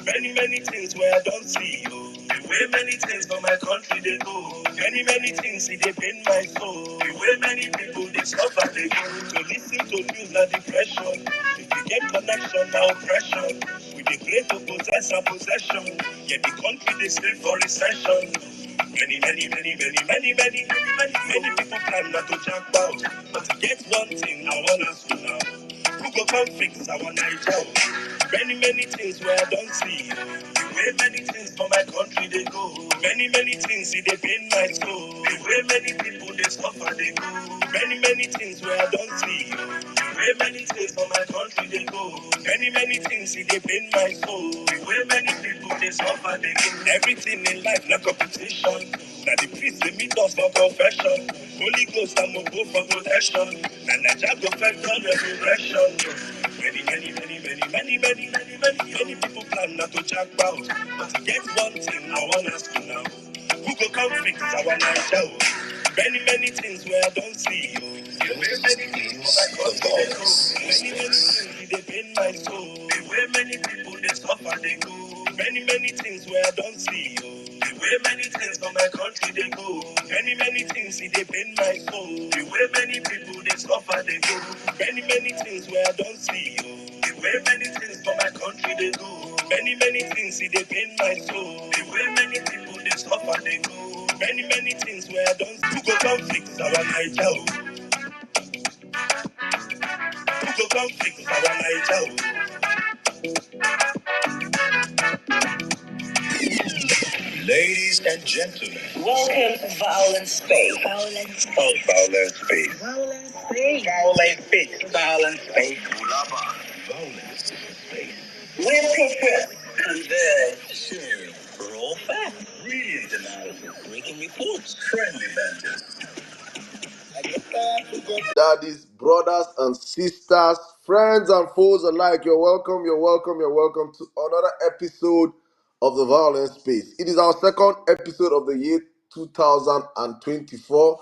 Many things where I don't see you. The way many things for my country they go. Many things see they pain my soul. The way many people they suffer they go. So listen to news na depression. If you get connection now oppression. We dey pray to possess our possession. Yet the country they slave for recession. Many people plan not to jump out. But to get one thing I want us to know. Who go come fix our Niger? Many things where I don't see. The way many things for my country they go. Many things see they pain my soul. The way many people they suffer they go. Many things where I don't see. The way many things for my country they go. Many things see they pain my soul. The way many people they suffer they go. Everything in life like competition. Now the priest they meet us for confession. Holy Ghost I'm go for protection. And I just go fight on resurrection. Many people plan not to jack out. But to get one thing I want us to know. Who go come fix our Niger? Many things where I don't see. The way many things for my country they go. Many things they pain my soul. The way many people they suffer they go. Many things where I don't see. The way many things for my country they go. Many things see they pain my soul. The way many people they suffer they go. Many things where I don't see. The way many things for my country they go. Many things see they pain my soul. The way many people they suffer they go. Many things where I don't see. Who go come fix our Niger? Who go come fix our Niger? Ladies and gentlemen, welcome to Vawulence Space. Vawulence Space. Vawulence Space. Vawulence Space. Vawulence Space. Vawulence Space. Vawulence Space. We're prepared. Converge. Share. Raw facts. Brilliant analysis. Breaking reports. Friendly banter. Daddies, brothers and sisters, friends and foes alike, you're welcome to another episode of the Violence Space. It is our second episode of the year 2024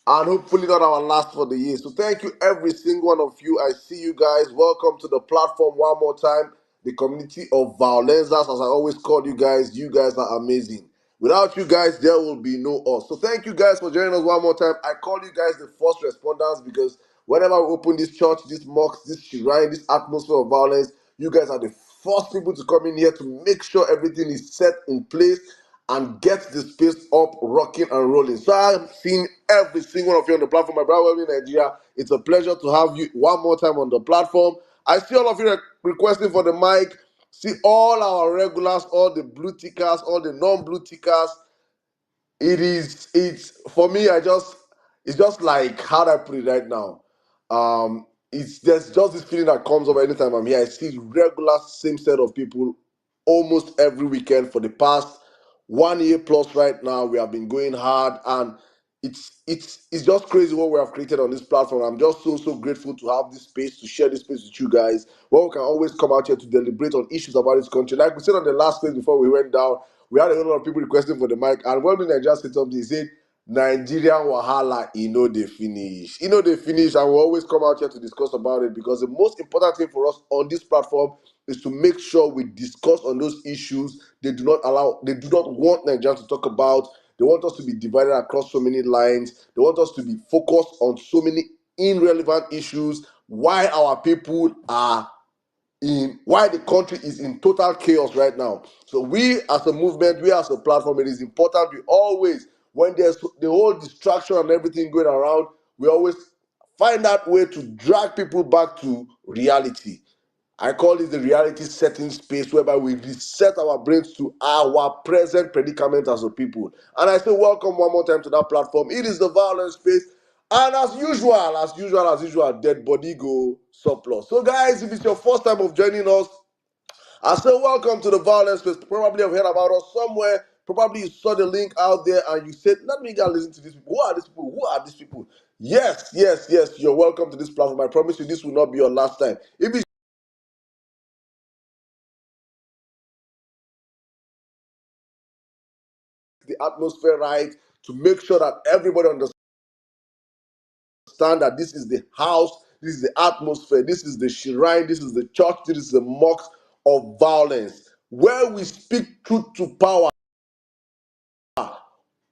and hopefully not our last for the year. So thank you every single one of you. I see you guys. Welcome to the platform one more time. The community of Violencers, as I always call you guys. You guys are amazing. Without you guys, there will be no us. So thank you guys for joining us one more time. I call you guys the first responders because whenever we open this church, this mosque, this shrine, this atmosphere of violence, you guys are the first people to come in here to make sure everything is set in place and get the space up, rocking and rolling. So I'm seeing every single one of you on the platform. My brother in Nigeria, it's a pleasure to have you one more time on the platform. I see all of you requesting for the mic. See all our regulars, all the blue tickers, all the non-blue tickers. It's for me, it's just like how do I put it right now. There's just this feeling that comes over anytime I'm here. I see regular same set of people almost every weekend for the past 1 year plus right now. We have been going hard and it's just crazy what we have created on this platform. I'm just so grateful to have this space, to share this space with you guys, where we can always come out here to deliberate on issues about this country. Like we said on the last space before we went down, we had a lot of people requesting for the mic, and when Nigeria said something, he said, Nigerian wahala, they finish. They finish, and we always come out here to discuss about it because the most important thing for us on this platform is to make sure we discuss on those issues they do not want Nigeria to talk about. They want us to be divided across so many lines. They want us to be focused on so many irrelevant issues. Why our people are why the country is in total chaos right now. So we as a movement, we as a platform, it is important we always, when there's the whole distraction and everything going around, we always find that way to drag people back to reality. I call it the reality setting space whereby we reset our brains to our present predicament as a people. And I say welcome one more time to that platform. It is the Violence Space. And as usual, dead body go surplus. So guys, if it's your first time of joining us, I say welcome to the Violence Space. Probably have heard about us somewhere. Probably you saw the link out there and you said, let me go listen to these people. Who are these people? Who are these people? Yes, you're welcome to this platform. I promise you this will not be your last time. If it's the atmosphere right, to make sure that everybody understands that this is the house, this is the atmosphere, this is the shrine, this is the church, this is the mosque of violence. where we speak truth to power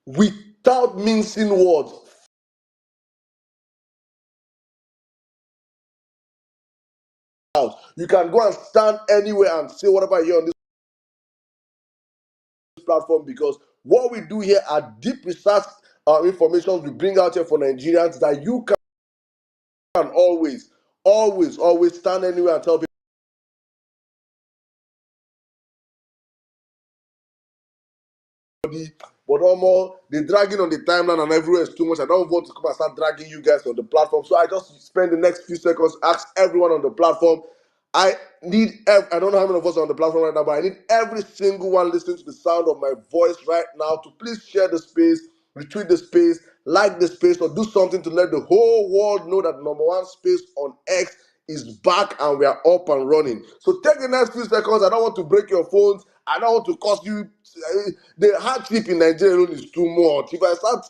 without mincing words. You can go and stand anywhere and say whatever you hear on this platform, because what we do here are deep research information we bring out here for Nigerians that you can always stand anywhere and tell people. But almost the dragging on the timeline and everywhere is too much. I don't want to come and start dragging you guys on the platform. So I just spend the next few seconds, ask everyone on the platform. I don't know how many of us are on the platform right now, but I need every single one listening to the sound of my voice right now to please share the space, retweet the space, like the space, or do something to let the whole world know that number one space on X is back and we are up and running. So take the next few seconds. I don't want to break your phones. I don't want to cost you. The hardship in Nigeria alone is too much. If I start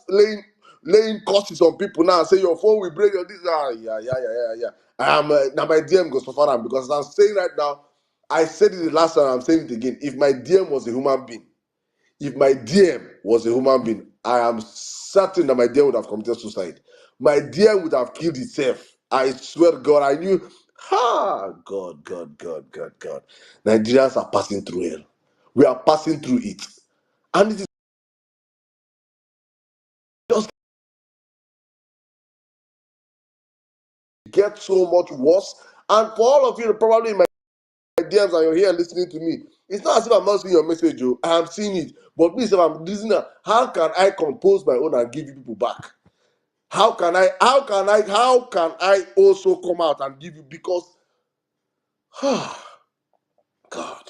laying costs on people now and say your phone will break your this, yeah. Now my DM goes for far, because as I'm saying right now, I said it the last time, I'm saying it again. If my DM was a human being, I am certain that my DM would have committed suicide. My DM would have killed itself. I swear to God, I knew. God. Nigerians are passing through hell. We are passing through it. And it is just get so much worse. And for all of you, probably in my DMs and you're here listening to me, it's not as if I'm not seeing your message, Joe. I am seeing it. But me, if I'm listening, how can I compose my own and give you people back? How can I also come out and give you, because God,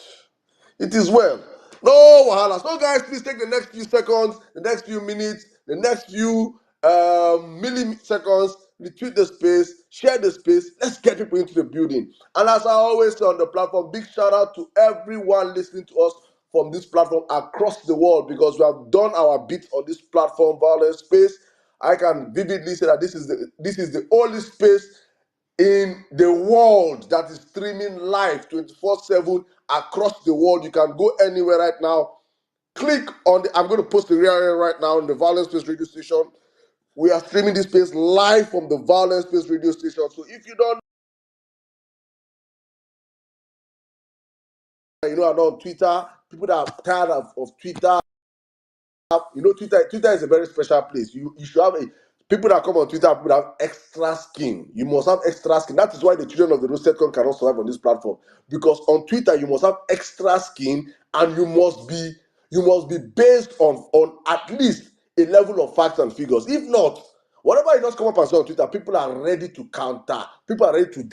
it is well. No wahala. So guys, please take the next few seconds, the next few minutes, the next few milliseconds, retweet the space, share the space. Let's get people into the building. And as I always say on the platform, big shout out to everyone listening to us from this platform across the world, because we have done our bit on this platform, Vawulence Space. I can vividly say that this is the only space in the world that is streaming live 24/7 across the world. You can go anywhere right now. Click on I'm going to post the URL right now on the Vawulence Space radio station. We are streaming this space live from the Vawulence Space radio station. So if you don't, I'm on Twitter. People that are tired of Twitter, Twitter is a very special place. You should have people that come on Twitter, people that have extra skin. You must have extra skin. That is why the children of the roasted corn cannot survive on this platform. Because on Twitter, you must have extra skin, and you must be based on at least a level of facts and figures. If not, whatever you just come up and say on Twitter, people are ready to counter. People are ready to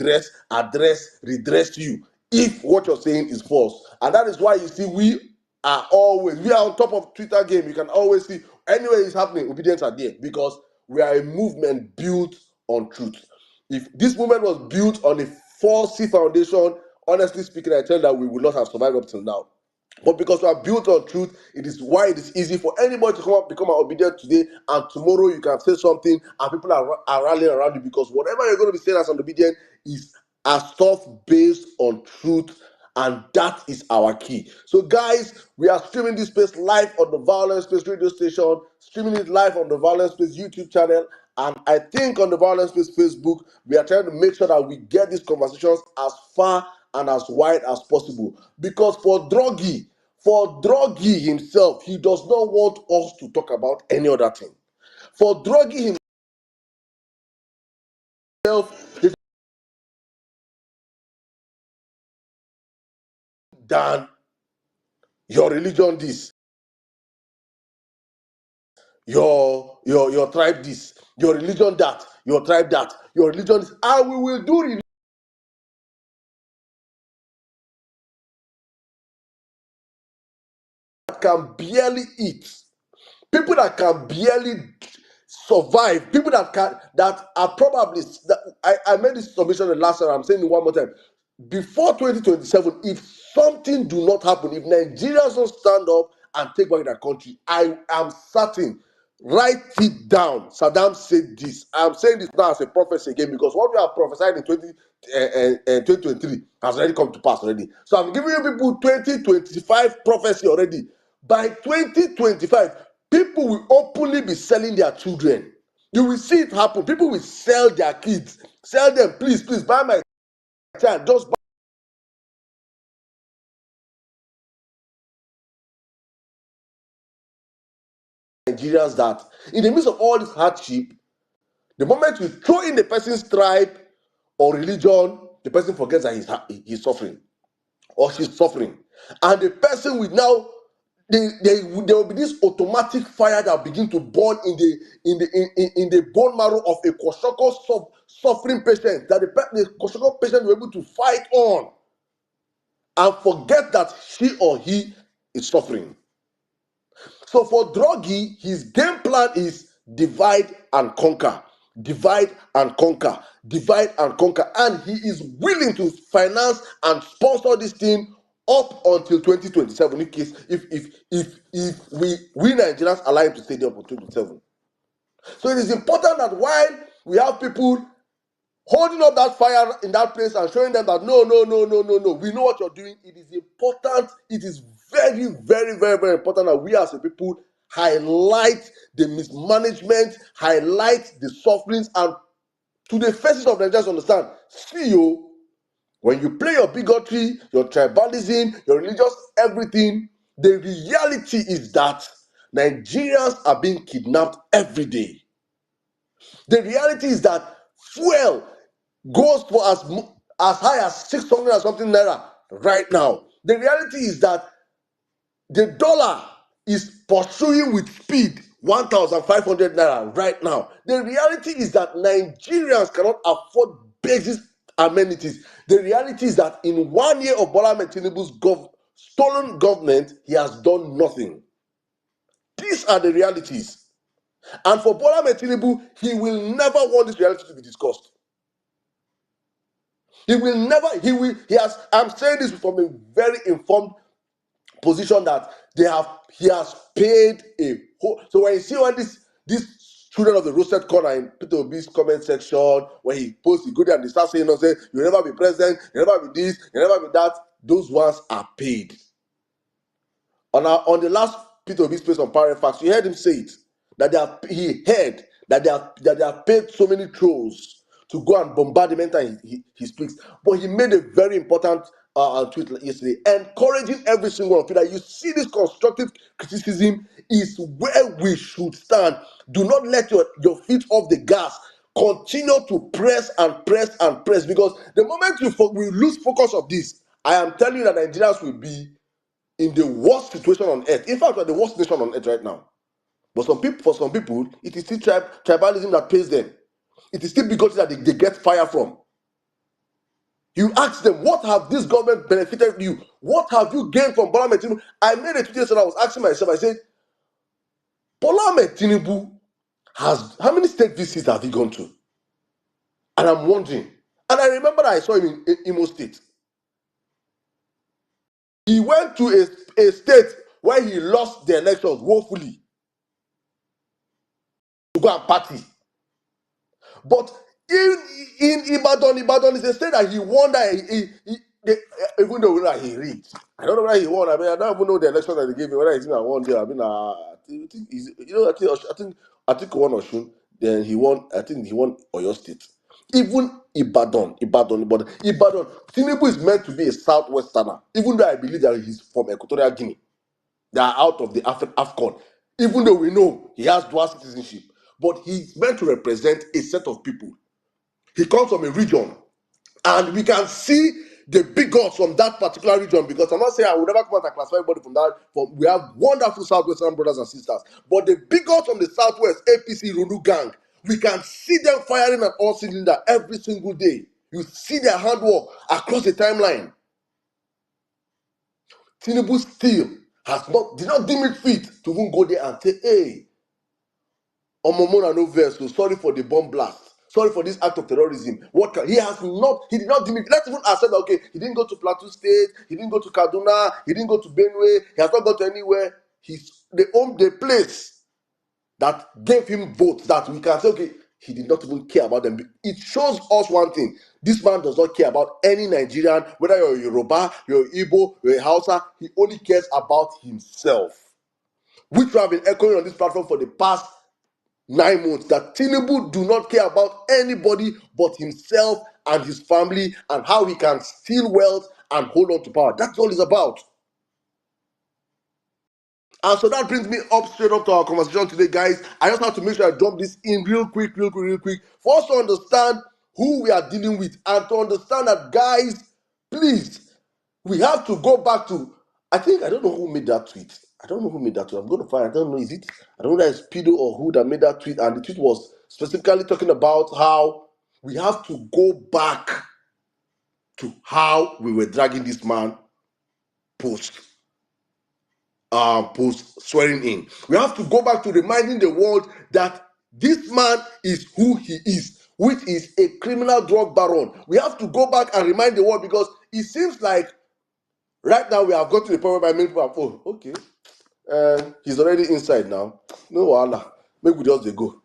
redress you if what you're saying is false. And that is why you see we are on top of Twitter game. You can always see anywhere it's happening, obedience are there, because we are a movement built on truth. If this movement was built on a falsy foundation, honestly speaking, I tell you that we would not have survived up till now. But because we are built on truth, it is why it is easy for anybody to come up, become obedient today, and tomorrow you can say something and people are rallying around you, because whatever you're going to be saying as an obedient is a stuff based on truth, and that is our key. So guys, we are streaming this space live on the Vawulence Space radio station, streaming it live on the Vawulence Space YouTube channel, and I think on the Vawulence Space Facebook. We are trying to make sure that we get these conversations as far and as wide as possible, because for Druggy himself, he does not want us to talk about any other thing. For Druggy himself, he's than your religion this, your tribe this, your religion that, your tribe that, your religion this, and we will do religion that can barely eat. People that can barely survive, people that are probably I made this submission the last time, I'm saying it one more time. Before 2027, if something do not happen, if Nigerians don't stand up and take back their country, I am certain Write it down. Saddam said this. I'm saying this now as a prophecy again because what we have prophesied in 2023 has already come to pass already. So I'm giving you people 2025 prophecy already. By 2025, people will openly be selling their children. You will see it happen. People will sell their kids. Sell them, please, please buy my child. Just buy Nigerians that in the midst of all this hardship, the moment you throw in the person's tribe or religion, the person forgets that he's suffering or she's suffering. And the person will now, there will be this automatic fire that will begin to burn in the bone marrow of a Kwashiorkor suffering patient, that the Kwashiorkor patient will be able to fight on and forget that she or he is suffering. So for Druggy, his game plan is divide and conquer, divide and conquer, divide and conquer, and he is willing to finance and sponsor this thing up until 2027. In case if we Nigerians allow him to stay there up until 2027. So it is important that while we have people holding up that fire in that place and showing them that no, no, no, no, no, no, we know what you're doing. It is important. It is very, very, very, very important that we as a people highlight the mismanagement, highlight the sufferings, and to the faces of Nigerians understand. See you, when you play your bigotry, your tribalism, your religious everything, the reality is that Nigerians are being kidnapped every day. The reality is that fuel goes for as high as 600 and something naira right now. The reality is that the dollar is pursuing with speed 1,500 naira right now. The reality is that Nigerians cannot afford basic amenities. The reality is that in 1 year of Bola Ahmed Tinubu's stolen government, he has done nothing. These are the realities. And for Bola Ahmed Tinubu, he will never want this reality to be discussed. He will never, he has, I'm saying this from a very informed position that he has paid a whole. So when you see all these children of the roasted corner in Peter Obi's comment section, when he posts, he go there and they start saying, say, you'll never be president, you'll never be this, you'll never be that. Those ones are paid. On the last Peter Obi's place on Power Facts, you heard him say it, that he heard that they have paid so many trolls to go and bombard him anytime he speaks. But he made a very important tweet yesterday, encouraging every single one of you that you see this constructive criticism is where we should stand. Do not let your feet off the gas. Continue to press and press and press, because the moment we lose focus of this, I am telling you that Nigerians will be in the worst situation on earth. In fact, we're the worst nation on earth right now. But for some people, it is still tribalism that pays them. It is still bigotry that they get fire from. You ask them, what have this government benefited you? What have you gained from Bola Ahmed Tinubu? I made a tweet yesterday. I was asking myself, I said, Bola Ahmed Tinubu how many state visits have he gone to? And I'm wondering. And I remember that I saw him in Imo State. He went to a state where he lost the elections woefully to go and party. But in Ibadan is a state that he won that even though that he reached. I don't know whether he won. I mean, I don't even know the election that they gave him, whether he's even won there. I mean, I think I think he won Osun. Then he won. I think he won Oyo State. Even Ibadan. Tinubu is meant to be a southwesterner. Even though I believe that he's from Equatorial Guinea, they are out of the AFCON. Even though we know he has dual citizenship, but he's meant to represent a set of people. He comes from a region, and we can see the big gods from that particular region, because I'm not saying I would never come out and classify everybody from that. We have wonderful Southwestern brothers and sisters, but the big gods from the Southwest, APC, Runu Gang, we can see them firing at all cylinders every single day. You see their handwork across the timeline. Tinubu still did not deem it fit to even go there and say, hey, Omomona no verse, so sorry for the bomb blast. Sorry for this act of terrorism. He did not deem it. Let's even accept that, okay, he didn't go to Plateau State, he didn't go to Kaduna, he didn't go to Benue, he has not gone to anywhere. The place that gave him votes that we can say, okay, he did not even care about them. It shows us one thing. This man does not care about any Nigerian, whether you're a Yoruba, you're Igbo, you're a Hausa. He only cares about himself, which we have been echoing on this platform for the past 9 months, that Tinubu do not care about anybody but himself and his family and how he can steal wealth and hold on to power. That's all it's about. And so that brings me up straight up to our conversation today, guys. I just have to make sure I drop this in real quick, for us to understand who we are dealing with and to understand that, guys, please, we have to go back to, I don't know who made that tweet. I don't know who made that tweet. I'm going to find, I don't know, I don't know if it's Pido or who that made that tweet. And the tweet was specifically talking about how we have to go back to how we were dragging this man post swearing in. We have to go back to reminding the world that this man is who he is, which is a criminal drug baron. We have to go back and remind the world, because it seems like right now we have got to the point where many people are, oh, okay, he's already inside now. No wahala. Maybe we just go.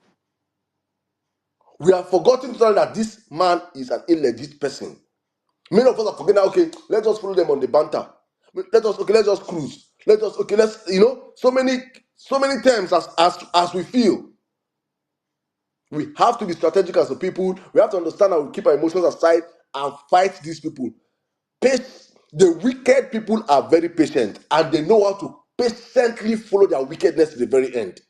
We have forgotten to tell that this man is an illegit person. Many of us are forgetting, okay, let's just follow them on the banter. Let's just cruise. So many times as we feel. We have to be strategic as a people. We have to understand how we keep our emotions aside and fight these people. The wicked people are very patient and they know how to patiently follow their wickedness to the very end.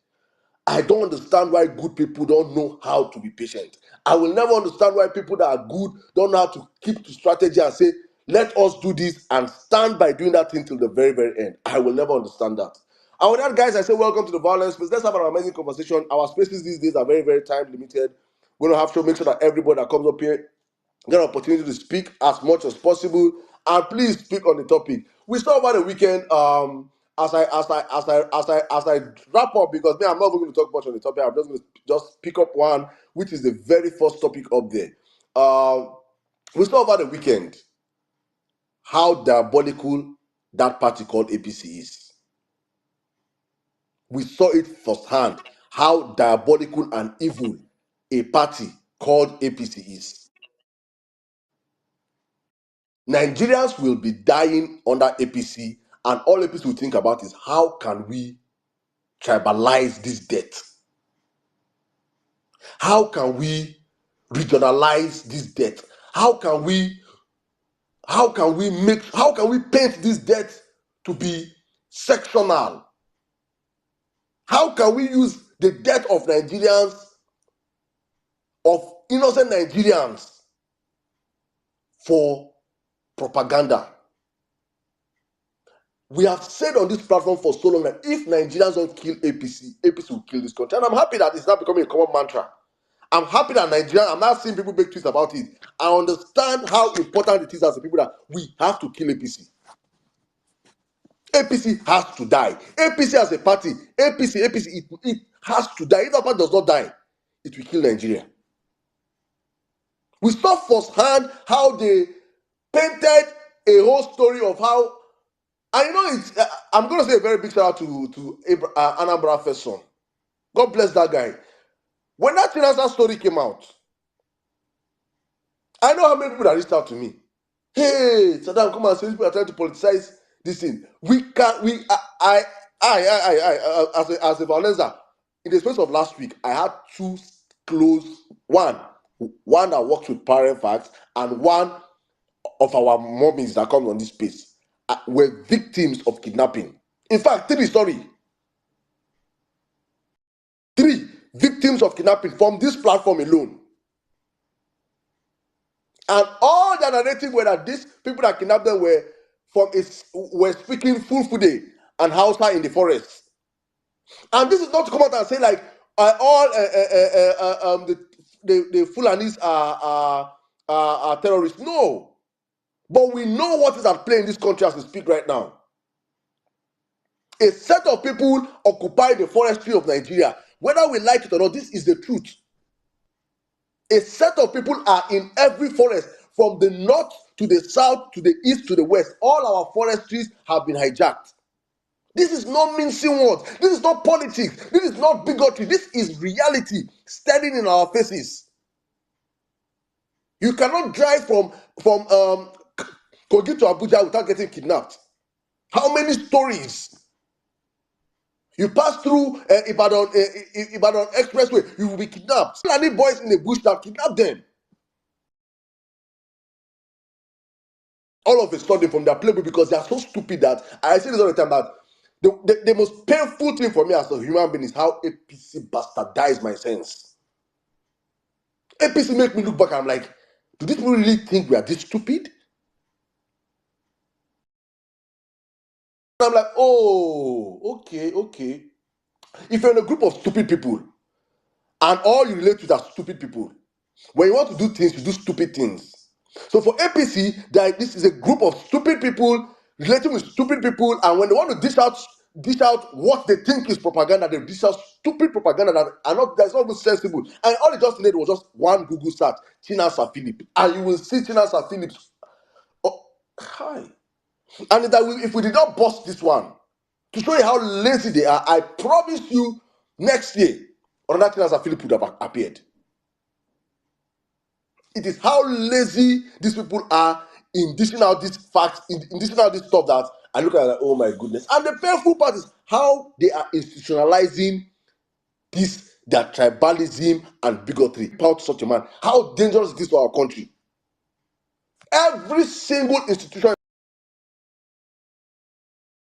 I don't understand why good people don't know how to be patient. I will never understand why people that are good don't know how to keep to strategy and say, let us do this and stand by doing that thing till the very, very end. I will never understand that. And with that, guys, I say welcome to the Vawulence space. Let's have an amazing conversation. Our spaces these days are very, very time limited. We're going to have to make sure that everybody that comes up here get an opportunity to speak as much as possible, and please speak on the topic. We saw over the weekend. As I wrap up, because I'm not going to talk much on the topic. I'm just going to just pick up one, which is the very first topic up there. We saw over the weekend how diabolical that party called APC is. We saw it firsthand how diabolical and evil a party called APC is. Nigerians will be dying under APC, and all APC will think about is how can we tribalize this debt? How can we regionalize this debt? How can we paint this debt to be sectional? How can we use the debt of Nigerians, of innocent Nigerians, for propaganda? We have said on this platform for so long that if Nigerians don't kill APC, APC will kill this country. And I'm happy that it's not becoming a common mantra. I'm happy that I'm not seeing people make tweets about it. I understand how important it is as a people that we have to kill APC. APC has to die. APC as a party, it has to die. If that party does not die, it will kill Nigeria. We saw firsthand how they painted a whole story of how, and I'm going to say a very big shout out to Anambra first son. God bless that guy. When that financial story came out, I know how many people that reached out to me. Hey, Saddam, come and say people are trying to politicize this thing. As a Vawulencer, in the space of last week, I had two close, one that works with Parent Facts, and one of our mommies that comes on this space were victims of kidnapping. In fact, three victims of kidnapping from this platform alone. And all the narrative were that these people that kidnapped them were speaking Fulfude and Hausa in the forest. And this is not to come out and say like the Fulanis are terrorists. No. But we know what is at play in this country as we speak right now. A set of people occupy the forestry of Nigeria. Whether we like it or not, this is the truth. A set of people are in every forest, from the north to the south, to the east to the west. All our forestries have been hijacked. This is not mincing words. This is not politics. This is not bigotry. This is reality staring in our faces. You cannot drive from Kogi to Abuja without getting kidnapped. How many stories? You pass through Ibadan Expressway, you will be kidnapped. Fulani boys in the bush that kidnap them. All of a sudden from their playbook, because they are so stupid that I say this all the time, that the most painful thing for me as a human being is how APC bastardize my sense. APC make me look back and I'm like, do these people really think we are this stupid? And I'm like, oh, okay. If you're in a group of stupid people and all you relate to are stupid people, when you want to do things, you do stupid things. So for APC, this is a group of stupid people relating with stupid people, and when they want to dish out what they think is propaganda, they dish out stupid propaganda that's not even sensible. And all it just needed was just one Google search, Chinasa Philip, and you will see Chinasa Phillips. Oh, hi. And if we did not bust this one, to show you how lazy they are, I promise you, next year, another Chinasa Philip would have appeared. It is how lazy these people are in dishing out these facts, in dishing out this stuff that I look at it like, oh my goodness. And the painful part is how they are institutionalizing their tribalism and bigotry about such a man. How dangerous it is for our country. Every single institution,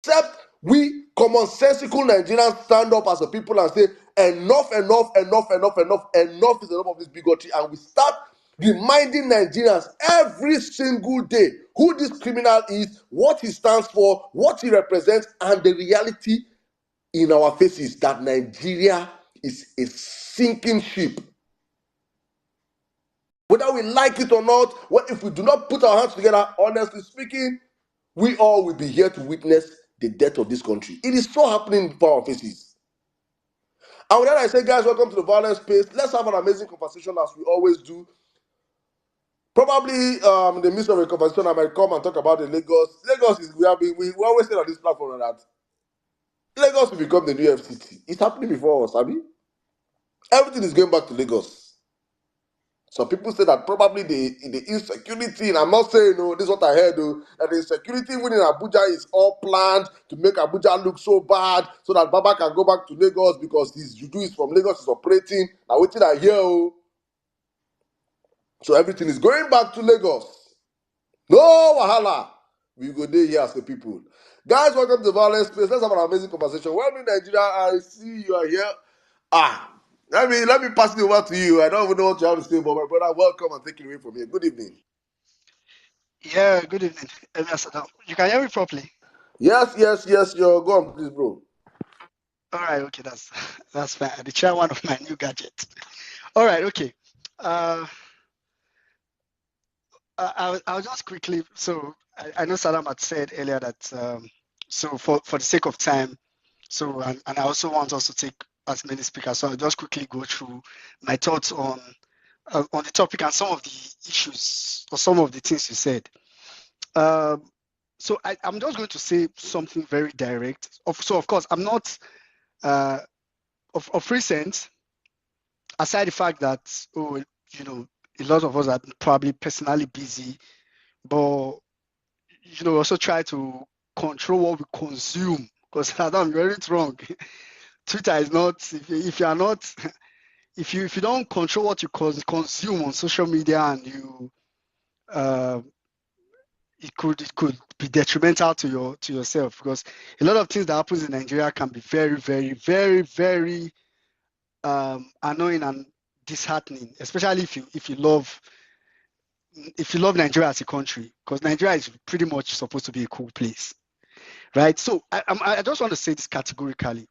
except we commonsensical Nigerians, stand up as a people and say, enough is enough of this bigotry, and we start reminding Nigerians every single day who this criminal is, what he stands for, what he represents, and the reality in our faces that Nigeria is a sinking ship. Whether we like it or not, if we do not put our hands together, honestly speaking, we all will be here to witness the death of this country. It is so happening before our faces. And with that, I say, guys, welcome to the Vawulence space. Let's have an amazing conversation as we always do. Probably in the midst of a conversation, I might come and talk about the Lagos. Lagos is, we always say on this platform that Lagos will become the new FCT. It's happening before us, Abi. Everything is going back to Lagos. Some people say that probably the insecurity, and I'm not saying, no, this is what I heard, though, that the insecurity even in Abuja is all planned to make Abuja look so bad so that Baba can go back to Lagos because his juju is from Lagos, is operating. Now, what did I hear? Oh? So everything is going back to Lagos. No wahala. We go there here as the people. Guys, welcome to the Vawulence space. Let's have an amazing conversation. Welcome to Nigeria. I see you are here. Let me pass it over to you. I don't even know what you have to say, but my brother, welcome and take it away from here. Good evening. Yeah, good evening. You can hear me properly? Yes. You're go on, please, bro. All right, okay, that's fine. I try one of my new gadgets. All right, okay. I'll just quickly. So I know Salam had said earlier that so for the sake of time, so and I also want us to take as many speakers. So I'll just quickly go through my thoughts on the topic and some of the issues or some of the things you said. So I'm just going to say something very direct. So of course I'm not of recent, aside the fact that a lot of us are probably personally busy, but also try to control what we consume, because Adam, you're very wrong. Twitter is not, if you are not, if you don't control what you consume on social media, and you it could be detrimental to yourself, because a lot of things that happens in Nigeria can be very, very, very, very annoying and disheartening, especially if you love Nigeria as a country, because Nigeria is pretty much supposed to be a cool place, right? So I just want to say this categorically.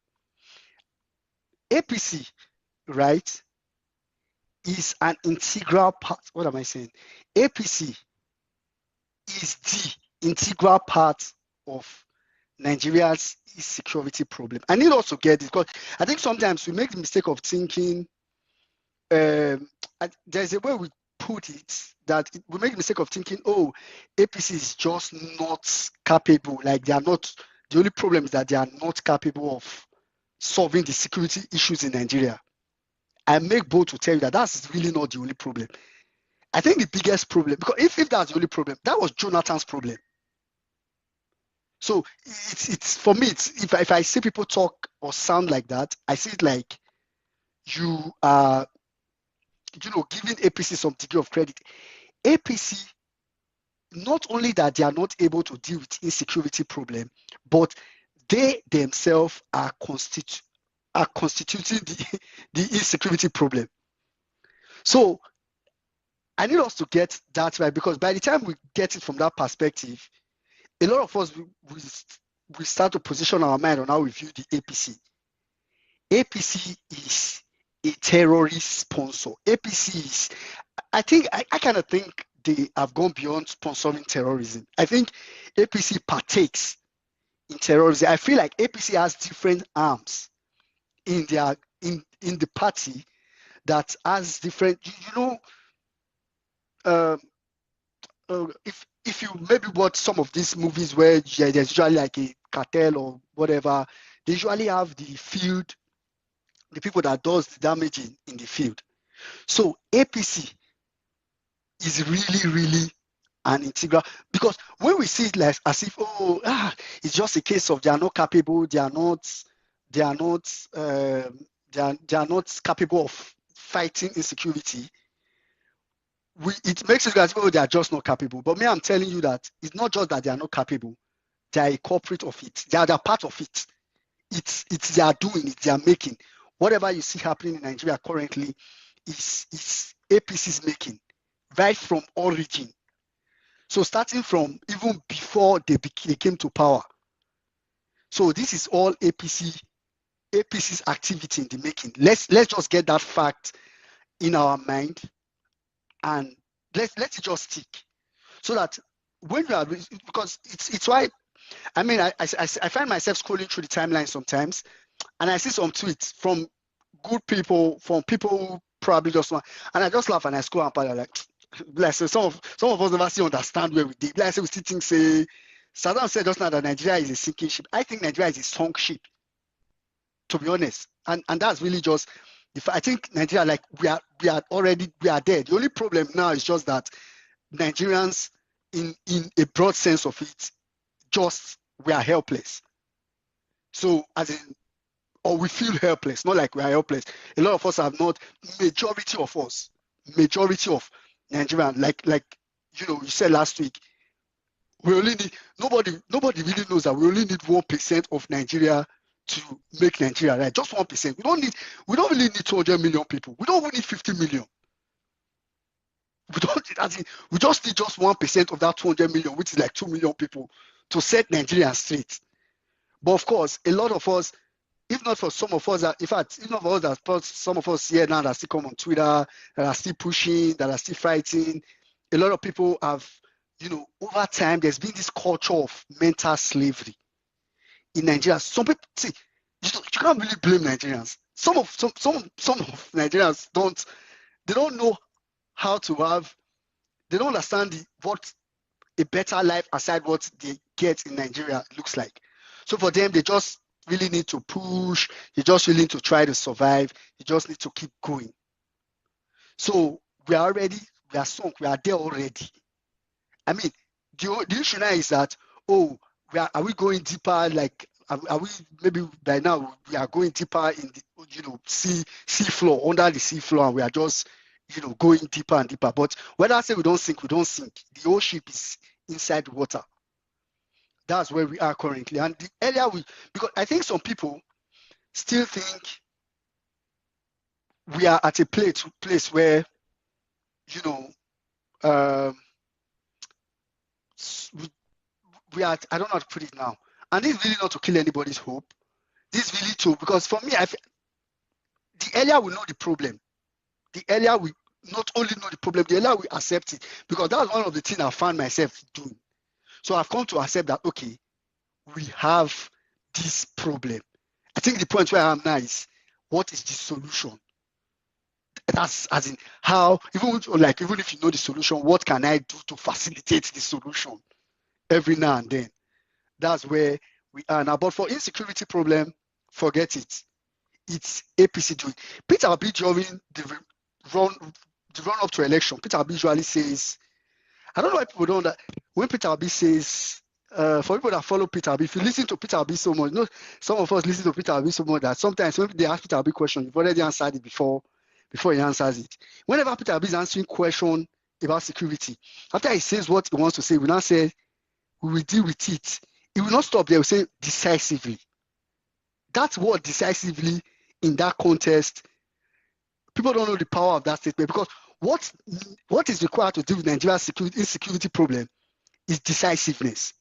APC, right, is an integral part. What am I saying? APC is the integral part of Nigeria's security problem. I need also get this, because I think sometimes we make the mistake of thinking there's a way we put it that we make the mistake of thinking, oh, APC is just not capable, like they are not The only problem is that they are not capable of solving the security issues in Nigeria. I make bold to tell you that that's really not the only problem. I think the biggest problem, because if that's the only problem, that was Jonathan's problem. So it's for me, if I see people talk or sound like that, I see it like you are, giving APC some degree of credit. APC, not only that they are not able to deal with insecurity problem, but they themselves are constituting the insecurity problem. So I need us to get that right, because by the time we get it from that perspective, a lot of us we start to position our mind on how we view the APC. APC is a terrorist sponsor. APC is, I kind of think they have gone beyond sponsoring terrorism. I think APC partakes in terrorism. I feel like APC has different arms in the party that has different, if you maybe watch some of these movies where there's usually like a cartel or whatever, they usually have the people that does the damaging in the field. So APC is really, really an integral, because when we see it like as if it's just a case of they are not capable, they are not capable of fighting insecurity, it makes it as if they are just not capable. But me, I'm telling you that it's not just that they are not capable, they are a corporate of it. They are part of it. It's they are doing it, they are making. Whatever you see happening in Nigeria currently is APC's making, right from origin. So starting from even before they came to power. So this is all APC's activity in the making. Let's just get that fact in our mind, and let it just stick, so that when you are, because it's why, I mean, I find myself scrolling through the timeline sometimes, and I see some tweets from good people, from people who probably just want, and I just laugh and I scroll and like some of us never see understand where we did. Like I say, we still think, say, Saddam said just now that Nigeria is a sinking ship. I think Nigeria is a sunk ship, to be honest, and that's really just, I think Nigeria, like we are there. The only problem now is just that Nigerians, in a broad sense of it, just we are helpless. So as in, or we feel helpless, not like we are helpless. A lot of us have not. Majority of Nigerians, like you said last week, we only need, nobody really knows that we only need 1% of Nigeria to make Nigeria right. Just 1%. We don't really need 200 million people. We don't even need 50 million. We just need just 1% of that 200 million, which is like 2 million people, to set Nigeria straight. But of course, a lot of us, if not for some of us, some of us here now that still come on Twitter, that are still pushing, that are still fighting, a lot of people have, over time, there's been this culture of mental slavery in Nigeria. Some people, see, you can't really blame Nigerians. Some of Nigerians don't know how to have, they don't understand what a better life aside what they get in Nigeria looks like. So for them, they just really need to push. They just really need to try to survive. They just need to keep going. So we are sunk. We are there already. I mean, the issue now is that, are we going deeper? Like, are we, maybe by now we are going deeper in the sea floor, under the sea floor, and we are just going deeper and deeper. But when I say we don't sink, the whole ship is inside the water. That's where we are currently. And the earlier because I think some people still think we are at a place where, we are, I don't know how to put it now. And this is really not to kill anybody's hope. This is really to, because for me, the earlier we know the problem, the earlier we not only know the problem, the earlier we accept it. Because that's one of the things I found myself doing. So I've come to accept that, okay, we have this problem. I think the point where I am now is, what is the solution? That's as in how, even if you know the solution, what can I do to facilitate the solution every now and then? That's where we are now. But for insecurity problem, forget it. It's APC doing. Peter Obi during the run up to election, Peter Obi usually says, I don't know why people don't. When Peter Obi says, for people that follow Peter Obi, if you listen to Peter Obi so much, you know, some of us listen to Peter Obi so much that sometimes when they ask Peter Obi question, you've already answered it before he answers it. Whenever Peter Obi is answering question about security, after he says what he wants to say, we now say we will deal with it. He will not stop there. We say decisively. That word decisively in that context, people don't know the power of that statement, because what is required to deal with Nigeria's insecurity problem is decisiveness.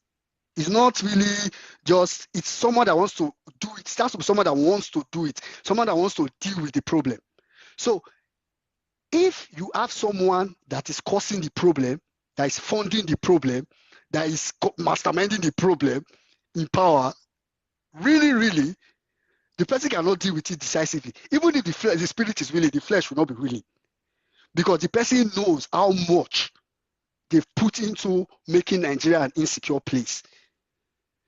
It's not really just, it's someone that wants to do it. It has to be someone that wants to do it, someone that wants to deal with the problem. So if you have someone that is causing the problem, that is funding the problem, that is masterminding the problem in power, really, the person cannot deal with it decisively. Even if the spirit is willing, the flesh will not be willing. Because the person knows how much they've put into making Nigeria an insecure place.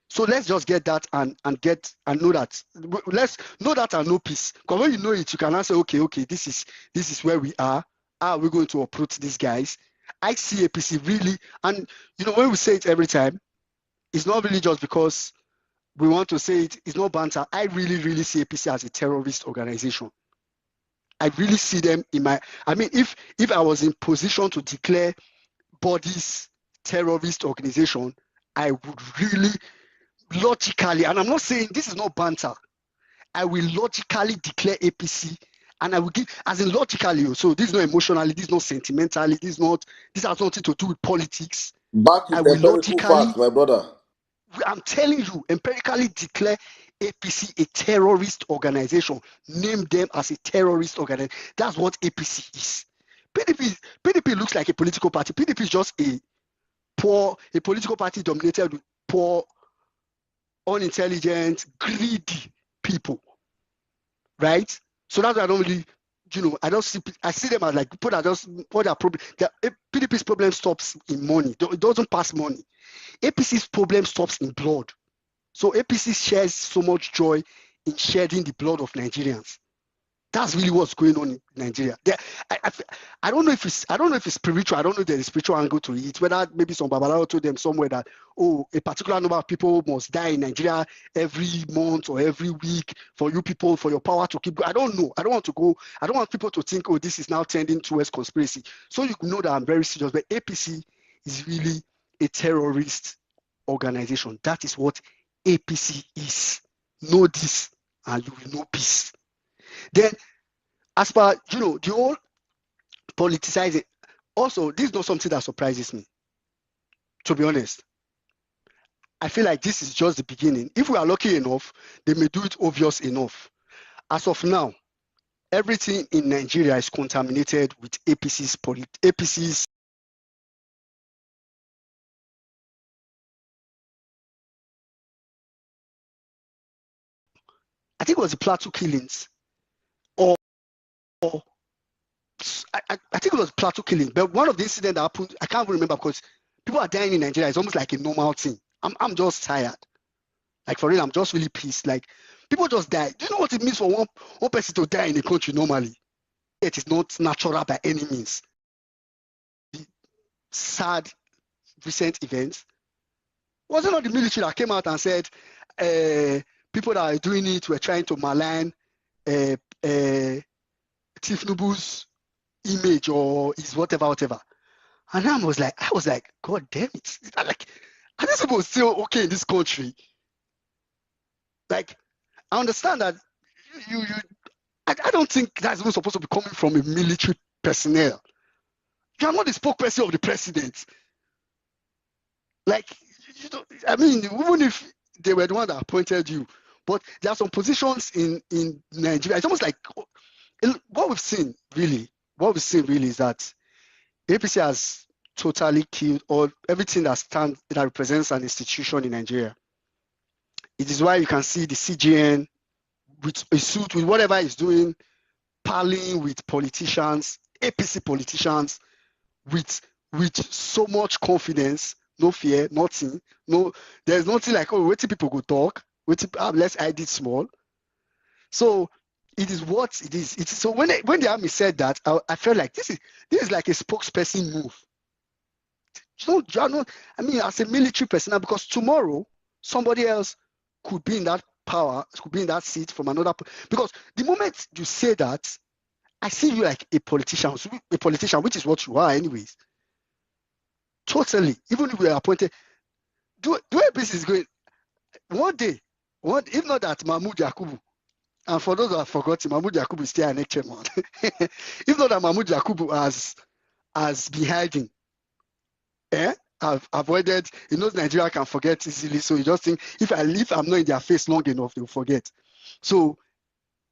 So let's just get that and know that. Let's know that and know peace. Because when you know it, you can answer, okay, this is where we are. How are we going to approach these guys? I see APC really, and you know, when we say it every time, it's not really just because we want to say it, it's not banter. I really see APC as a terrorist organization. I really see them if I was in position to declare bodies terrorist organization, I would really logically, and I'm not saying this is not banter, I will logically declare APC, and I will give, as in logically, so this is not emotionally, this is not sentimentally, this has nothing to do with politics. Back with empirical facts, my brother. I'm telling you, empirically declare APC a terrorist organization. Name them as a terrorist organization. That's what APC is. PDP looks like a political party. PDP is just a political party dominated with poor, unintelligent, greedy people, right? So that's why I don't really, I see them as like people that just, what their problem, PDP's problem stops in money. It doesn't pass money. APC's problem stops in blood. So APC shares so much joy in shedding the blood of Nigerians. That's really what's going on in Nigeria. I don't know if it's spiritual. I don't know if there's a spiritual angle to it. Whether maybe some Babalawo told them somewhere that, a particular number of people must die in Nigeria every month or every week for you people, for your power to keep going. I don't know. I don't want people to think, this is now tending towards conspiracy. So you know that I'm very serious. But APC is really a terrorist organization. That is what APC is. Know this and you will know peace. Then, as per, the whole politicizing, also, this is not something that surprises me, to be honest. I feel like this is just the beginning. If we are lucky enough, they may do it obvious enough. As of now, everything in Nigeria is contaminated with APC's I think it was the Plateau killings, or I think it was Plateau killing, but one of the incidents that happened, I can't remember, because people are dying in Nigeria. It's almost like a normal thing. I'm just tired. Like, for real, I'm just really pissed. Like, people just die. Do you know what it means for one person to die in a country normally? It is not natural by any means. The sad recent events, was it not the military that came out and said people that are doing it were trying to malign Tinubu's image or his whatever. And I was like, God damn it. Like, are these people still okay in this country? Like, I understand that I don't think that's even supposed to be coming from a military personnel. You are not the spokesperson of the president. Like, even if they were the one that appointed you, but there are some positions in Nigeria. It's almost like what we've seen really is that APC has totally killed everything that represents an institution in Nigeria. It is why you can see the CGN with a suit, with whatever it's doing, parleying with politicians, APC politicians, with so much confidence, no fear, nothing. No, there's nothing like, oh, wait till people go talk. Wait till, let's hide it small. So it is what it is. It is so when the army said that, I felt like this is like a spokesperson move. So I mean, as a military personnel, because tomorrow somebody else could be in that power, could be in that seat from another. Because the moment you say that, I see you like a politician, which is what you are, anyways. Totally. Even if we are appointed, do APC is going one day. If not that Mahmoud Yakubu, and for those who have forgotten, Mahmoud Yakubu is still an chairman. If not that Mahmoud Yakubu has been hiding, I've avoided. He knows Nigeria can forget easily, so you just think if I'm not in their face long enough, they'll forget. So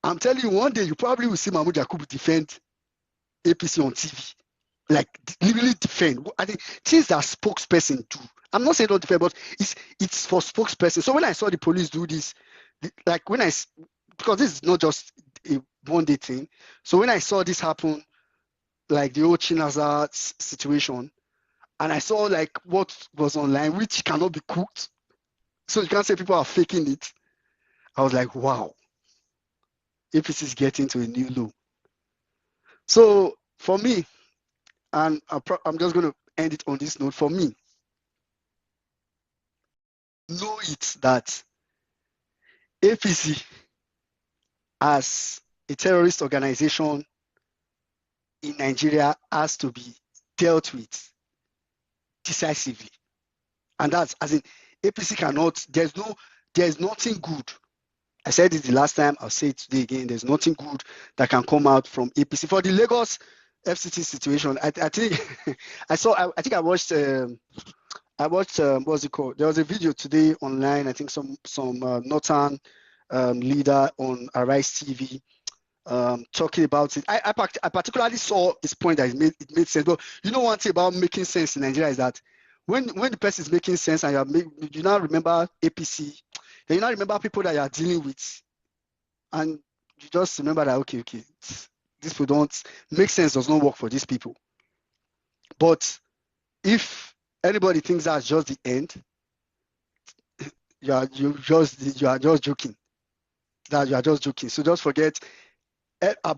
I'm telling you, one day you probably will see Mahmoud Yakubu defend APC on TV, like literally defend. I think things that spokesperson do. I'm not saying don't defend, but it's for spokesperson. So when I saw the police do this, like because this is not just a one-day thing. So when I saw this happen, like the old Chinaza situation, and I saw like what was online, which cannot be cooked. So you can't say people are faking it. I was like, wow, APC is getting to a new low. So for me, and I'm just going to end it on this note, for me, know it that APC as a terrorist organization in Nigeria has to be dealt with decisively. And that's as in APC cannot, there's nothing good. I said it the last time, I'll say it today again, there's nothing good that can come out from APC. For the Lagos FCT situation, I think I watched what's it called? There was a video today online, I think some Northern leader on Arise TV talking about it. I particularly saw his point that it made sense. But you know one thing about making sense in Nigeria is that when the person is making sense and you now remember APC, then you now remember people that you are dealing with, and you just remember that okay, these people don't make sense, does not work for these people. But if anybody thinks that's just the end, you are just joking. That you are just joking. So just forget.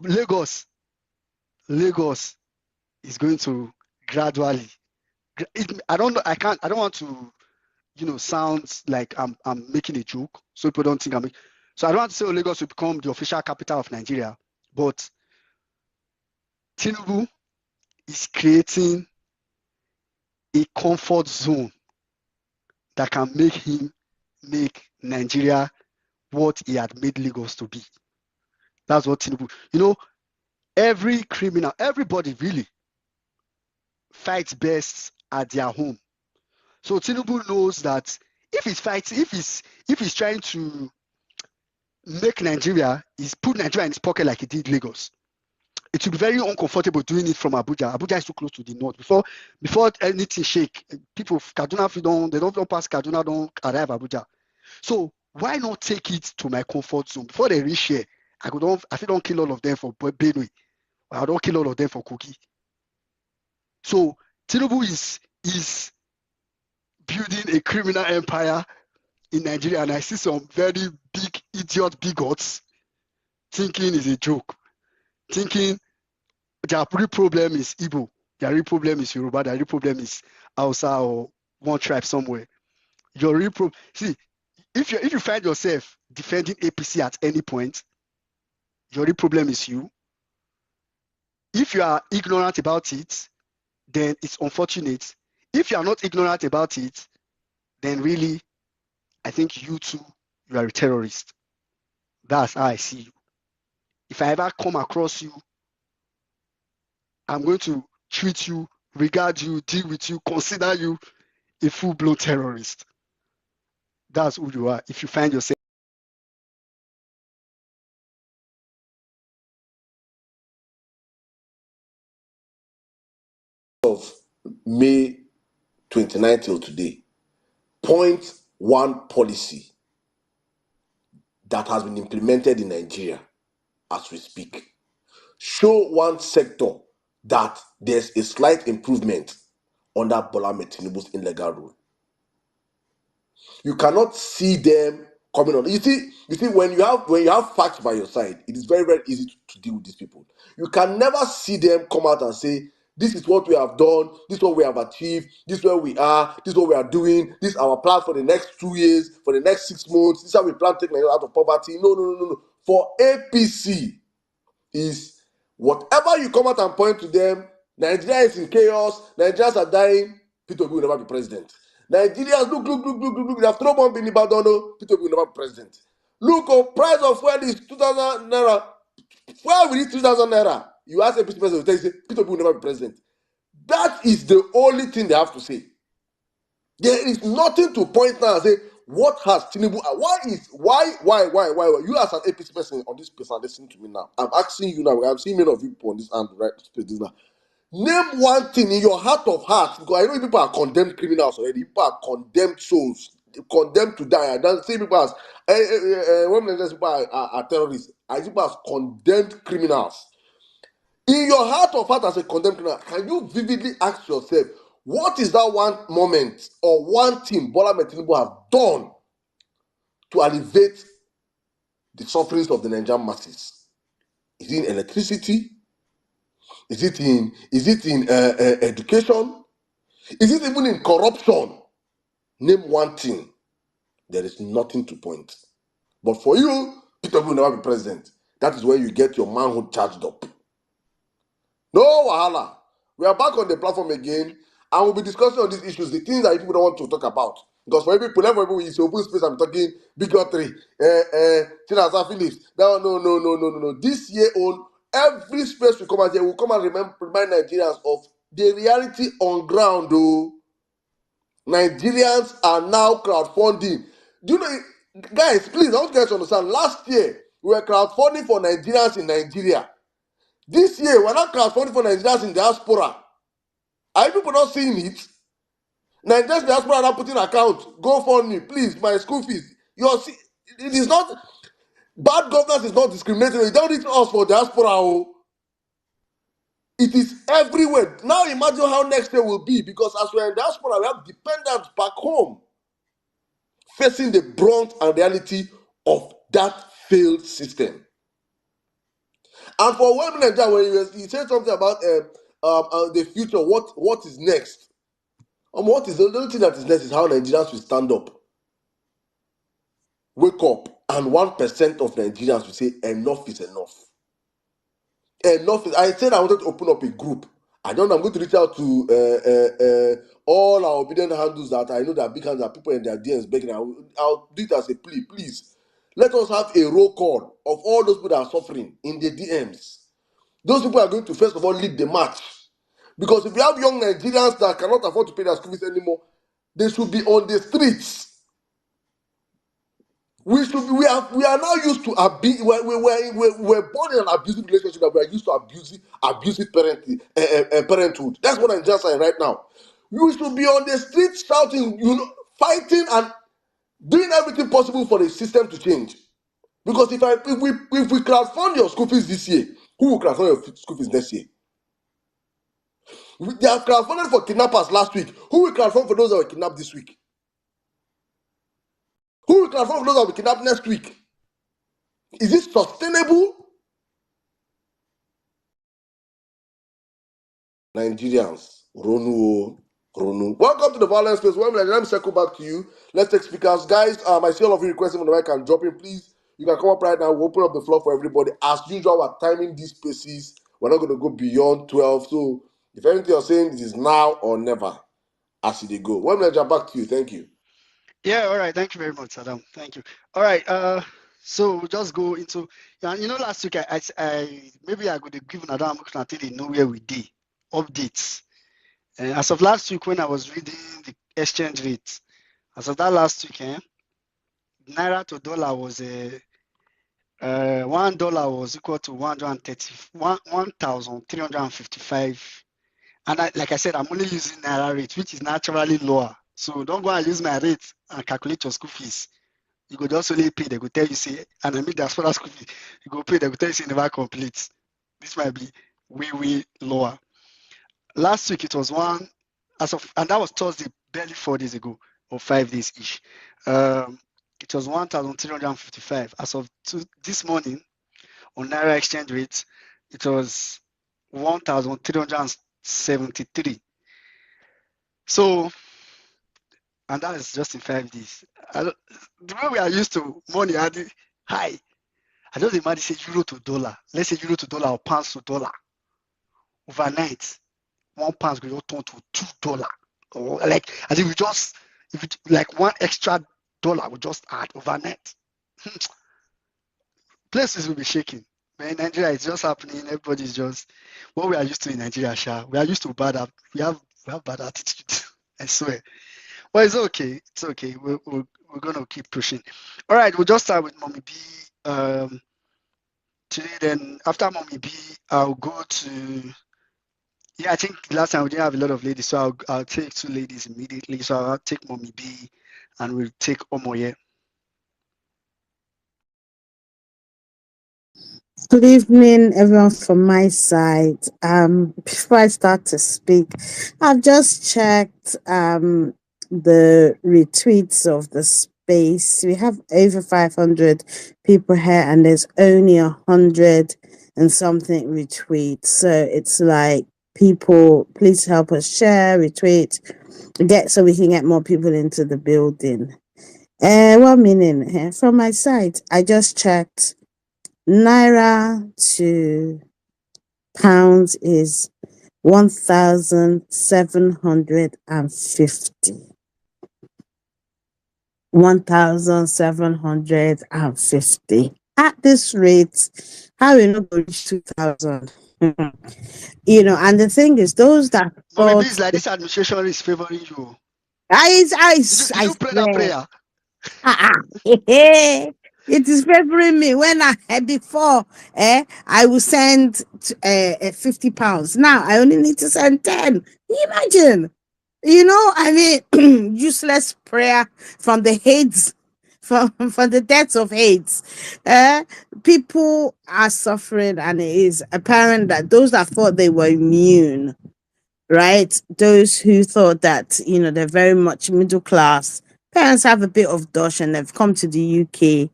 Lagos is going to gradually. I don't want to, sound like I'm making a joke, so people don't think so I don't want to say Lagos will become the official capital of Nigeria, but Tinubu is creating a comfort zone that can make Nigeria what he had made Lagos to be. That's what Tinubu, every criminal, everybody really fights best at their home. So Tinubu knows that if he's trying to make Nigeria, he's put Nigeria in his pocket like he did Lagos, it will be very uncomfortable doing it from Abuja. Abuja is too close to the north. Before anything shake, people Kaduna, they don't pass Kaduna, don't arrive Abuja. So why not take it to my comfort zone before they reach here? I don't kill all of them for Benue. I don't kill all of them for Kogi. So Tinubu is building a criminal empire in Nigeria, and I see some very big idiot bigots thinking it's a joke, thinking their real problem is Igbo, their real problem is Yoruba, their real problem is Hausa or one tribe somewhere. Your real problem. See, if you find yourself defending APC at any point, your real problem is you. If you are ignorant about it, then it's unfortunate. If you are not ignorant about it, then really, I think you too, you are a terrorist. That's how I see you. If I ever come across you, I'm going to treat you, regard you, deal with you, consider you a full-blown terrorist. That's who you are. If you find yourself of May 29 till today, point one policy that has been implemented in Nigeria as we speak. Show one sector that there's a slight improvement under Bola Tinubu's illegal rule. You cannot see them coming on. You see, when you have facts by your side, it is very, very easy to deal with these people. You can never see them come out and say, this is what we have done, this is what we have achieved, this is where we are, this is what we are doing, this is our plan for the next 2 years, for the next 6 months, this is how we plan to take Nigeria out of poverty. No. For APC, is whatever you come out and point to them, Nigeria is in chaos, Nigerians are dying, Peter Obi will never be president. Nigerians, look, they have thrown bomb in Ibadan, Peter Obi will never be president. Look, price of fuel is 2,000 naira. Fuel will reach 3,000 naira. You ask a APC president, they say, Peter Obi will never be president. That is the only thing they have to say. There is nothing to point now and say, what has Tinubu, why? You as an APC person on this person, listen to me now. I'm asking you now, I'm seeing many of you people on this hand, right? This now. Name one thing in your heart of hearts, because I know people are condemned criminals already, people are condemned souls, condemned to die. I don't see people as, when people are terrorists, I see people as condemned criminals. In your heart of heart as a condemned criminal, can you vividly ask yourself, what is that one moment or one thing Bola Tinubu have done to alleviate the sufferings of the Nigerian masses? Is it in electricity? Is it in education? Is it even in corruption? Name one thing. There is nothing to point. But for you, Peter will never be president. That is where you get your manhood charged up. No wahala. We are back on the platform again, and we'll be discussing on these issues, the things that people don't want to talk about. Because for people, it's open space. I'm talking bigotry, Chinasa Phillips. No. This year on, every space we come out here, we'll come and remind Nigerians of the reality on ground. Though Nigerians are now crowdfunding. Do you know, guys? Please, I want you guys to understand. Last year, we were crowdfunding for Nigerians in Nigeria. This year, we're not crowdfunding for Nigerians in diaspora. Are people not seeing it? Nigerians diaspora are not putting account. Go fund me, please, my school fees. It is not, bad governance is not discriminatory. You don't need us for diaspora. Oh. It is everywhere. Now imagine how next year will be, because as we're in diaspora, we have dependents back home facing the brunt and reality of that failed system. And for women in Nigeria, when you said something about the future, what is next? What is the only thing that is next is how Nigerians will stand up, wake up, and 1% of Nigerians will say enough is enough. Enough is. I said I wanted to open up a group. I'm going to reach out to all our obedient handles that I know that big hands are people in their DMs begging. I'll do it as a plea, please. Let us have a roll call of all those people that are suffering in the DMs. Those people are going to first of all lead the march. Because if you have young Nigerians that cannot afford to pay their school fees anymore, they should be on the streets. We are now used to abuse. We're born in an abusive relationship that we are used to abusive parenthood. That's what I'm just saying right now. We should be on the streets shouting, fighting and doing everything possible for the system to change. Because if we crowdfund your school fees this year, who will crowdfund your school fees next year? They have crowdfunded for kidnappers last week. Who will crowdfund for those that were kidnapped this week? Who will crowdfund for those that will be kidnapped next week? Is it sustainable? Nigerians, Ronu. Welcome to the Vawulence space. Let me circle back to you. Let's take speakers. Guys, I see all of you requesting on the mic and drop in, please. You can come up right now. We'll open up the floor for everybody. As usual, we're timing these spaces. We're not going to go beyond 12. So if anything you're saying, this is now or never as they go. When I jump back to you, thank you. Yeah, all right. Thank you very much, Adam. Thank you. All right. So we'll just go into, last week I maybe I could have given Adam until they know where we did updates. And as of last week, when I was reading the exchange rate, as of that last week, naira to dollar was $1 was equal to 1,355. And like I said, I'm only using naira rate, which is naturally lower. So don't go and use my rate and calculate your school fees. You go just only pay. They go tell you say, and I mean that's for school fee. You go pay. They go tell you say never complete. This might be way lower. Last week it was and that was Thursday, barely 4 days ago, or 5 days ish. Um, it was 1,355. As of this morning on Naira exchange rate, it was 1,373. So, and that is just in 5 days. The way we are used to money at the high, I just imagine say euro to dollar. Let's say euro to dollar or pounds to dollar. Overnight, £1 will turn to $2. Or like as if we just if it like one extra dollar we just add overnight. Places will be shaking. But in Nigeria, it's just happening. Everybody's just what we are used to in Nigeria, Sha. We are used to we have bad attitude. I swear. Well, it's okay. It's okay. We're gonna keep pushing. All right, we'll just start with Mommy B. Today, then after Mommy B, I'll go to. Yeah, I think last time we didn't have a lot of ladies, so I'll take two ladies immediately. So I'll take Mommy B, and we'll take Omoye. Good evening, everyone from my side. Before I start to speak, I've just checked the retweets of the space. We have over 500 people here, and there's only 100 and something retweets. So it's like, people, please help us share, retweet, so we can get more people into the building. 1 minute here from my side. I just checked. Naira to pounds is 1,750. 1,750. At this rate, how will not go reach 2,000? And the thing is, those that Mommy B thought, is like this administration is favoring you. I, I, Did I you pray that swear, prayer? it is favoring me when before I will send £50. Now I only need to send 10. Can you imagine? I mean, useless prayer from the AIDS, from the deaths of AIDS. People are suffering, and it is apparent that those that thought they were immune, right? Those who thought that, they're very much middle class. Parents have a bit of dosh and they've come to the UK,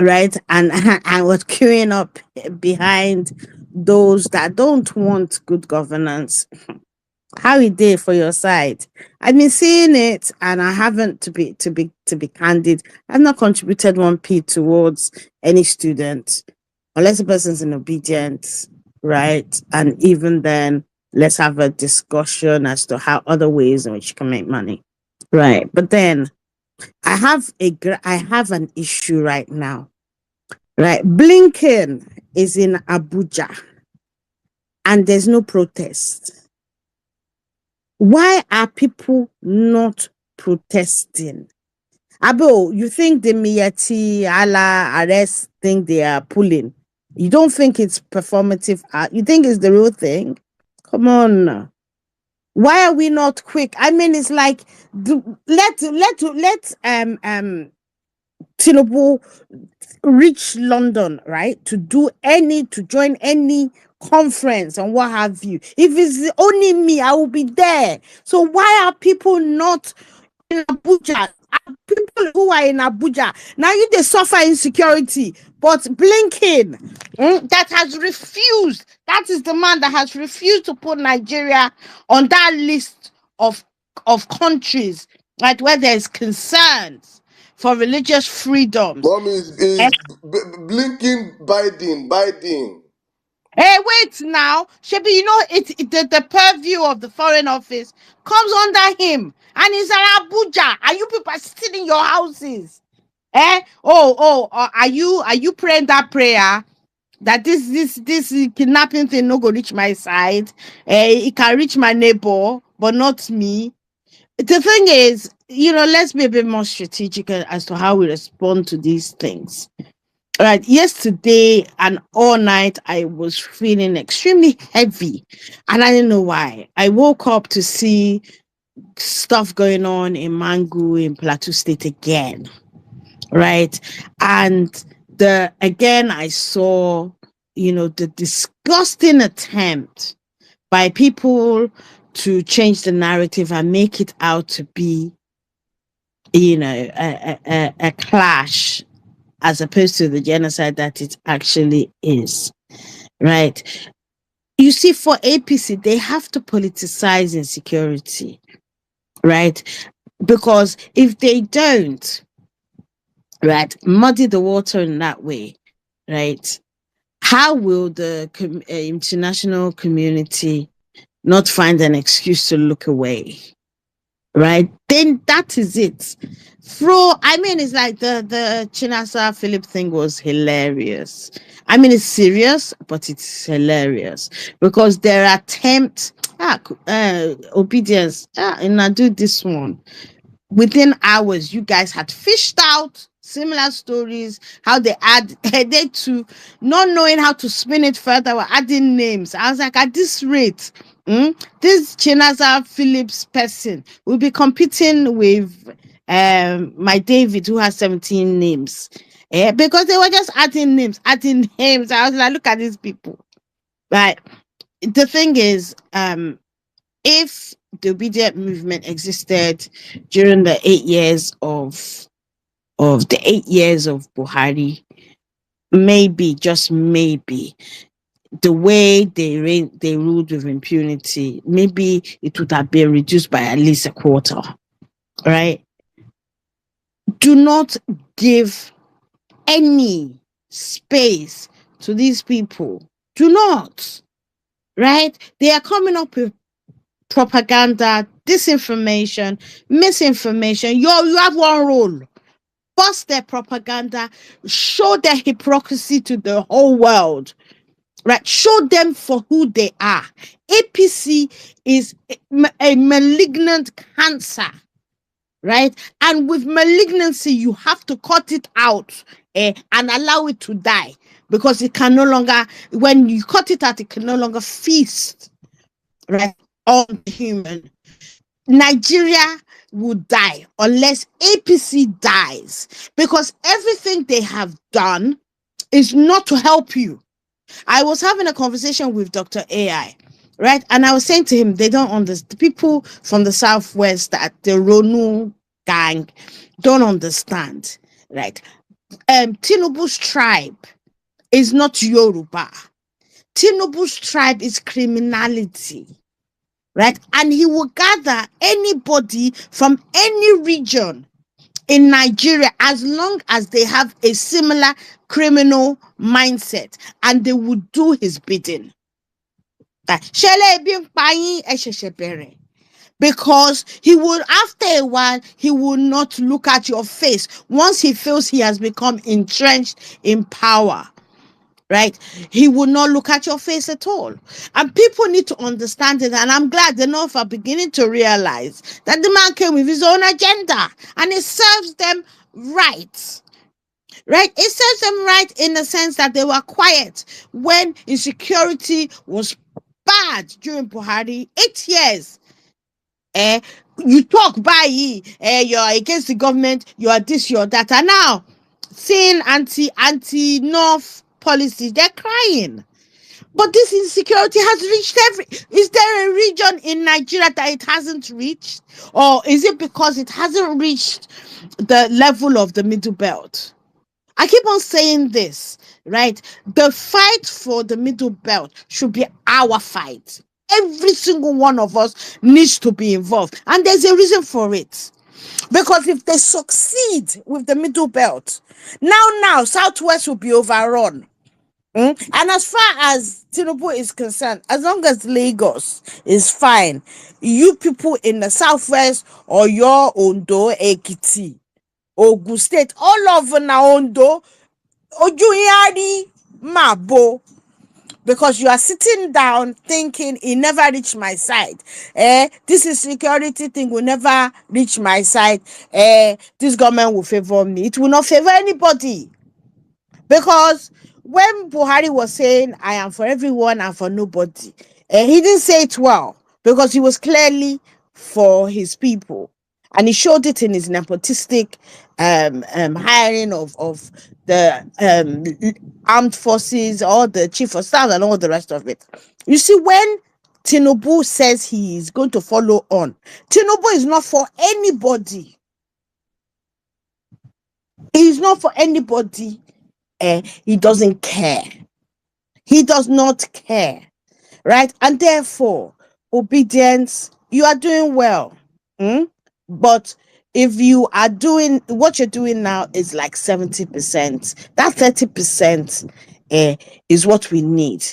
right? And and was queuing up behind those that don't want good governance. How it did for your side? I've been seeing it, and I haven't, to be candid, I've not contributed 1p towards any student, unless the person's in obedience, right? And even then, let's have a discussion as to how other ways in which you can make money, right? But then I have an issue right now, right? Blinken is in Abuja, and there's no protest. Why are people not protesting? Abo, you think the Miyati Allah arrest thing they are pulling? You don't think it's performative art? You think it's the real thing? Come on. Why are we not quick? I mean, it's like, let Tinubu reach London, right? To join any conference and what have you. If it's only me, I will be there. So why are people not in Abuja? People who are in Abuja now, they suffer insecurity, but Blinken, that has refused. That is the man that has refused to put Nigeria on that list of countries, right, where there's concerns for religious freedoms. Mom is blinking Biden. Hey, wait now. Shebi, the purview of the Foreign Office comes under him. And he's in Abuja. Are you people sitting in your houses? Are you praying that prayer that this kidnapping thing no go reach my side? It can reach my neighbor, but not me. The thing is, let's be a bit more strategic as to how we respond to these things. Right, yesterday and all night I was feeling extremely heavy, and I didn't know why. I woke up to see stuff going on in Mangu in Plateau State again, right? And I saw, the disgusting attempt by people to change the narrative and make it out to be, a clash as opposed to the genocide that it actually is, right? You see, for APC, they have to politicize insecurity, right? Because if they don't, right, muddy the water in that way, right, how will the international community not find an excuse to look away? Right? Then that is it. It's like the Chinasa Philip thing was hilarious. I mean, it's serious, but it's hilarious because their attempt, obedience, and I do this one. Within hours, you guys had fished out similar stories, how they headed to not knowing how to spin it further, were adding names. I was like, at this rate, this Chinaza Phillips person will be competing with my David, who has 17 names. Because they were just adding names. I was like, look at these people. But the thing is, if the obedient movement existed during the 8 years of Buhari, maybe, just maybe, the way they ruled with impunity, maybe it would have been reduced by at least a quarter, right? Do not give any space to these people. Do not, right? They are coming up with propaganda, disinformation, misinformation. You have one role. Bust their propaganda, show their hypocrisy to the whole world, right? Show them for who they are. APC is a malignant cancer, right? And with malignancy, you have to cut it out and allow it to die, because it can no longer, when you cut it out, it can no longer feast, right, on the human. Nigeria will die unless APC dies, because everything they have done is not to help you. I was having a conversation with Dr. AI, right? And I was saying to him, they don't understand. The people from the Southwest, that the Ronu gang, don't understand, right? Tinubu's tribe is not Yoruba. Tinubu's tribe is criminality, right? And he will gather anybody from any region in Nigeria as long as they have a similar criminal mindset, and they will do his bidding. Because he will, after a while, he will not look at your face once he feels he has become entrenched in power. Right? He will not look at your face at all. And people need to understand it. And I'm glad enough are beginning to realize that the man came with his own agenda, and it serves them right. Right? It serves them right in the sense that they were quiet when insecurity was bad during Buhari. 8 years. You talk by you're against the government, you are this, you're that. And now, seeing anti-North policies, they're crying. But this insecurity has reached is there a region in Nigeria that it hasn't reached? Or is it because it hasn't reached the level of the middle belt? I keep on saying this, right? The fight for the middle belt should be our fight. Every single one of us needs to be involved. And there's a reason for it. Because if they succeed with the middle belt, now Southwest will be overrun. And as far as Tinubu is concerned, as long as Lagos is fine, you people in the Southwest, or your Ondo, Ekiti, Ogun State, all over Ondo, Ojuyari, Mabo, because you are sitting down thinking it never reached my side. This insecurity thing will never reach my side. This government will favor me. It will not favor anybody. Because when Buhari was saying, I am for everyone and for nobody, he didn't say it well, because he was clearly for his people. And he showed it in his nepotistic hiring of the armed forces, or the chief of staff, and all the rest of it. You see, when Tinubu says he is going to follow on. Tinubu is not for anybody. He is not for anybody. He doesn't care. He does not care. Right? And therefore, obedience, you are doing well. But if you are doing what you're doing now is like 70%, that 30% is what we need.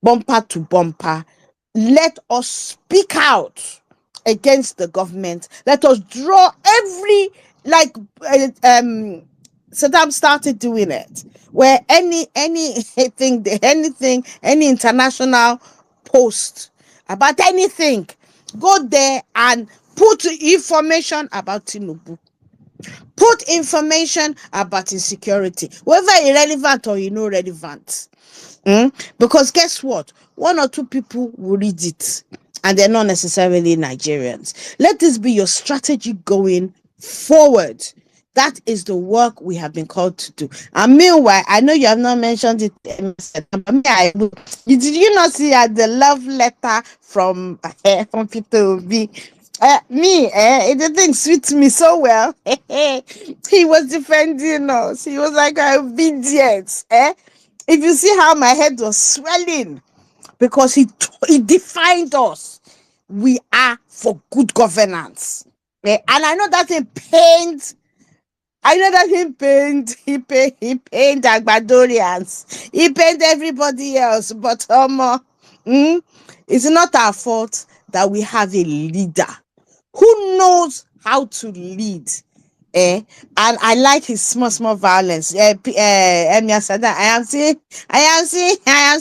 Bumper to bumper. Let us speak out against the government. Let us draw every, like Saddam started doing it, where any international post about anything, go there and put information about Tinubu, put information about insecurity, whether irrelevant or relevant. Because guess what? One or two people will read it, and they're not necessarily Nigerians. Let this be your strategy going forward. That is the work we have been called to do. And meanwhile, I know you have not mentioned it, but did you not see the love letter from Peter Obi? The thing suits me so well. He was defending us. He was like, obedience. If you see how my head was swelling, because he defined us. We are for good governance. And I know that in paint. He pained Agbadorians. He pained everybody else. But it's not our fault that we have a leader who knows how to lead. And I like his small violence. Emia said that I am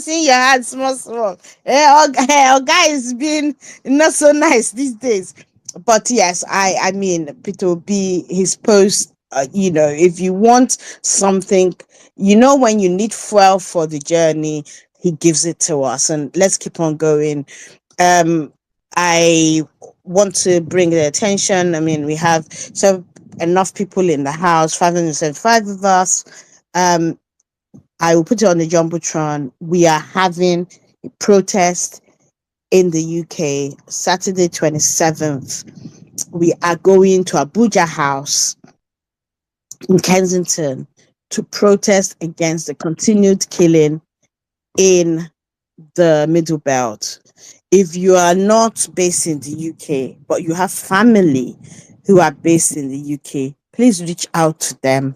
seeing your hand small. Guy is being not so nice these days. But yes, I mean, Peter Obi, his post, if you want something, when you need fuel for the journey, he gives it to us. And let's keep on going. I want to bring the attention. I mean, we have enough people in the house, 575 of us. I will put it on the Jumbotron. We are having a protest in the UK, Saturday 27th. We are going to Abuja House in Kensington to protest against the continued killing in the Middle Belt. If you are not based in the UK, but you have family who are based in the UK, please reach out to them,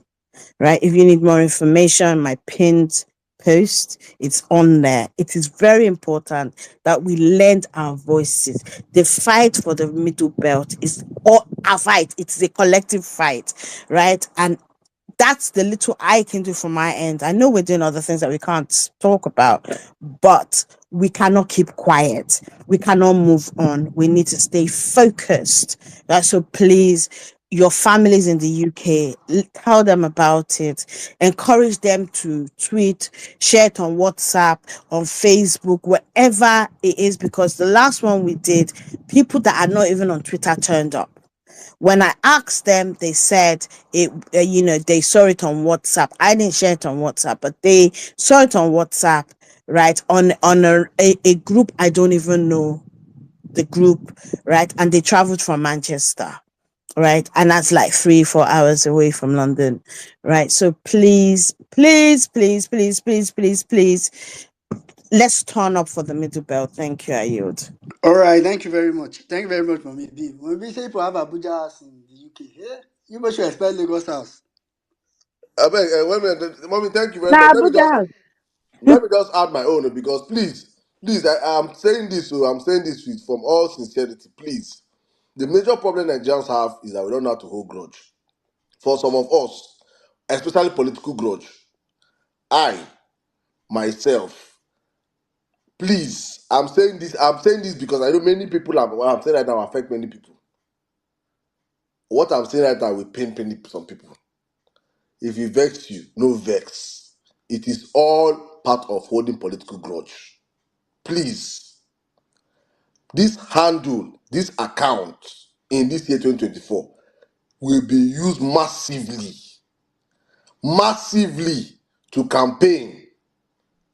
right? If you need more information, my pinned post, it's on there. It is very important that we lend our voices. The fight for the Middle Belt is all a fight. It's a collective fight, right? And that's the little I can do from my end. I know we're doing other things that we can't talk about, but we cannot keep quiet. We cannot move on. We need to stay focused. So please, your families in the UK, tell them about it. Encourage them to tweet, share it on WhatsApp, on Facebook, wherever it is, because the last one we did, people that are not even on Twitter turned up. When I asked them, they said it. They saw it on WhatsApp. I didn't share it on WhatsApp, but they saw it on WhatsApp, right? On a group I don't even know the group, right? And they traveled from Manchester, right? And that's like 3-4 hours away from London, right? So please, let's turn up for the Middle Belt. Thank you. I yield. All right, thank you very much. Thank you very much, Mommy B. When we say people have Abuja house in the UK, you must expect Lagos house. Mommy, thank you very Now, much. Abuja. Let me just add my own, because please, I'm saying this, so I'm saying this from all sincerity. Please, the major problem Nigerians have is that we don't know how to hold grudge. For some of us, especially political grudge, I, myself, please, I'm saying this because I know many people what I'm saying right now affect many people. What I'm saying right now will pain some people. If it vex you, no vex. It is all part of holding political grudge. Please, this handle, this account in this year 2024 will be used massively to campaign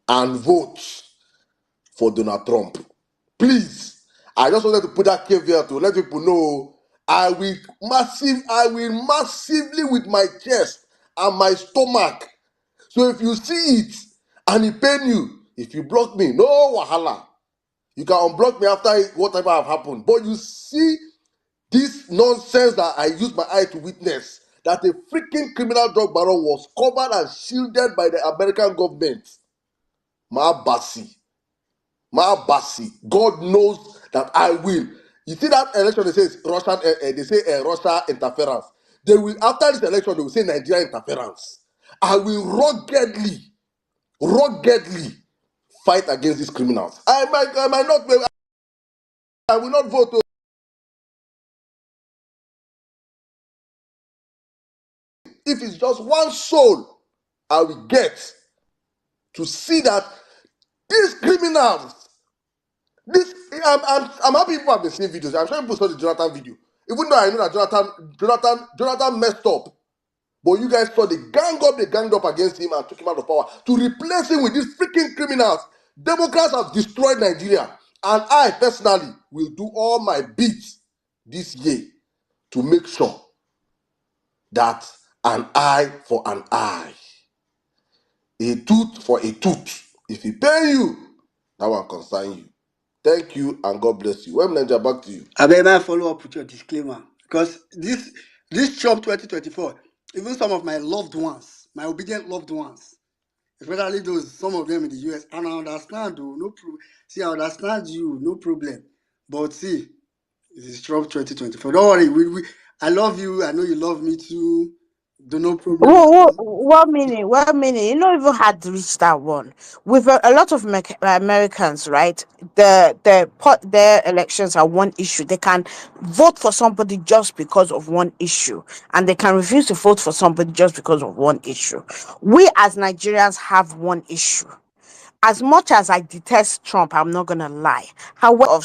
and vote for Donald Trump. Please, I just wanted to put that caveat to let people know I will massively with my chest and my stomach. So if you see it and it pain you, if you block me, no wahala. You can unblock me after whatever have happened. But you see this nonsense that I used my eye to witness, that a freaking criminal drug baron was covered and shielded by the American government. Maabasi. God knows that I will. You see that election, they say it's Russian, they say Russia interference. They will, after this election, they will say Nigeria interference. I will ruggedly fight against these criminals. I might not, I will not vote. If it's just one soul, I will get to see that these criminals, I'm happy people have been seeing videos. I'm sure people saw the Jonathan video. Even though I know that Jonathan messed up, but you guys saw they ganged up against him and took him out of power to replace him with these freaking criminals. Democrats have destroyed Nigeria, and I personally will do all my bits this year to make sure that an eye for an eye, a tooth for a tooth. If he pay you, that one concern you. Thank you and God bless you. When Nigeria, back to you. I better follow up with your disclaimer because this Trump 2024, even some of my loved ones, my obedient loved ones, especially those some of them in the US, and I understand, though, no problem. See, I understand you, no problem. But see, this is Trump 2024. Don't worry, I love you. I know you love me too. Do no problem. One minute, 1 minute. You know, even had reached that one with a lot of Americans, right? Their elections are one issue. They can vote for somebody just because of one issue, and they can refuse to vote for somebody just because of one issue. We as Nigerians have one issue. As much as I detest Trump, I'm not gonna lie. However,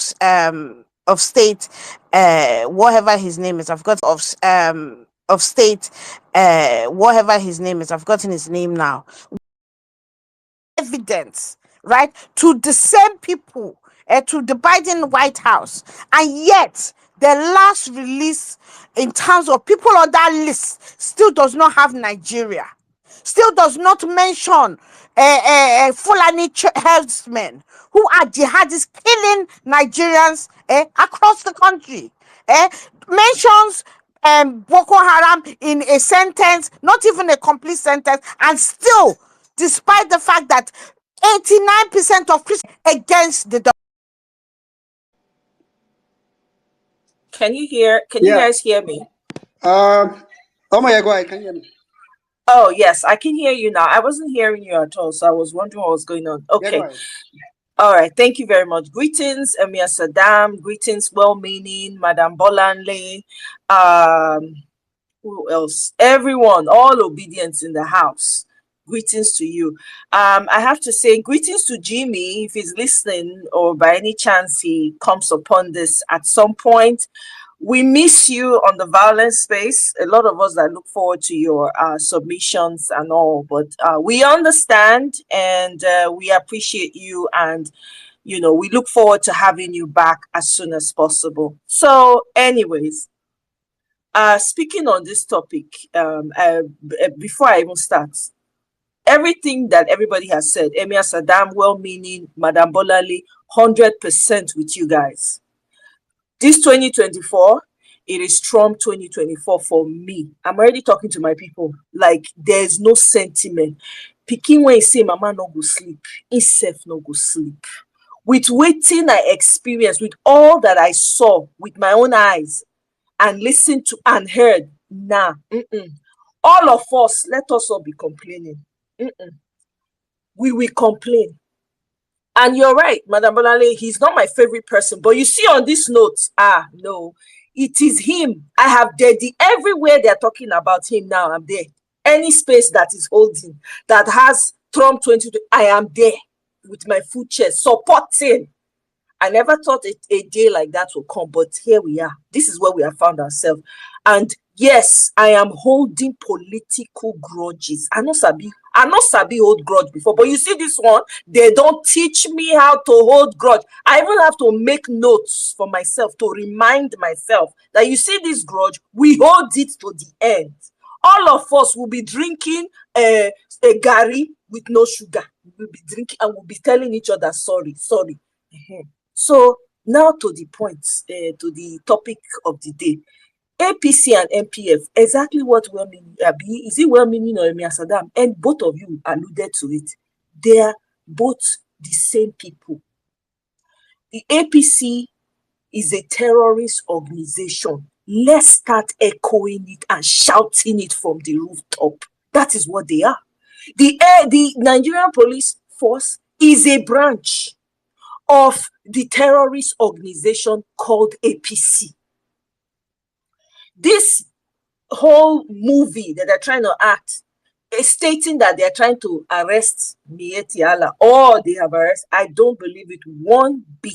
of state, whatever his name is, of state, whatever his name is, I've forgotten his name now. Evidence, right, to the same people, to the Biden White House, and yet the last release in terms of people on that list still does not have Nigeria. Still does not mention Fulani herdsmen who are jihadists killing Nigerians across the country. Mentions Boko Haram in a sentence, not even a complete sentence, and still, despite the fact that 89% of Christians against the Can you guys hear me? Oh my God, go ahead. Can you hear me? Oh, yes, I can hear you now. I wasn't hearing you at all, so I was wondering what was going on. Okay. Yeah, All right. Thank you very much. Greetings, Emir Saddam. Greetings, well-meaning, Madam Bolanle. Who else? Everyone, all obedience in the house. Greetings to you. I have to say greetings to Jimmy, if he's listening or by any chance he comes upon this at some point. We miss you on the violence space. A lot of us that look forward to your submissions and all, but we understand and we appreciate you, and you know, we look forward to having you back as soon as possible. So anyways, speaking on this topic, before I even start, everything that everybody has said, Emir Saddam, well-meaning, Madam Bolali, 100% with you guys. This 2024, it is Trump 2024 for me. I'm already talking to my people. Like, there's no sentiment. Picking when you say mama no go sleep, himself no go sleep. With waiting I experienced, with all that I saw with my own eyes and listened to and heard, all of us, let us all be complaining. We will complain. And you're right, Madam Bolale, he's not my favorite person. But you see on this note, no, it is him. I have Daddy everywhere they're talking about him now. I'm there. Any space that is holding, that has Trump 22, I am there with my full chest, supporting. I never thought a day like that would come, but here we are. This is where we have found ourselves. And yes, I am holding political grudges. I know, Sabi, I not sabi hold grudge before, but you see this one, they don't teach me how to hold grudge. I even have to make notes for myself to remind myself that you see this grudge, we hold it to the end. All of us will be drinking a gari with no sugar. We'll be drinking and we'll be telling each other sorry. So now to the point, to the topic of the day. APC and NPF, exactly what well-meaning, is it well-meaning or Emir Saddam? And both of you alluded to it. They are both the same people. The APC is a terrorist organization. Let's start echoing it and shouting it from the rooftop. That is what they are. The Nigerian Police Force is a branch of the terrorist organization called APC. This whole movie that they're trying to act is stating that they're trying to arrest Miyetti Allah, or they have arrested. I don't believe it one bit.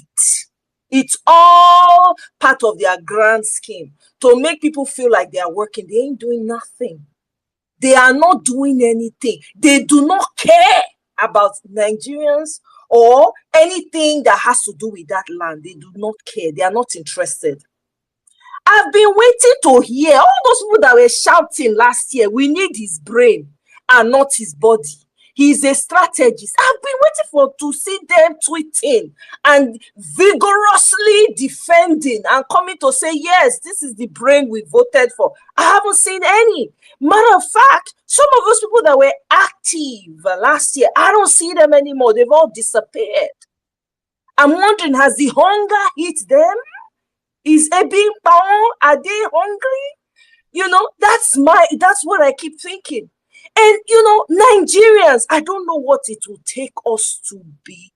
It's all part of their grand scheme to make people feel like they are working. They ain't doing nothing. They are not doing anything. They do not care about Nigerians or anything that has to do with that land. They do not care. They are not interested. I've been waiting to hear all those people that were shouting last year, we need his brain and not his body. He's a strategist. I've been waiting to see them tweeting and vigorously defending and coming to say, yes, this is the brain we voted for. I haven't seen any. Matter of fact, some of those people that were active last year, I don't see them anymore. They've all disappeared. I'm wondering, has the hunger hit them? Is Ebin Paon, are they hungry? You know, that's what I keep thinking. And, you know, Nigerians, I don't know what it will take us to be,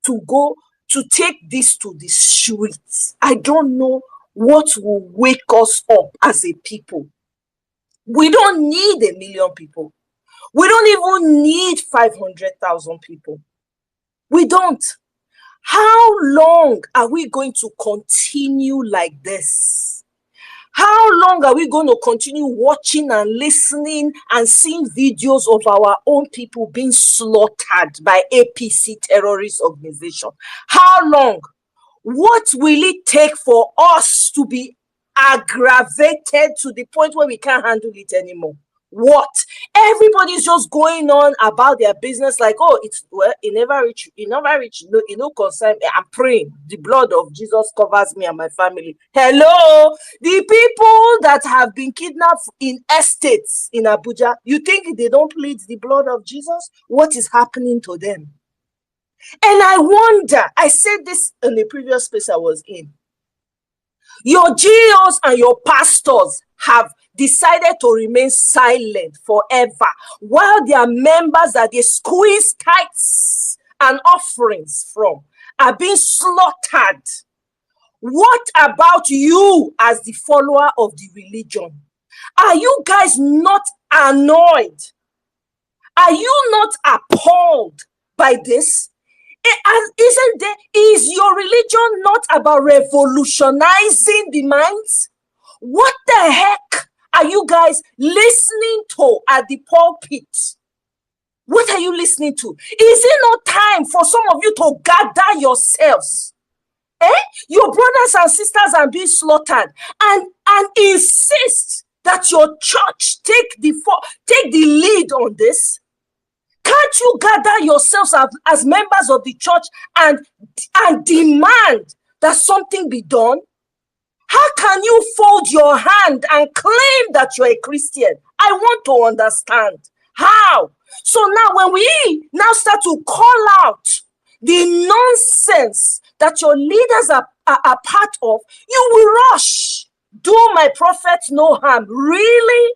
to go, to take this to the streets. I don't know what will wake us up as a people. We don't need 1 million people. We don't even need 500,000 people. We don't. How long are we going to continue like this? How long are we going to continue watching and listening and seeing videos of our own people being slaughtered by APC terrorist organization? How long? What will it take for us to be aggravated to the point where we can't handle it anymore? What? Everybody's just going on about their business like, oh, it's, well, it never reach, no concern. I'm praying the blood of Jesus covers me and my family. Hello, the people that have been kidnapped in estates in Abuja, you think they don't plead the blood of Jesus? What is happening to them? And I wonder, I said this in the previous space I was in, your GOs and your pastors have decided to remain silent forever while their members that they squeeze tithes and offerings from are being slaughtered. What about you as the follower of the religion? Are you guys not annoyed? Are you not appalled by this? Is your religion not about revolutionizing the minds? What the heck are you guys listening to at the pulpit? What are you listening to? Is it not time for some of you to gather yourselves? Your brothers and sisters are being slaughtered, and insist that your church take the lead on this? Can't you gather yourselves as members of the church and demand that something be done? How can you fold your hand and claim that you're a Christian? I want to understand. How? So now when we now start to call out the nonsense that your leaders are part of, you will rush. Do my prophet no harm. Really?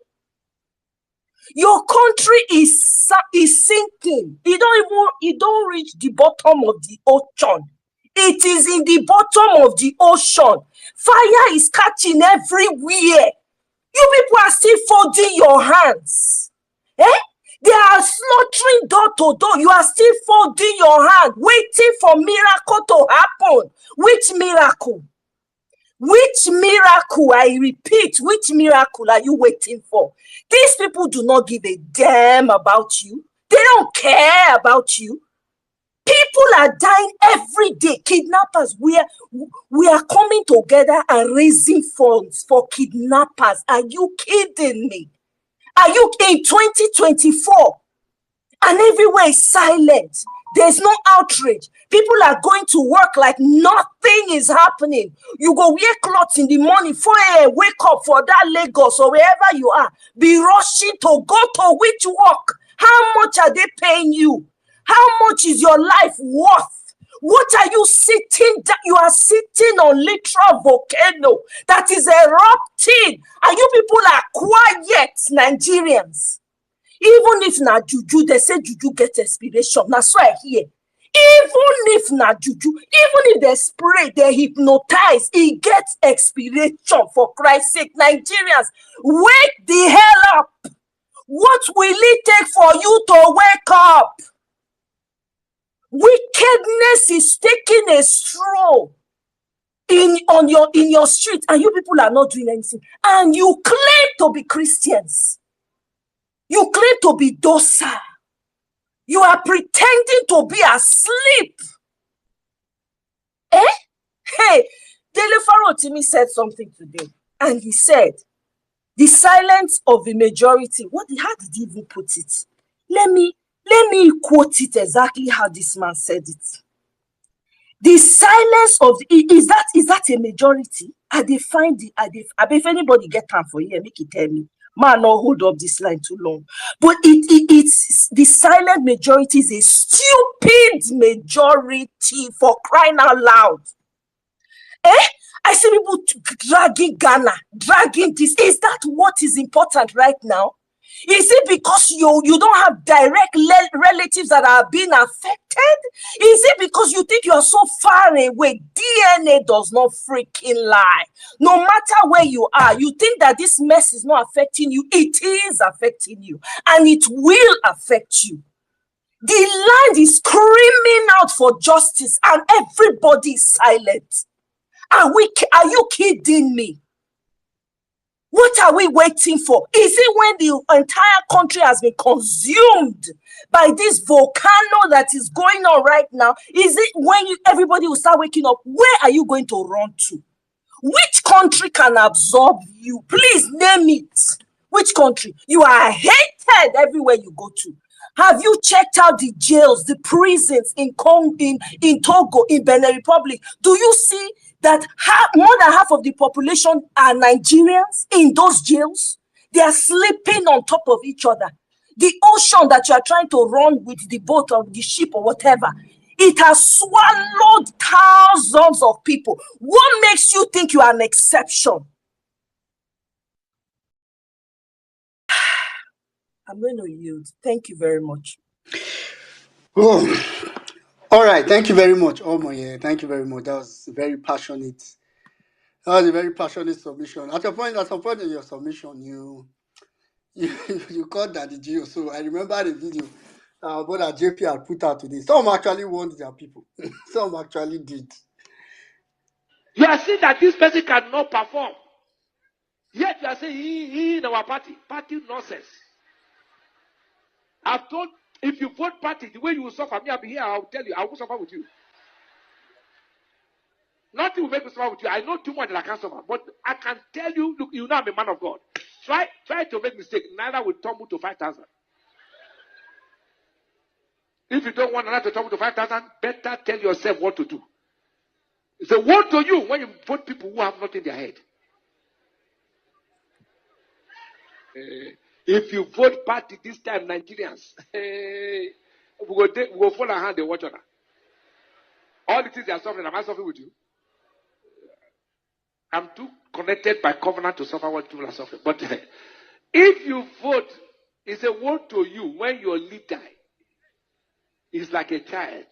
Your country is sinking. You don't reach the bottom of the ocean. It is in the bottom of the ocean. Fire is catching everywhere. You people are still folding your hands. They are slaughtering door to door. You are still folding your hand, waiting for miracle to happen. Which miracle? Which miracle, I repeat, which miracle are you waiting for? These people do not give a damn about you. They don't care about you. People are dying every day. Kidnappers, we are coming together and raising funds for kidnappers. Are you kidding me? Are you in 2024? And everywhere is silent. There's no outrage. People are going to work like nothing is happening. You go wear clothes in the morning, 4 a.m., wake up for that Lagos or wherever you are. Be rushing to go to which work. How much are they paying you? How much is your life worth? What are you sitting down? You are sitting on literal volcano that is erupting. And you people are quiet, Nigerians. Even if na juju, they say juju get expiration. That's why I hear. Even if na juju, even if they spray, they hypnotize, it gets expiration. For Christ's sake, Nigerians, wake the hell up. What will it take for you to wake up? Wickedness is taking a stroll in your street, and you people are not doing anything. And you claim to be Christians. You claim to be docile. You are pretending to be asleep. Hey, Dele Farotimi said something today, and he said, the silence of the majority. How did he even put it? Let me quote it exactly how this man said it. The silence of is that a majority? If anybody get time for here, make it tell me. Man, not hold up this line too long. But it's the silent majority is a stupid majority, for crying out loud. I see people dragging Ghana, dragging this. Is that what is important right now? Is it because you don't have direct relatives that are being affected? Is it because you think you are so far away? DNA does not freaking lie. No matter where you are, you think that this mess is not affecting you. It is affecting you, and it will affect you. The land is screaming out for justice, and everybody is silent. Are you kidding me? What are we waiting for? Is it when the entire country has been consumed by this volcano that is going on right now? Is it when everybody will start waking up? Where are you going to run to? Which country can absorb you? Please name it. Which country? You are hated everywhere you go to. Have you checked out the jails, the prisons in Togo, in Benin Republic? Do you see that more than half of the population are Nigerians in those jails? They are sleeping on top of each other. The ocean that you are trying to run with the boat or the ship or whatever, it has swallowed thousands of people. What makes you think you are an exception? I'm going to yield. Thank you very much. Oh, all right. Thank you very much, Omoye. Thank you very much. That was very passionate. That was a very passionate submission. At some point in your submission, you called Daddy Gio. So I remember the video what that JP had put out today. Some actually warned their people. Some actually did. You are saying that this person cannot perform. Yet you are saying he in our party nonsense. I've told, if you vote party, the way you will suffer, me, I'll be here, I'll tell you, I will suffer with you. Nothing will make me suffer with you. I know too much that I can't suffer. But I can tell you, look, you know I'm a man of God. Try to make mistake. Neither will tumble to 5,000. If you don't want another to tumble to 5,000, better tell yourself what to do. It's a word to you when you vote people who have nothing in their head. If you vote party this time, Nigerians, we go fall our hand and watch on her. All the things they are suffering, am I suffering with you? I'm too connected by covenant to suffer what people are suffering. But if you vote, it's a word to you when your leader is like a child.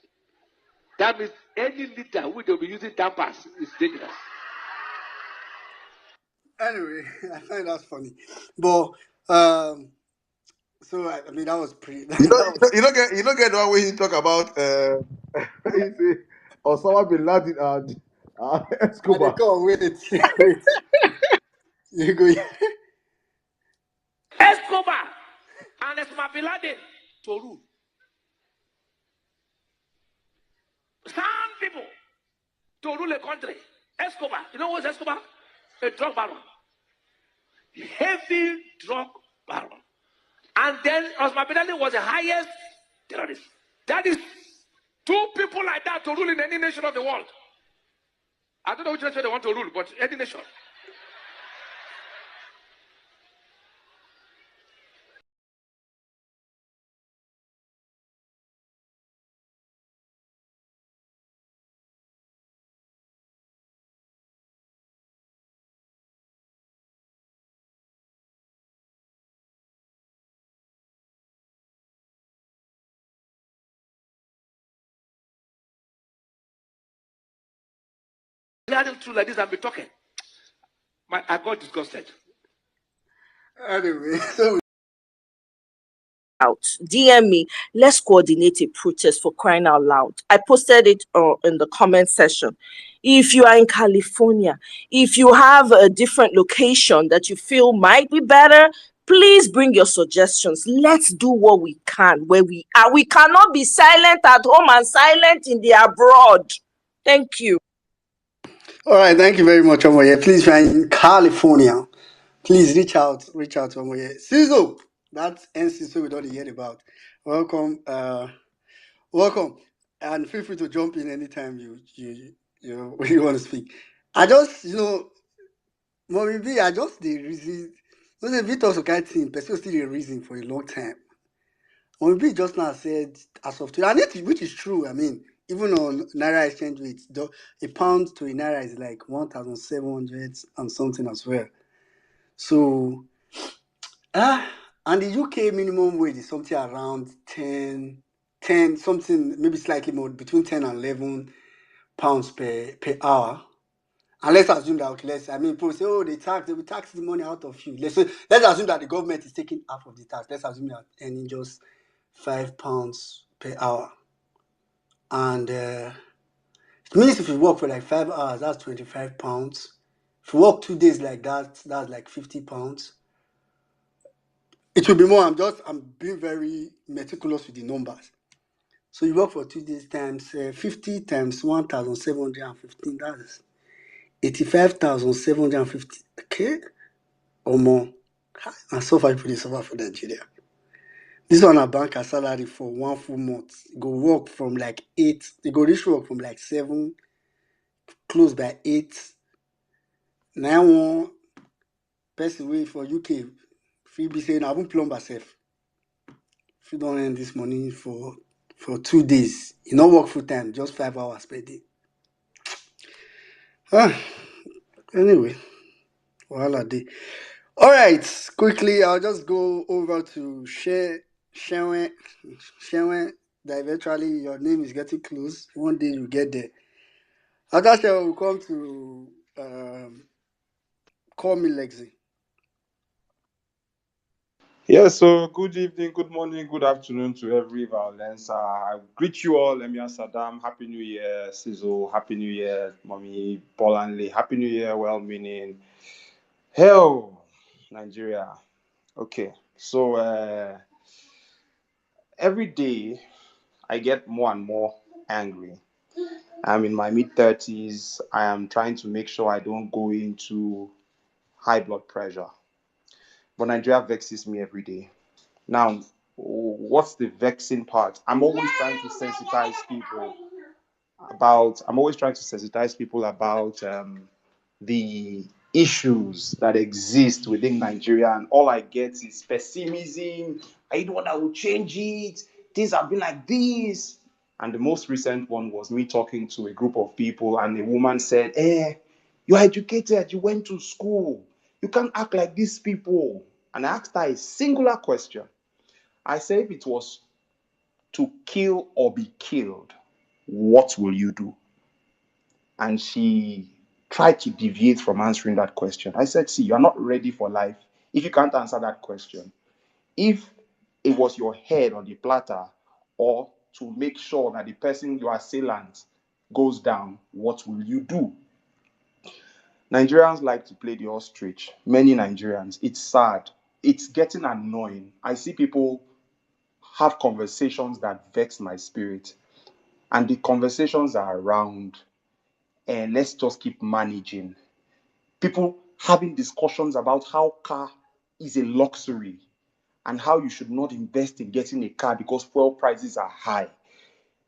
That means any leader who will be using dampers is dangerous. Anyway, I find that's funny. But so I mean that was pretty. You don't get the one where he talk about Osama bin Laden and Escobar. Wait. You go. Escobar and Osama bin Laden to rule. to rule a country. Escobar. You know what's Escobar? A drug baron. Heavy drug baron. And then Osman bin Laden was the highest terrorist. That is two people like that to rule in any nation of the world. I don't know which nation they want to rule, but any nation. Learning through like this and be talking. I got disgusted. Anyway, so out. DM me. Let's coordinate a protest for crying out loud. I posted it in the comment section. If you are in California, if you have a different location that you feel might be better, please bring your suggestions. Let's do what we can where we are. We cannot be silent at home and silent in the abroad. Thank you. all right, thank you very much, Omoye. Please, if you're in California, please reach out to Omoye. Sizzle, that's NC, so we don't hear about. Welcome, welcome, and feel free to jump in anytime you want to speak. I just, Mommy B, I just the reason. Those a bit also kind of thing, but still a reason for a long time. Mommy B just now said as of today, and which is true. I mean, even on Naira exchange rate, a pound to a Naira is like 1,700 and something as well. So, and the UK minimum wage is something around 10, something, maybe slightly more, between 10 and 11 pounds per hour. And let's assume that, okay, people say, oh, they will tax the money out of you. Let's assume that the government is taking half of the tax. Let's assume that earning just £5 per hour. And it means if you work for like 5 hours, that's £25. If you work 2 days like that, that's like £50. It will be more. I'm being very meticulous with the numbers. So you work for 2 days times 50 times 1,715. That is 85,750. Okay, or more. And so far, people suffer for Nigeria. This one a bank a salary for 1 full month. You go work from like 8. You go reach work from like 7, close by 8. Now one person way for UK, free be saying I won't plumb myself. If you don't earn this money for 2 days, you not work full time, just 5 hours per day. Anyway, wahala dey. All right, quickly, I'll just go over to Shewen, that eventually your name is getting close. One day you get there. After Shewen, we'll come to Call Me Lexi. Yeah, so good evening, good morning, good afternoon to every Vawulence. I greet you all, Emir Saddam. Happy New Year, Sizzle. Happy New Year, Mommy Bolanle. Happy New Year, well-meaning. Hell, Nigeria. Okay, so every day I get more and more angry. I'm in my mid-30s. I am trying to make sure I don't go into high blood pressure. But Nigeria vexes me every day. Now, what's the vexing part? I'm always trying to sensitize people about the issues that exist within Nigeria, and all I get is pessimism. I don't want that will change it. Things have been like this. And the most recent one was me talking to a group of people, and a woman said, you're educated, you went to school. You can't act like these people. And I asked her a singular question. I said, if it was to kill or be killed, what will you do? And she tried to deviate from answering that question. I said, see, you're not ready for life if you can't answer that question. If it was your head on the platter, or to make sure that the person, your assailant, goes down, what will you do? Nigerians like to play the ostrich. Many Nigerians. It's sad. It's getting annoying. I see people have conversations that vex my spirit. And the conversations are around and let's just keep managing. People having discussions about how car is a luxury and how you should not invest in getting a car because fuel prices are high.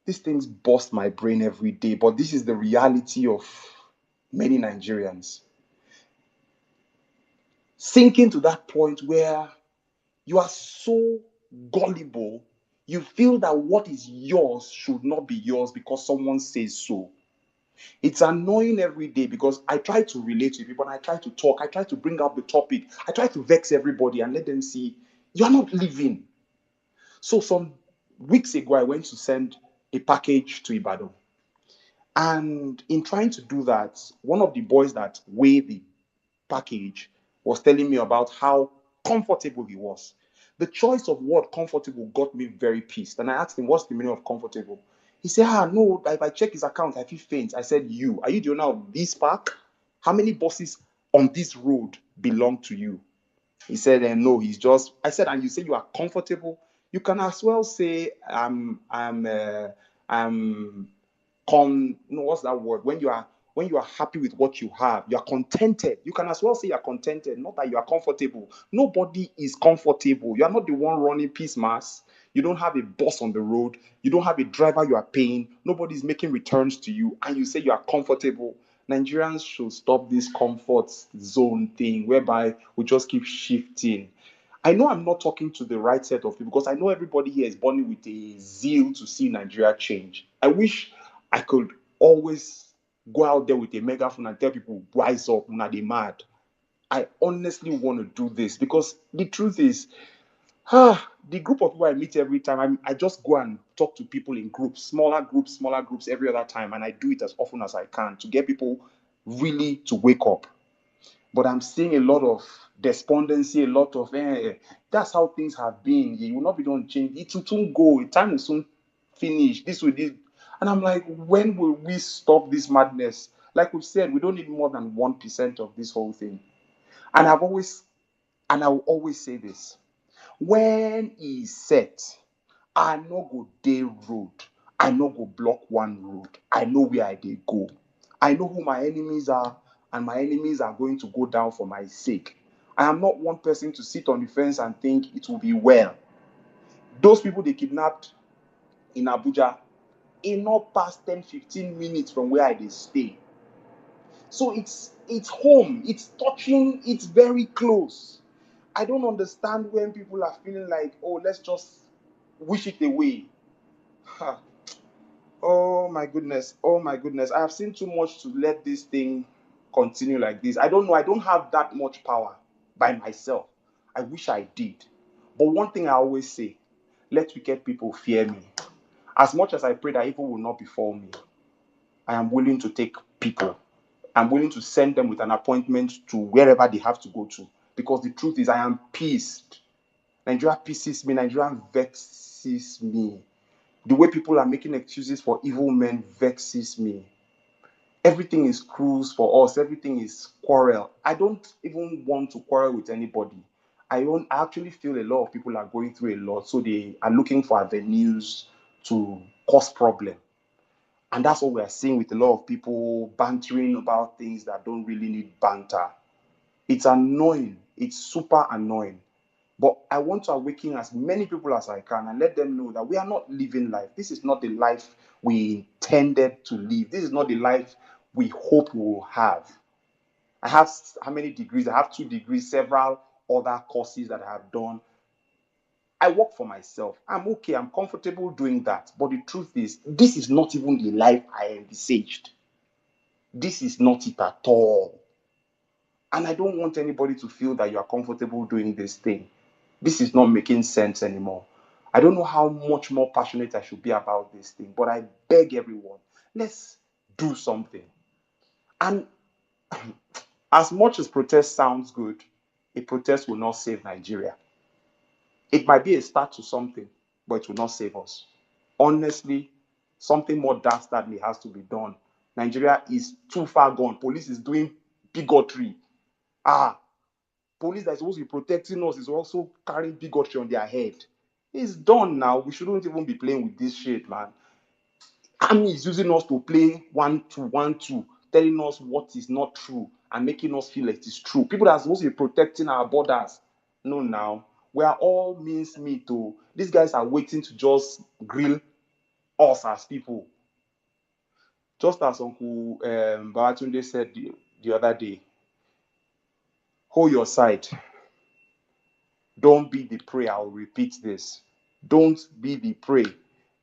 These things bust my brain every day, but this is the reality of many Nigerians. Sinking to that point where you are so gullible, you feel that what is yours should not be yours because someone says so. It's annoying every day because I try to relate to people and I try to talk, I try to bring up the topic, I try to vex everybody and let them see you're not living. So some weeks ago, I went to send a package to Ibadan. And in trying to do that, one of the boys that weighed the package was telling me about how comfortable he was. The choice of word comfortable got me very pissed. And I asked him, what's the meaning of comfortable? He said, no, if I check his account, I feel faint. I said, are you the owner of this park? How many buses on this road belong to you? He said, no, he's just, I said, and you say you are comfortable? You can as well say, no, what's that word? When you are happy with what you have, you are contented. You can as well say you are contented, not that you are comfortable. Nobody is comfortable. You are not the one running peace mass. You don't have a boss on the road. You don't have a driver you are paying. Nobody's making returns to you, and you say you are comfortable. Nigerians should stop this comfort zone thing whereby we just keep shifting. I know I'm not talking to the right set of people because I know everybody here is born with a zeal to see Nigeria change. I wish I could always go out there with a megaphone and tell people, rise up, now they mad. I honestly want to do this because the truth is, the group of people I meet every time, I just go and talk to people in groups, smaller groups every other time, and I do it as often as I can to get people really to wake up. But I'm seeing a lot of despondency, a lot of, that's how things have been. You will not be done change. It will soon go. Time will soon finish. This will this. And I'm like, when will we stop this madness? Like we've said, we don't need more than 1% of this whole thing. And I will always say this. When it's set, I no go dey road. I no go block one road. I know where I dey go. I know who my enemies are, and my enemies are going to go down for my sake. I am not one person to sit on the fence and think it will be well. Those people they kidnapped in Abuja, not past 10-15 minutes from where I dey stay. So it's home, it's touching, it's very close. I don't understand when people are feeling like, oh, let's just wish it away. Oh my goodness. I have seen too much to let this thing continue like this. I don't know. I don't have that much power by myself. I wish I did. But one thing I always say, let wicked people fear me. As much as I pray that evil will not befall me, I am willing to take people. I'm willing to send them with an appointment to wherever they have to go to. Because the truth is, I am pissed. Nigeria pisses me. Nigeria vexes me. The way people are making excuses for evil men vexes me. Everything is cruise for us. Everything is quarrel. I don't even want to quarrel with anybody. I actually feel a lot of people are going through a lot, so they are looking for avenues to cause problem. And that's what we are seeing with a lot of people bantering about things that don't really need banter. It's annoying. It's super annoying. But I want to awaken as many people as I can and let them know that we are not living life. This is not the life we intended to live. This is not the life we hope we will have. I have how many degrees? I have 2 degrees, several other courses that I have done. I work for myself. I'm okay. I'm comfortable doing that. But the truth is, this is not even the life I envisaged. This is not it at all. And I don't want anybody to feel that you are comfortable doing this thing. This is not making sense anymore. I don't know how much more passionate I should be about this thing, but I beg everyone, let's do something. And as much as protest sounds good, a protest will not save Nigeria. It might be a start to something, but it will not save us. Honestly, something more dastardly has to be done. Nigeria is too far gone. Police is doing bigotry. Police that is supposed to be protecting us is also carrying bigotry on their head. It's done now. We shouldn't even be playing with this shit, man. Army is using us to play 1-2, 1-2. telling us what is not true and making us feel like it is true. People that are supposed to be protecting our borders. No, now we are all mincemeat. These guys are waiting to just grill us as people. Just as Uncle Babatunde said the other day, hold your side. Don't be the prey. I'll repeat this. Don't be the prey.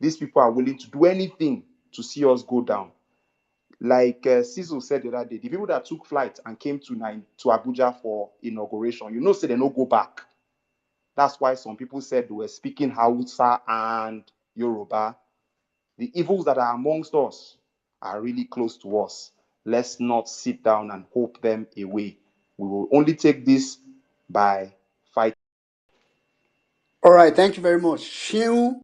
These people are willing to do anything to see us go down. Like Cecil said the other day, the people that took flight and came to Abuja for inauguration, say they no go back. That's why some people said they were speaking Hausa and Yoruba. The evils that are amongst us are really close to us. Let's not sit down and hope them away. We will only take this by fighting. All right, thank you very much. Sheung,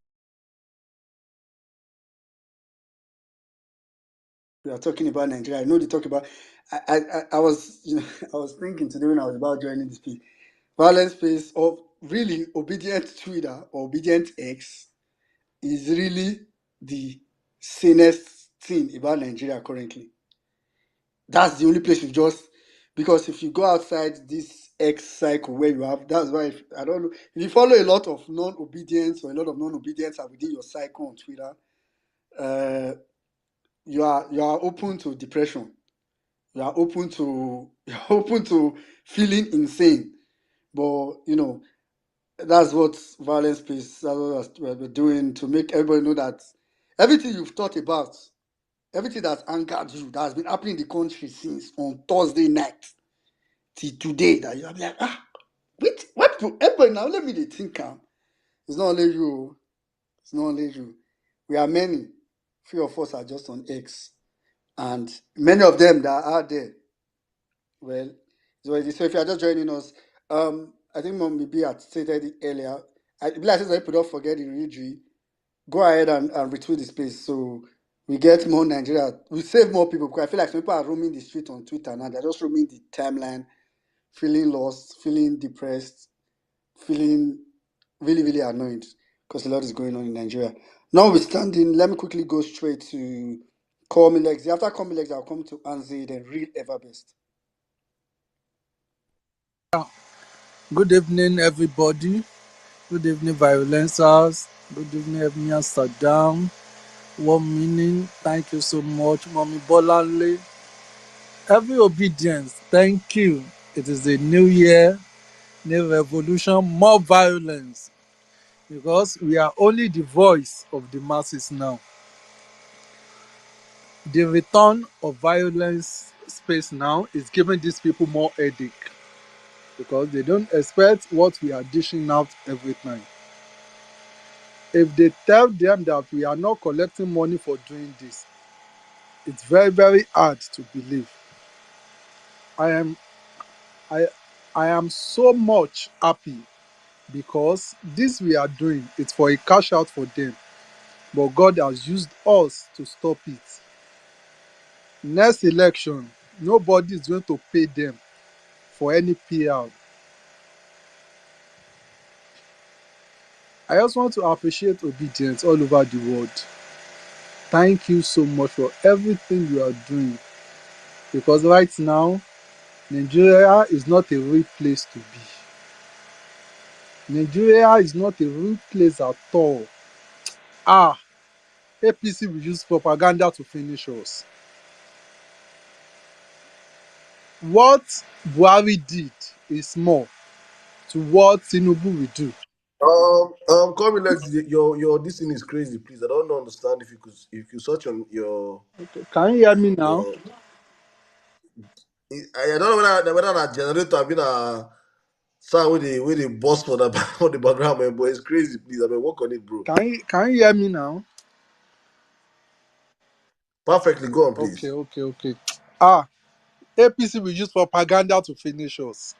we are talking about Nigeria. I know they talk about. I was I was thinking today when I was about joining this piece. Violence space of really obedient Twitter or obedient X is really the sanest thing about Nigeria currently. That's the only place you just, because if you go outside this X cycle where you have, that's why I don't know, if you follow a lot of non-obedience or a lot of non-obedience are within your cycle on Twitter, you are open to depression. You are open to feeling insane. But that's what violence space, that's what we're doing to make everybody know that everything you've thought about, everything that's angered you, that has been happening in the country since on Thursday night till today, that you are like, wait, what? Everybody now, let me think. It's not only you. It's not only you. We are many. Few of us are just on X. And many of them that are there, well, so if you are just joining us, I think Mom maybe had stated it earlier. I people don't forget the region. Go ahead and retweet the space so we get more Nigeria. We save more people because I feel like some people are roaming the street on Twitter now. They're just roaming the timeline, feeling lost, feeling depressed, feeling really, really annoyed because a lot is going on in Nigeria. Notwithstanding, let me quickly go straight to Call Me Legs. After Call Me Legs, I'll come to Anzi, then Real Everbest. Good evening, everybody. Good evening, violencers. Good evening, everyone. Sat down. 1 minute. Thank you so much, Mommy Bolanle. Every obedience. Thank you. It is a new year, new revolution, more violence. Because we are only the voice of the masses now. The return of violence space now is giving these people more headache. Because they don't expect what we are dishing out every time. If they tell them that we are not collecting money for doing this, it's very, very hard to believe. I am so much happy because this we are doing, it's for a cash out for them. But God has used us to stop it. Next election, nobody is going to pay them for any PR. I just want to appreciate obedience all over the world. Thank you so much for everything you are doing. Because right now, Nigeria is not a real place to be. Nigeria is not a real place at all. APC will use propaganda to finish us. What Buhari did is more to what Tinubu will do. Call Me Legs. Your this thing is crazy. Please, I don't understand if you search on your Okay. Can you hear me now? your. I don't know whether that generator have been a sound with the boss for the for the background, man, but it's crazy. Please, I mean, work on it, bro. Can you hear me now? Perfectly, go on, please. Okay. APC will use propaganda to finish us.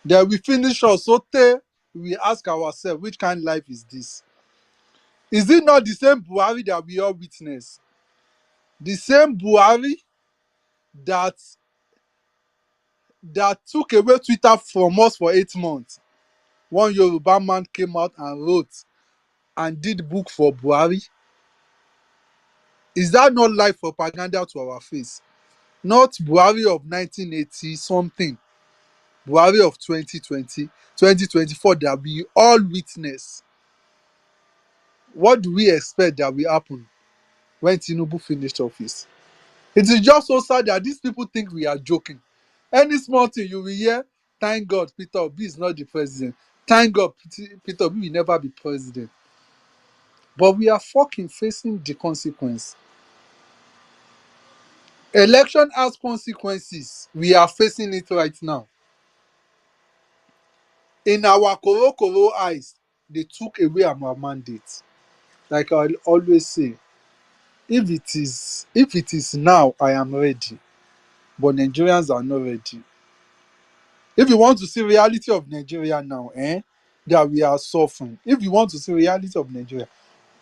They will finish us so we ask ourselves, which kind of life is this? Is it not the same Buhari that we all witness? The same Buhari that took away Twitter from us for 8 months. One Yoruba man came out and wrote and did book for Buhari. Is that not life propaganda to our face? not Buhari of 1980 something, Buhari of 2020, 2024 that we all witness. What do we expect that will happen when Tinubu finished office? It is just so sad that these people think we are joking. Any small thing you will hear, thank God Peter Obi is not the president. Thank God Peter Obi will never be president. But we are fucking facing the consequence. Election has consequences. We are facing it right now. In our koro eyes, they took away our mandate. Like I always say, if it is now, I am ready. But Nigerians are not ready. If you want to see reality of Nigeria now, that we are suffering. If you want to see reality of Nigeria,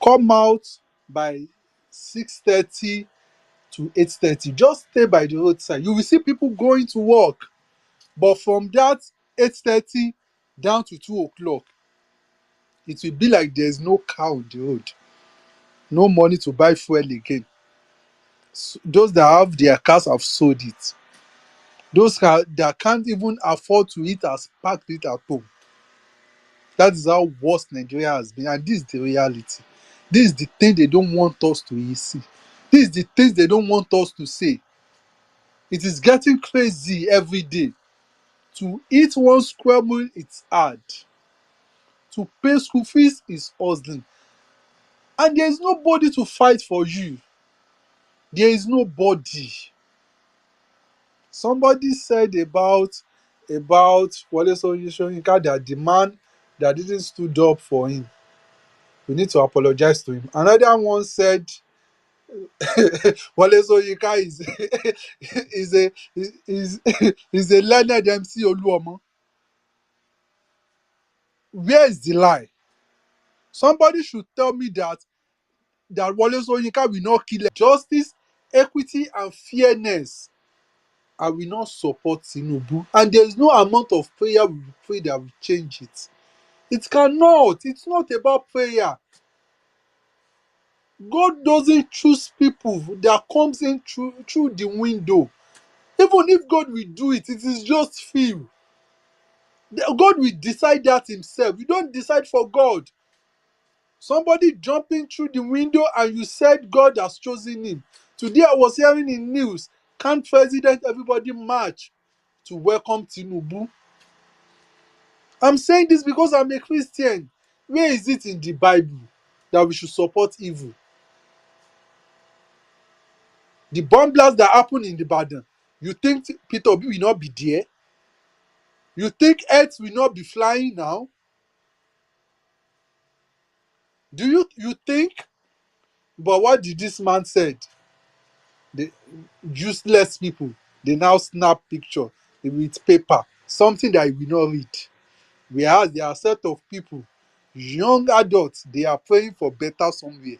come out by 6:30 to 8:30. Just stay by the roadside. You will see people going to work. But from that 8:30 down to 2 o'clock, it will be like there's no car on the road. No money to buy fuel again. Those that have their cars have sold it. Those that can't even afford to eat has packed it at home. That is how worse Nigeria has been. And this is the reality. This is the thing they don't want us to see. This is the things they don't want us to say. It is getting crazy every day. To eat one square meal, it's hard. To pay school fees is hustling. And there is nobody to fight for you. There is nobody. Somebody said about Wole Soyinka that the man that didn't stood up for him, we need to apologize to him. Another one said Wole Soyinka is a learned MC Oluomo. Where is the lie? Somebody should tell me that Wole Soyinka will not kill justice, equity, and fairness. I will not support Tinubu. And there is no amount of prayer we will pray that will change it. It cannot. It's not about prayer. God doesn't choose people that comes in through the window. Even if God will do it, it is just few. God will decide that himself. You don't decide for God. Somebody jumping through the window and you said God has chosen him. Today I was hearing in news, can't President everybody march to welcome Tinubu? I'm saying this because I'm a Christian. Where is it in the Bible that we should support evil? The bomb blast that happened in the Ibadan, you think Peter Obi will not be there? You think Earth will not be flying now? Do you think? But what did this man said? The useless people, they now snap picture with paper, something that you will not read. Whereas there are a set of people, young adults, they are praying for better somewhere.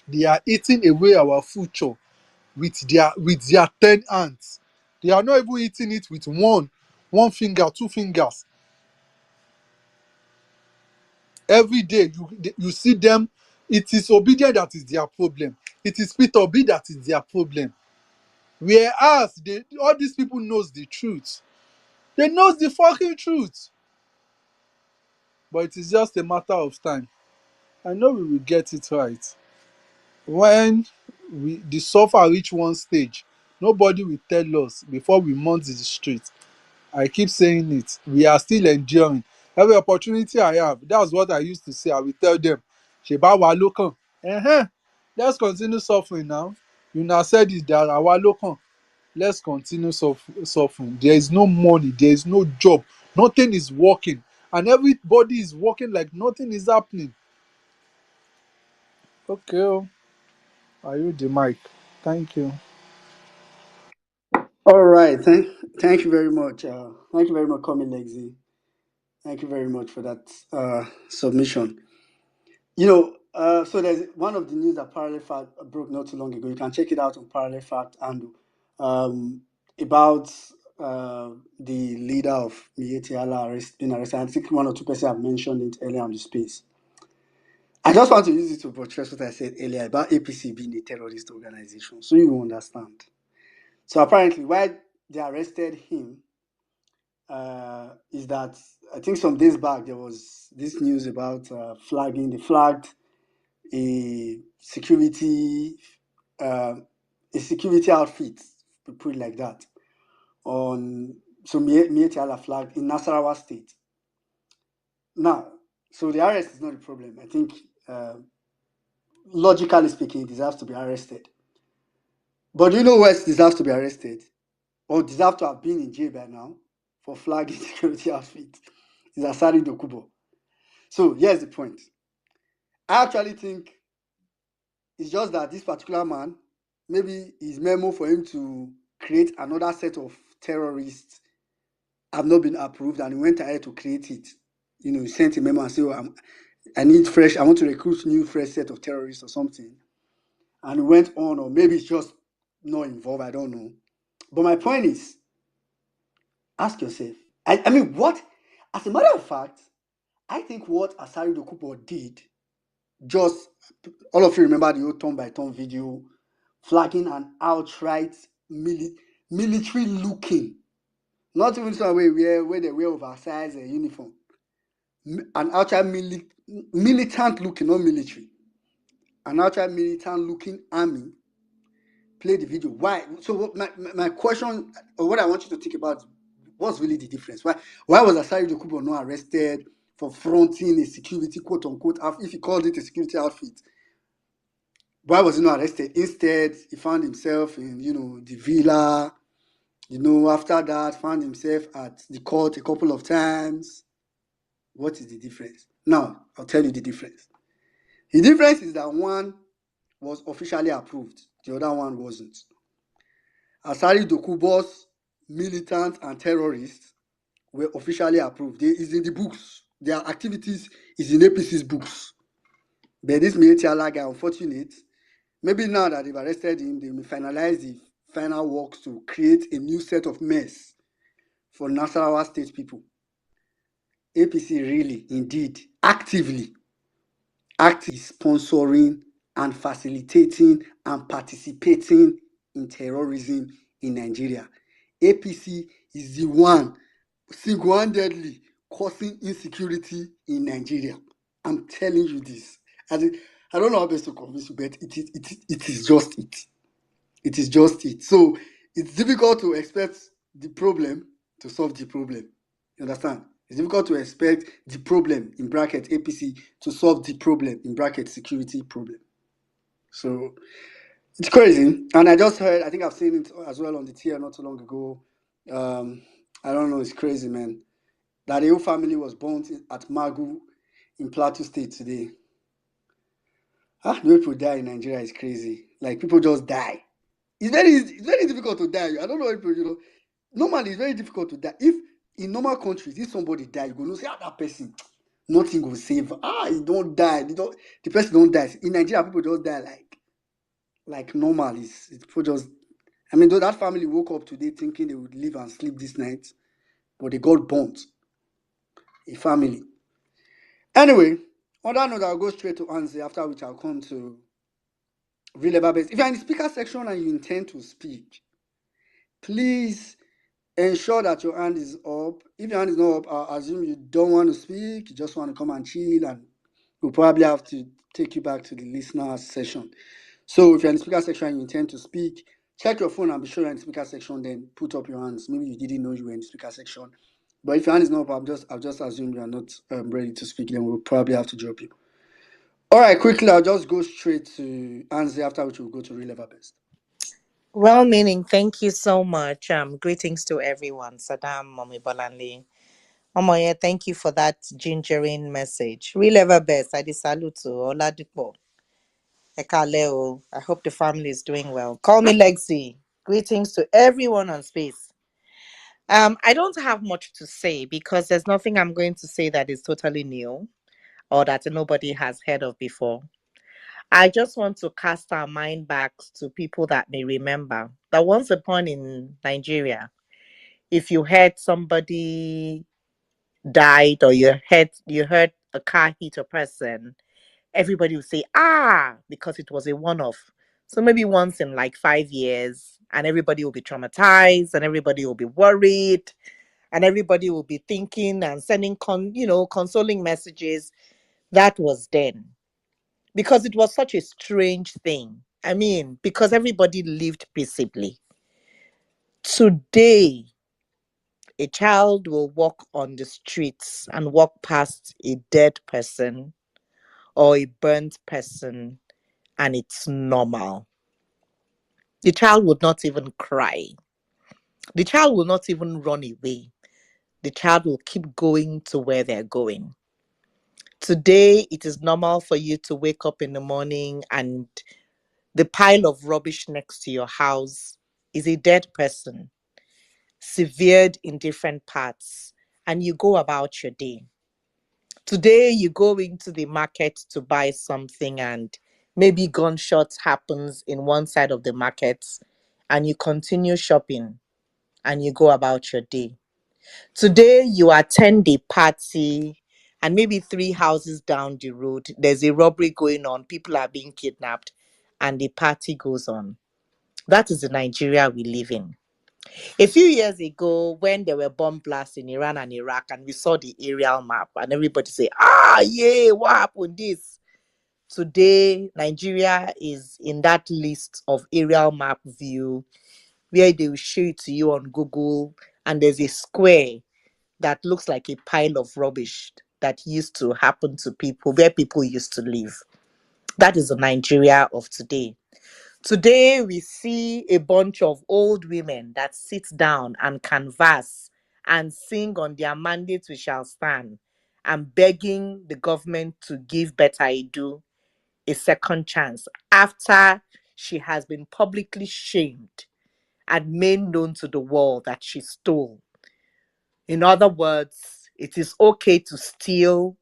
They are eating away our future with their 10 hands. They are not even eating it with one finger, 2 fingers. Every day you see them. It is obedience that is their problem. It is Peter Obi that is their problem. Whereas all these people knows the truth. They knows the fucking truth. But it is just a matter of time. I know we will get it right. When the suffer reach one stage, nobody will tell us before we mount the street. I keep saying it. We are still enduring. Every opportunity I have, that's what I used to say. I will tell them, Sheba wa lokan. Let's continue suffering now. You now said it that our lokan. Let's continue suffering. There is no money. There is no job. Nothing is working. And everybody is working like nothing is happening. Okay. Are you the mic? Thank you. All right. Thank you very much. Thank you very much, Komi Lexi. Thank you very much for that submission. So there's one of the news that Parallel Fact broke not too long ago. You can check it out on Parallel Fact and about the leader of Miyetti Allah being arrested. I think 1 or 2 persons have mentioned it earlier on the space. I just want to use it to buttress what I said earlier about APC being a terrorist organization, so you will understand. So apparently, why they arrested him is that I think some days back there was this news about flagging. They flagged a security outfit, to put it like that, on so Mietiala flagged in Nasarawa State. Now, so the arrest is not a problem. I think logically speaking, he deserves to be arrested. But do you know who else deserves to be arrested or deserve to have been in jail by now for flagging security outfit? Is Asari Dokubo. So here's the point. I actually think it's just that this particular man, maybe his memo for him to create another set of terrorists have not been approved, and he went ahead to create it. You know, he sent a memo and said, oh, I want to recruit new fresh set of terrorists or something. And he went on, or maybe it's just not involved, I don't know. But my point is, ask yourself, I mean, what, as a matter of fact, I think what Asari Dokubo did, just, all of you remember the old turn-by-turn video, flagging an outright military looking, not even some way where they wear oversized uniform, an outright militant looking, not military, an outright militant looking army play the video. Why? So my question, or what I want you to think about, what's really the difference? Why was Asari Dokubo not arrested for fronting a security, quote unquote, if he called it a security outfit? Why was he not arrested? Instead, he found himself in, the villa. After that, found himself at the court a couple of times. What is the difference? Now, I'll tell you the difference. The difference is that one was officially approved. The other one wasn't. Asari Dokubo's militants and terrorists were officially approved. It's in the books. Their activities is in APC's books. But this Mietiala guy, unfortunate, maybe now that they've arrested him, they may finalize the final works to create a new set of mess for Nasarawa State people. APC really, indeed, actively sponsoring and facilitating and participating in terrorism in Nigeria. APC is the one single-handedly causing insecurity in Nigeria. I'm telling you this. I don't know how best to convince you, but it is just it. It is just it. So it's difficult to expect the problem to solve the problem. You understand? It's difficult to expect the problem, in bracket APC, to solve the problem, in bracket security problem. So it's crazy. And I just heard, I think I've seen it as well on the tier not too long ago. I don't know, it's crazy, man. That the whole family was born at Magu in Plateau State today. The way people die in Nigeria is crazy. Like, people just die. It's very difficult to die. I don't know if normally it's very difficult to die. If in normal countries, if somebody die, you go no say that person, nothing will save. He don't die. The person don't die. In Nigeria, people just die like normal. It's people just. I mean, though that family woke up today thinking they would live and sleep this night, but they got burnt. A family. Anyway, on that note, I'll go straight to Anzi, after which I'll come to real level base. If you're in the speaker section and you intend to speak, please ensure that your hand is up. If your hand is not up, I'll assume you don't want to speak. You just want to come and chill, and we'll probably have to take you back to the listener session. So if you're in the speaker section and you intend to speak, check your phone and be sure you're in the speaker section, then put up your hands. Maybe you didn't know you were in the speaker section. But if your hand is not up, I'll just assume you are not ready to speak, then we'll probably have to drop you. All right, quickly, I'll just go straight to Anzi, after which we'll go to real level best. Well meaning, thank you so much. Greetings to everyone. Saddam, Mommy Bolanle. Omoye, thank you for that gingering message. Real ever best. I salute to Oladipo. Ekaleo. I hope the family is doing well. Call me Lexi. Greetings to everyone on space. I don't have much to say because there's nothing I'm going to say that is totally new or that nobody has heard of before. I just want to cast our mind back to people that may remember that once upon in Nigeria, if you heard somebody died or you heard a car hit a person, everybody would say, because it was a one-off. So maybe once in like 5 years, and everybody will be traumatized, and everybody will be worried, and everybody will be thinking and sending consoling messages. That was then, because it was such a strange thing. I mean, because everybody lived peaceably. Today, a child will walk on the streets and walk past a dead person or a burnt person, and it's normal. The child would not even cry. The child will not even run away. The child will keep going to where they're going. Today, it is normal for you to wake up in the morning and the pile of rubbish next to your house is a dead person, severed in different parts, and you go about your day. Today, you go into the market to buy something, and maybe gunshots happens in one side of the market, and you continue shopping and you go about your day. Today, you attend a party, and maybe 3 houses down the road, there's a robbery going on, people are being kidnapped, and the party goes on. That is the Nigeria we live in. A few years ago, when there were bomb blasts in Iran and Iraq, and we saw the aerial map, and everybody say, yeah, what happened this? Today, Nigeria is in that list of aerial map view where they will show it to you on Google, and there's a square that looks like a pile of rubbish that used to happen to people, where people used to live. That is the Nigeria of today. Today, we see a bunch of old women that sit down and canvass and sing on their mandate we shall stand, and begging the government to give Betta Edu a second chance after she has been publicly shamed and made known to the world that she stole. In other words, it is okay to steal.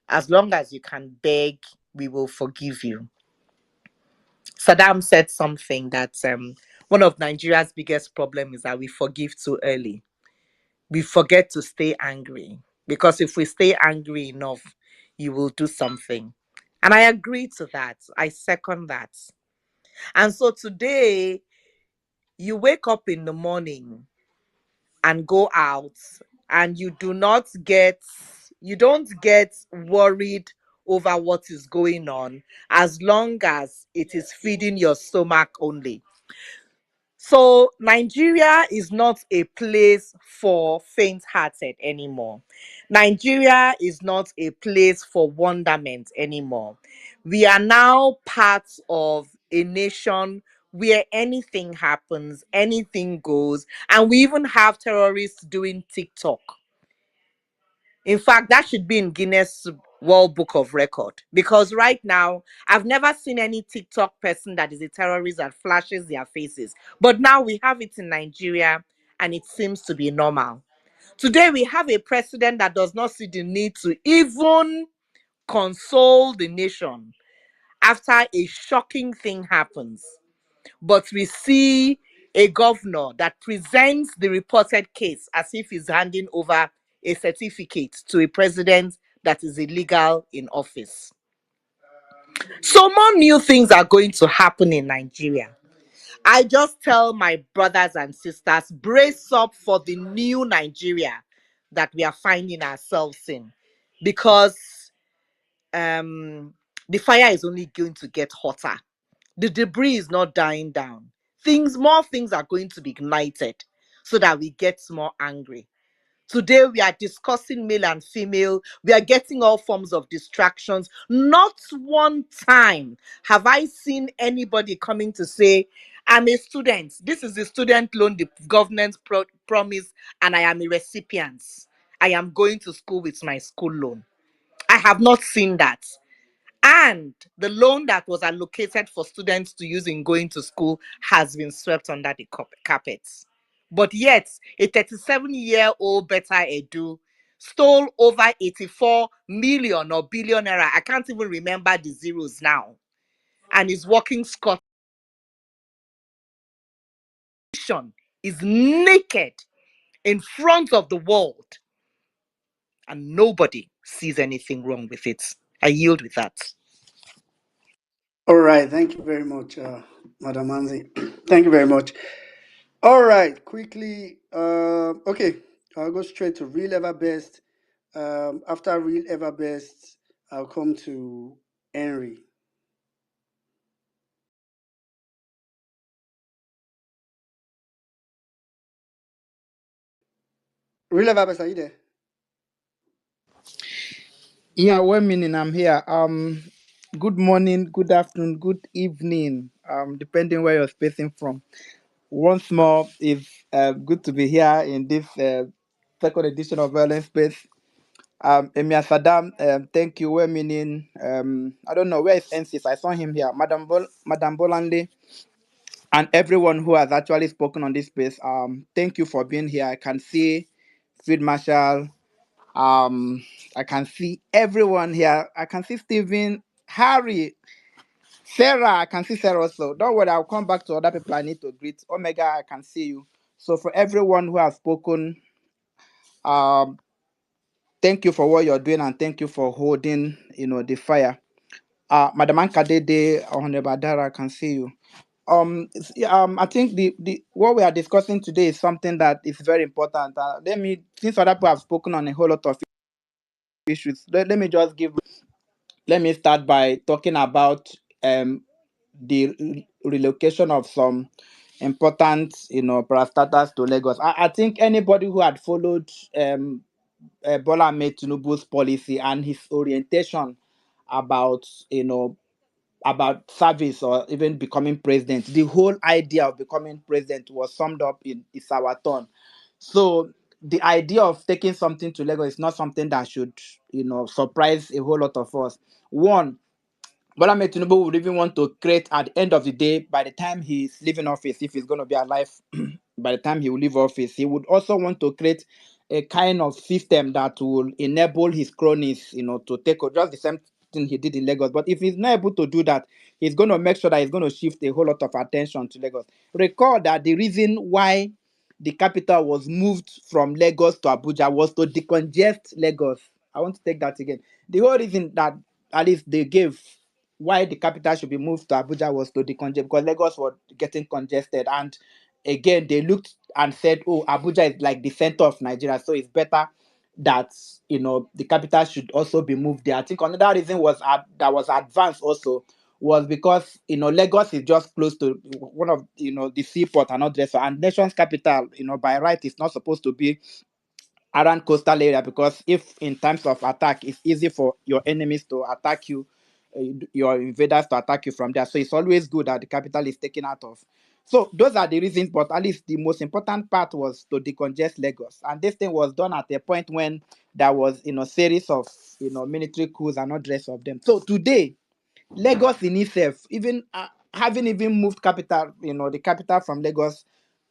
As long as you can beg, we will forgive you. Saddam said something that one of Nigeria's biggest problems is that we forgive too early. We forget to stay angry, because if we stay angry enough, you will do something. And I agree to that. I second that. And so today, you wake up in the morning and go out, and you don't get worried over what is going on, as long as it is feeding your stomach only. So Nigeria is not a place for faint-hearted anymore. Nigeria is not a place for wonderment anymore. We are now part of a nation where anything happens, anything goes, and we even have terrorists doing TikTok. In fact, that should be in Guinness World Book of Record, because right now I've never seen any TikTok person that is a terrorist that flashes their faces. But now we have it in Nigeria, and it seems to be normal. Today we have a president that does not see the need to even console the nation after a shocking thing happens. But we see a governor that presents the reported case as if he's handing over a certificate to a president that is illegal in office. So more new things are going to happen in Nigeria. I just tell my brothers and sisters, brace up for the new Nigeria that we are finding ourselves in, because the fire is only going to get hotter. The debris is not dying down. More things are going to be ignited so that we get more angry. Today we are discussing male and female. We are getting all forms of distractions. Not one time have I seen anybody coming to say, I'm a student. This is the student loan the government promised, and I am a recipient. I am going to school with my school loan. I have not seen that. And the loan that was allocated for students to use in going to school has been swept under the carpet. But yet, a 37-year-old Betta Edu stole over 84 million or billion naira. I can't even remember the zeros now. And is working Scotland is naked in front of the world. And nobody sees anything wrong with it. I yield with that. All right, thank you very much, Madam Manzi. Thank you very much. All right, quickly. Okay, I'll go straight to real ever best. After real ever best, I'll come to Henry. Real ever best, are you there? Yeah, well, meaning I'm here. Good morning, good afternoon, good evening. Depending where you're spacing from. Once more, it's good to be here in this second edition of Violence Space. Emia Saddam, thank you. Well, meaning, I don't know where is NCS. I saw him here, Madam Bolanle, and everyone who has actually spoken on this space. Thank you for being here. I can see Field Marshal. I can see everyone here. I can see Stephen, Harry, Sarah. I can see Sarah also. Don't worry, I'll come back to other people I need to greet. Omega, I can see you. So for everyone who has spoken, um, thank you for what you're doing and thank you for holding, the fire. Madam Ankadede, Honorable Dara, I can see you. I think the what we are discussing today is something that is very important. Since other people have spoken on a whole lot of issues, let me start by talking about the relocation of some important, parastatals to Lagos. I think anybody who had followed Bola Ahmed Tinubu's policy and his orientation about, about service or even becoming president, the whole idea of becoming president was summed up in "It's our turn." So the idea of taking something to Lagos is not something that should, surprise a whole lot of us. One, Bola Ahmed Tinubu would even want to create, at the end of the day, by the time he's leaving office, if he's going to be alive, by the time he will leave office, he would also want to create a kind of system that will enable his cronies, to take over, just the same thing he did in Lagos. But if he's not able to do that, he's going to make sure that he's going to shift a whole lot of attention to Lagos. Recall that the reason why the capital was moved from Lagos to Abuja was to decongest Lagos. I want to take that again. The whole reason that at least they gave why the capital should be moved to Abuja was to decongest, because Lagos was getting congested. And again, they looked and said, oh, Abuja is like the center of Nigeria, so it's better that, the capital should also be moved there. I think another reason was that was advanced also was because, Lagos is just close to one of, the seaport and all this, and nation's capital, by right is not supposed to be around coastal area, because if in times of attack, it's easy for your enemies to attack you, your invaders to attack you from there. So it's always good that the capital is taken out of. So those are the reasons, but at least the most important part was to decongest Lagos. And this thing was done at a point when there was, series of, military coups and all the rest of them. So today, Lagos in itself, even having even moved capital, the capital from Lagos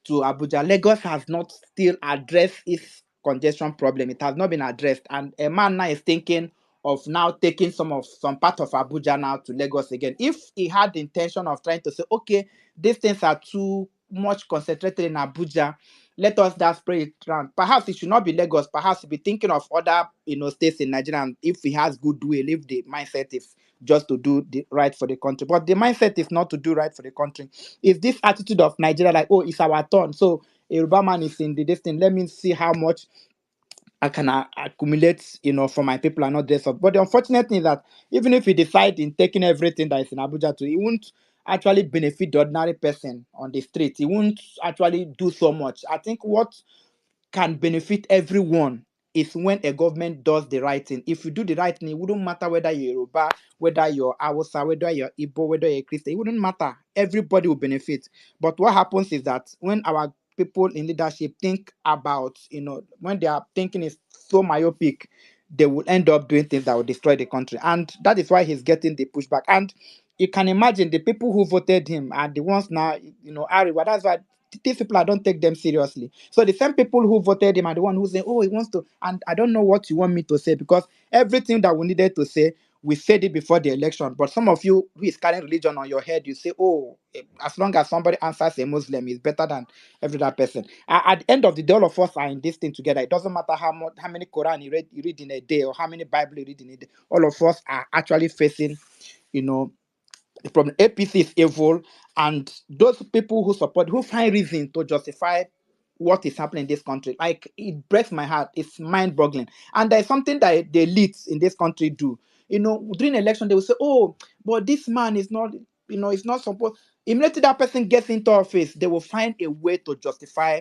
to Abuja, Lagos has not still addressed its congestion problem. It has not been addressed, and a man now is thinking of now taking some part of Abuja now to Lagos again. If he had the intention of trying to say, okay, these things are too much concentrated in Abuja, let us now spread it around. Perhaps it should not be Lagos. Perhaps he be thinking of other, states in Nigeria. And if he has goodwill, if the mindset is just to do the right for the country, but the mindset is not to do right for the country. It's this attitude of Nigeria, like, oh, it's our turn. So a Yoruba man is in this thing. Let me see how much I can accumulate, for my people and not dress up. But the unfortunate thing is that even if he decide in taking everything that is in Abuja to, he won't actually benefit the ordinary person on the street. He won't actually do so much. I think what can benefit everyone is when a government does the right thing. If you do the right thing, it wouldn't matter whether you're Yoruba, whether you're Hausa, whether you're Igbo, whether you're Christian. It wouldn't matter. Everybody will benefit. But what happens is that when our people in leadership think about, when they are thinking is so myopic, they will end up doing things that will destroy the country. And that is why he's getting the pushback. And you can imagine the people who voted him are the ones now, Ariwa. That's why these people, I don't take them seriously. So the same people who voted him are the one who say, oh, he wants to, and I don't know what you want me to say, because everything that we needed to say, we said it before the election. But some of you who is carrying religion on your head, you say, oh, as long as somebody answers a Muslim, is better than every other person. At the end of the day, all of us are in this thing together. It doesn't matter how many Quran you read in a day, or how many Bible you read in a day. All of us are actually facing, you know, the problem. APC is evil, and those people who find reason to justify what is happening in this country, like, it breaks my heart. It's mind-boggling. And there's something that the elites in this country do. During election, they will say, "Oh, but this man is not, it's not supposed." Immediately that person gets into office, they will find a way to justify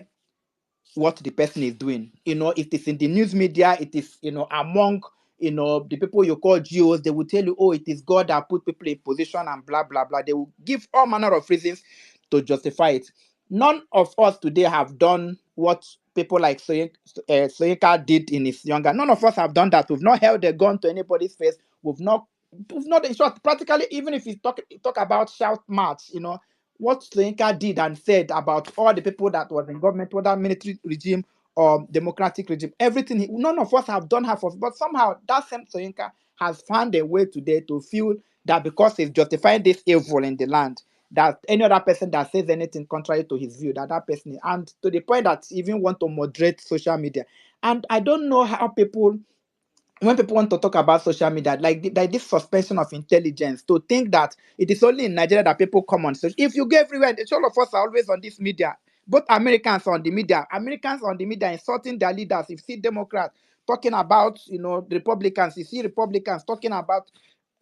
what the person is doing. It is in the news media, it is, among, the people you call GOs, they will tell you, "Oh, it is God that put people in position," and blah, blah, blah. They will give all manner of reasons to justify it. None of us today have done what people like Soyinka did in his younger. None of us have done that. We've not held a gun to anybody's face. We've not in short, practically, even if you talk about shout march, what Soyinka did and said about all the people that was in government, whether military regime or democratic regime, everything, none of us have done half of it. But somehow that same Soyinka has found a way today to feel that because he's justifying this evil in the land, that any other person that says anything contrary to his view, that person, and to the point that he even want to moderate social media. And I don't know how when people want to talk about social media, like this suspension of intelligence, to think that it is only in Nigeria that people come on social. If you go everywhere, all of us are always on this media. Both Americans on the media, insulting their leaders. You see Democrats talking about, the Republicans. You see Republicans talking about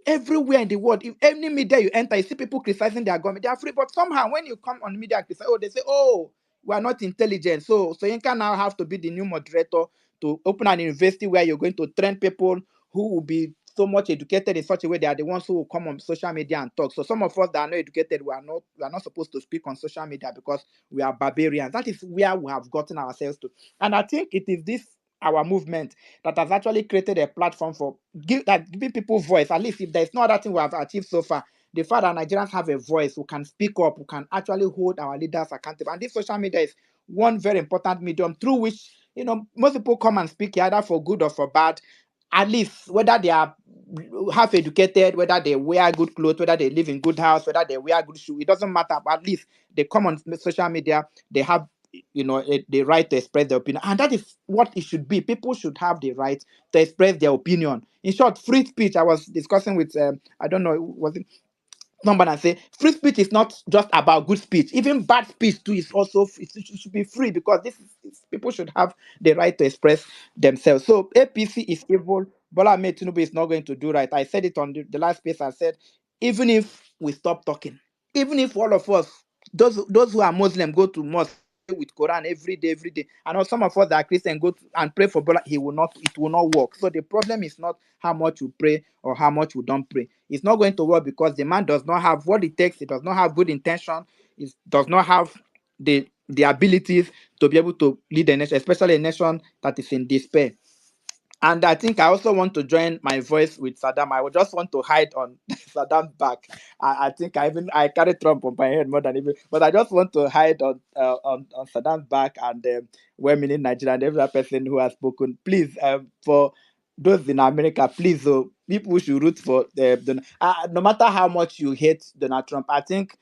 everywhere in the world. If any media you enter, you see people criticizing their government. They are free, but somehow when you come on media, they say, "Oh, we are not intelligent." So you can now have to be the new moderator to open an university where you're going to train people who will be so much educated in such a way they are the ones who will come on social media and talk. So some of us that are not educated, we are not supposed to speak on social media because we are barbarians. That is where we have gotten ourselves to. And I think it is this our movement that has actually created a platform for giving people voice. At least if there's no other thing we have achieved so far, the fact that Nigerians have a voice, who can speak up, who can actually hold our leaders accountable. And this social media is one very important medium through which, most people come and speak, either for good or for bad. At least whether they are half educated, whether they wear good clothes, whether they live in good house, whether they wear good shoes, it doesn't matter. But at least they come on social media, they have the right to express their opinion. And that is what it should be. People should have the right to express their opinion. In short, free speech. I was discussing with I don't know, was it somebody, and say free speech is not just about good speech. Even bad speech too is also it should be free, because people should have the right to express themselves. So APC is evil. Bola Ahmed Tinubu is not going to do right. I said it on the last space. I said, even if we stop talking, even if all of us, those who are Muslim, go to mosque with Quran every day. I know some of us that are Christian go and pray for Bola. It will not work. So the problem is not how much we pray or how much we don't pray. It's not going to work because the man does not have what it takes. It does not have good intention. It does not have the abilities to be able to lead a nation, especially a nation that is in despair. And I think I also want to join my voice with Saddam. I would just want to hide on Saddam's back. I think I carry Trump on my head more than even, but I just want to hide on Saddam's back and women in Nigeria and every other person who has spoken. Please, for those in America, please, people should root for no matter how much you hate Donald Trump. I think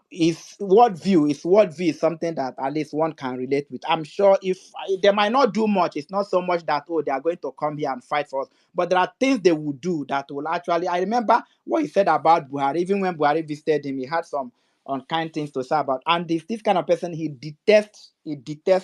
his worldview is something that at least one can relate with. I'm sure if they might not do much, it's not so much that they are going to come here and fight for us, but there are things they will do that will actually. I remember what he said about Buhari. Even when Buhari visited him, he had some unkind things to say about. And this kind of person, he detests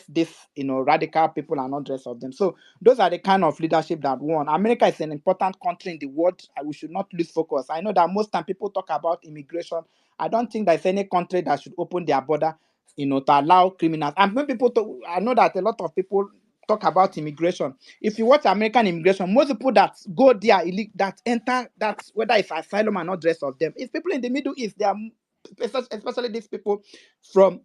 this radical people and all the rest of them. So those are the kind of leadership that won. America is an important country in the world. We should not lose focus. I know that most time people talk about immigration. I don't think there's any country that should open their border, to allow criminals. And when people talk, I know that a lot of people talk about immigration. If you watch American immigration, most people that go there, that enter, that whether it's asylum and not the rest of them, it's people in the Middle East. They are, especially these people from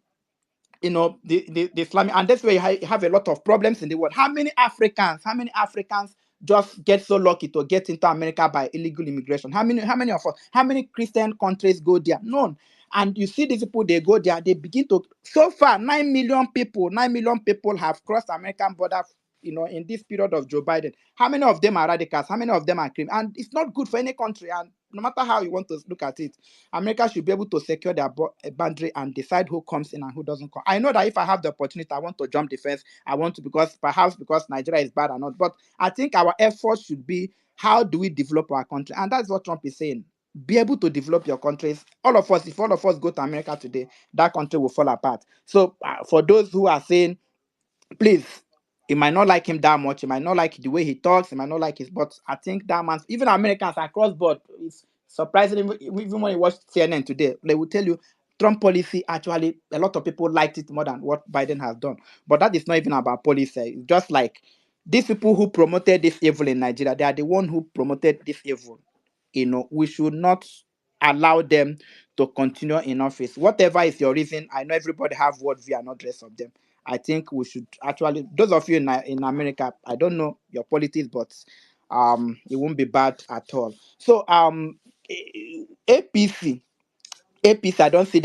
the Islamic, and that's where you have a lot of problems in the world. How many Africans just get so lucky to get into America by illegal immigration? How many of us? How many Christian countries go there? None. And you see these people, they go there, they begin to. So far, 9 million people have crossed American border. In this period of Joe Biden, how many of them are radicals? How many of them are criminals? And it's not good for any country. And no matter how you want to look at it, America should be able to secure their boundary and decide who comes in and who doesn't come. I know that if I have the opportunity, I want to jump the fence. I want to, because Nigeria is bad or not. But I think our efforts should be, how do we develop our country? And that's what Trump is saying. be able to develop your countries. All of us, if all of us go to America today, that country will fall apart. So for those who are saying, please, you might not like him that much, you might not like the way he talks, you might not like his, but I think that man, even Americans across board, it's surprising. Even when you watch CNN today, they will tell you Trump policy, actually a lot of people liked it more than what Biden has done. But that is not even about policy. It's just like these people who promoted this evil in Nigeria, they are the one who promoted this evil. We should not allow them to continue in office. Whatever is your reason, I know everybody have worldview and not the rest of them. I think we should actually, those of you in America, I don't know your politics, but it won't be bad at all. So APC, APC, I don't see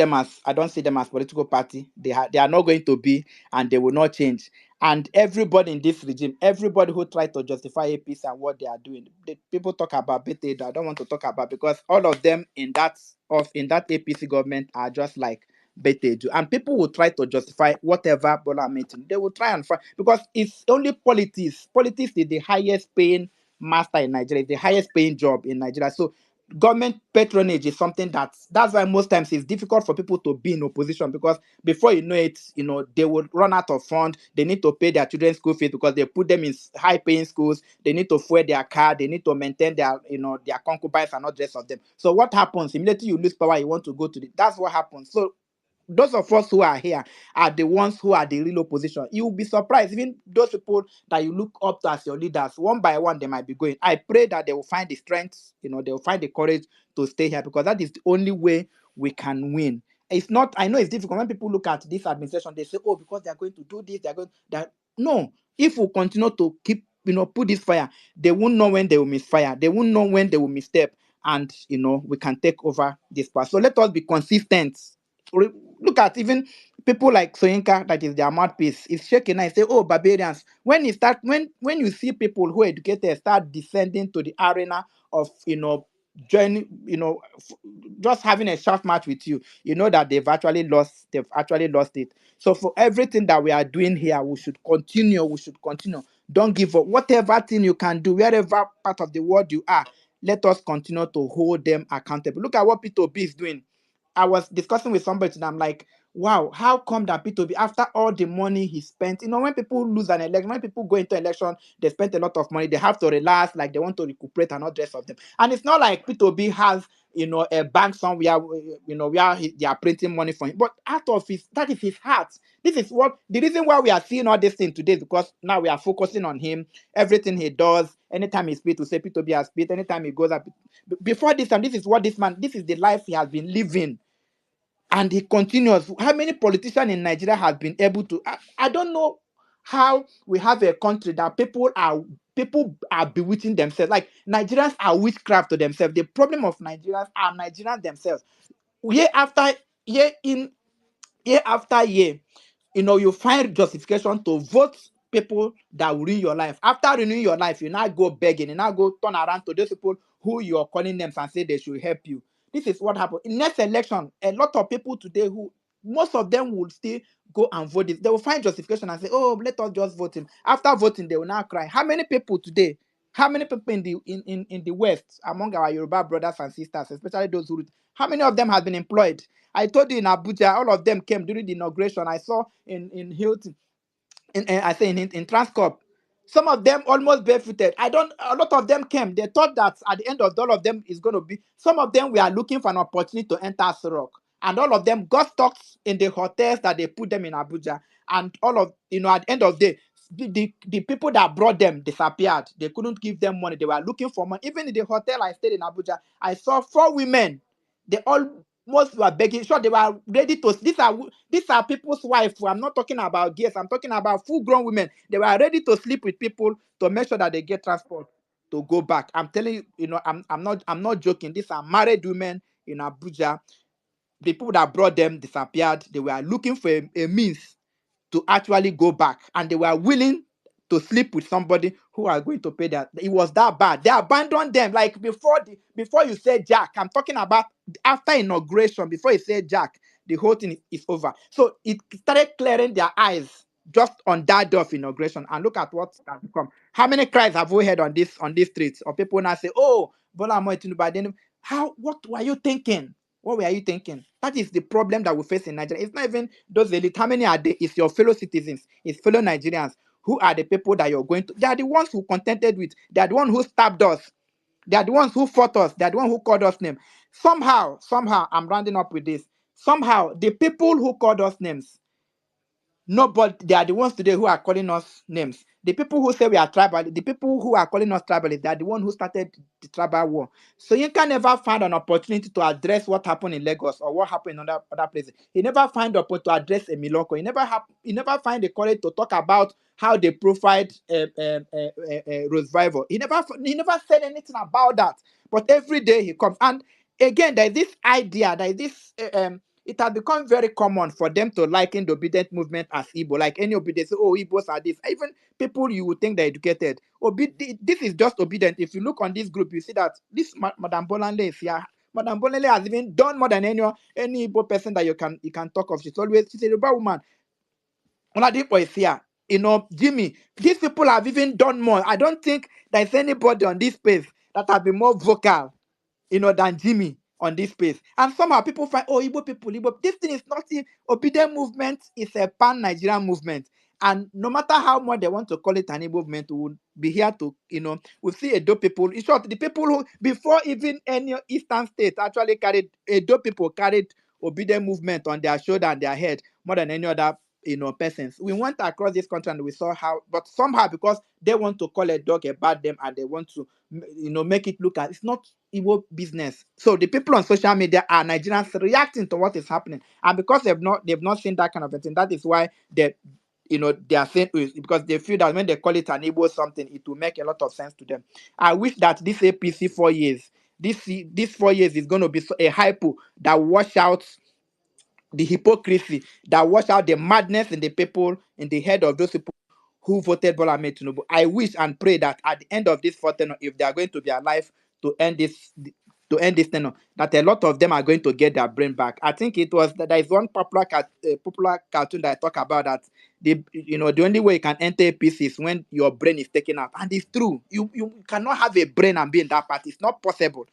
them as political party. They are not going to be, and they will not change. And everybody in this regime, everybody who try to justify APC and what they are doing, people talk about Betta Edu. I don't want to talk about, because all of them in that APC government are just like Betta Edu. And people will try to justify whatever Bola meeting. They will try and find, because it's only politics. Politics is the highest paying master in Nigeria, the highest paying job in Nigeria. So government patronage is something that's why most times it's difficult for people to be in opposition, because before you know it, they will run out of fund. They need to pay their children's school fees because they put them in high paying schools. They need to fuel their car. They need to maintain their concubines and not the rest of them. So what happens immediately you lose power? You want to go to that's what happens. So those of us who are here are the ones who are the real opposition. You will be surprised, even those people that you look up to as your leaders, one by one, they might be going. I pray that they will find the strength, they will find the courage to stay here, because that is the only way we can win. It's not, I know it's difficult when people look at this administration, they say, oh, because they're going to do this, they're going that. No, if we continue to keep, put this fire, they won't know when they will misfire, they won't know when they will misstep, and we can take over this part. So let us be consistent. Look at even people like Soyinka, that is their mouthpiece, is shaking and say, oh, barbarians. When you see people who are educated start descending to the arena of joining, just having a short match with you, that they've actually lost it. So for everything that we are doing here, we should continue. Don't give up. Whatever thing you can do, wherever part of the world you are, let us continue to hold them accountable. Look at what P2B is doing. I was discussing with somebody and I'm like, wow, how come that P2B, after all the money he spent, when people lose an election, when people go into election, they spend a lot of money, they have to relax, like they want to recuperate and all the rest of them. And it's not like P2B has, a bank somewhere, where they are printing money for him. But out of that is his heart. This is the reason why we are seeing all this thing today, because now we are focusing on him, everything he does. Anytime he speaks, we say P2B has speak. Anytime he goes up. Before this time, this is the life he has been living. And he continues. How many politicians in Nigeria have been able to? I don't know how we have a country that people are bewitching themselves. Like Nigerians are witchcraft to themselves. The problem of Nigerians are Nigerians themselves. Year after year, year after year, you find justification to vote people that will ruin your life. After ruining your life, you now go begging, you now go turn around to those people who you are calling names and say they should help you. This is what happened. In next election, a lot of people today most of them will still go and vote this. They will find justification and say, oh, let us just vote him. After voting, they will now cry. How many people today, in the West, among our Yoruba brothers and sisters, especially those how many of them have been employed? I told you in Abuja, all of them came during the inauguration. I saw in Hilton, in Transcorp. Some of them almost barefooted. A lot of them came. They thought that at the end of all of them is going to be, some of them were looking for an opportunity to enter Sorok. And all of them got stuck in the hotels that they put them in Abuja. And all of, at the end of the day, the people that brought them disappeared. They couldn't give them money. They were looking for money. Even in the hotel I stayed in Abuja, I saw 4 women. They almost were begging. Sure, they were ready to. These are people's wives. I'm not talking about girls. I'm talking about full-grown women. They were ready to sleep with people to make sure that they get transport to go back. I'm telling you, I'm not joking. These are married women in Abuja. The people that brought them disappeared. They were looking for a means to actually go back, and they were willing to sleep with somebody who are going to pay that. It was that bad. They abandoned them. Like before you say Jack, I'm talking about after inauguration, before you say Jack, the whole thing is over. So it started clearing their eyes just on that day of inauguration. And look at what has become. How many cries have we heard on these streets? Or people now say, oh, Bola Ahmed Tinubu, What were you thinking? What were you thinking? That is the problem that we face in Nigeria. It's not even those elite. How many are they? It's your fellow citizens, it's fellow Nigerians who are the people that you're going to. They are the ones who contended with. They are the ones who stabbed us. They are the ones who fought us. They are the ones who called us names. Somehow, I'm rounding up with this. Somehow, the people who called us names, nobody, they are the ones today who are calling us names. The people who say we are tribal, the people who are calling us tribalists, they are the ones who started the tribal war. So you can never find an opportunity to address what happened in Lagos or what happened in other places. You never find the opportunity to address a Miloko. You never find the courage to talk about how they profiled Rose Vival. He never said anything about that. But every day he comes. And again, there is this idea, there is this it has become very common for them to liken the obedient movement as Igbo. Like any obedient, say, oh, Igbos are this. Even people you would think they're educated. This is just obedient. If you look on this group, you see that this Madam Bolanle is here. Madam Bolanle has even done more than any Igbo person that you can talk of. She's a Yoruba woman. Oladipo is here. Jimmy, these people have even done more. I don't think there's anybody on this space that have been more vocal than Jimmy on this space. And somehow people find, oh, Igbo people, Igbo. This thing is not obedient movement, it's a pan-Nigerian movement. And no matter how much they want to call it an Igbo movement, we will be here to, we see Edo people. In short, the people who, before even any Eastern state actually Edo people carried obedient movement on their shoulder and their head more than any other persons. We went across this country and we saw how, but somehow because they want to call a dog a bad name and they want to make it look at it's not Igbo business. So the people on social media are Nigerians reacting to what is happening, and because they've not seen that kind of thing, that is why they are saying because they feel that when they call it an Igbo something, it will make a lot of sense to them. I wish that this APC 4 years, this 4 years is going to be a hypo that wash out the hypocrisy, that wash out the madness in the people, in the head of those people who voted Bola Ahmed Tinubu. I wish and pray that at the end of this 4th tenure, if they are going to be alive to end this tenure, that a lot of them are going to get their brain back. I think there is one popular cartoon that I talk about that the only way you can enter APC is when your brain is taken out, and it's true. You cannot have a brain and be in that party. It's not possible.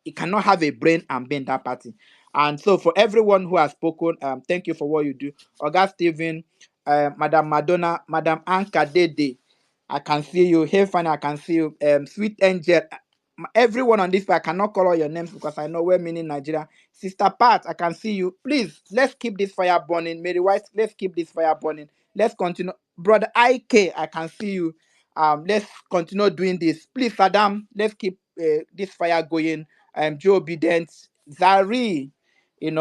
You cannot have a brain and be in that party. And so for everyone who has spoken, thank you for what you do. Oga Stephen, Madam Madonna, Madam Anka Dede, I can see you. Hey, Fanny, I can see you. Sweet Angel, everyone on this, I cannot call all your names because I know we're meaning Nigeria. Sister Pat, I can see you. Please, let's keep this fire burning. Mary White, let's keep this fire burning. Let's continue. Brother IK, I can see you. Let's continue doing this. Please, Saddam, let's keep this fire going. Joe Obedient, Zari,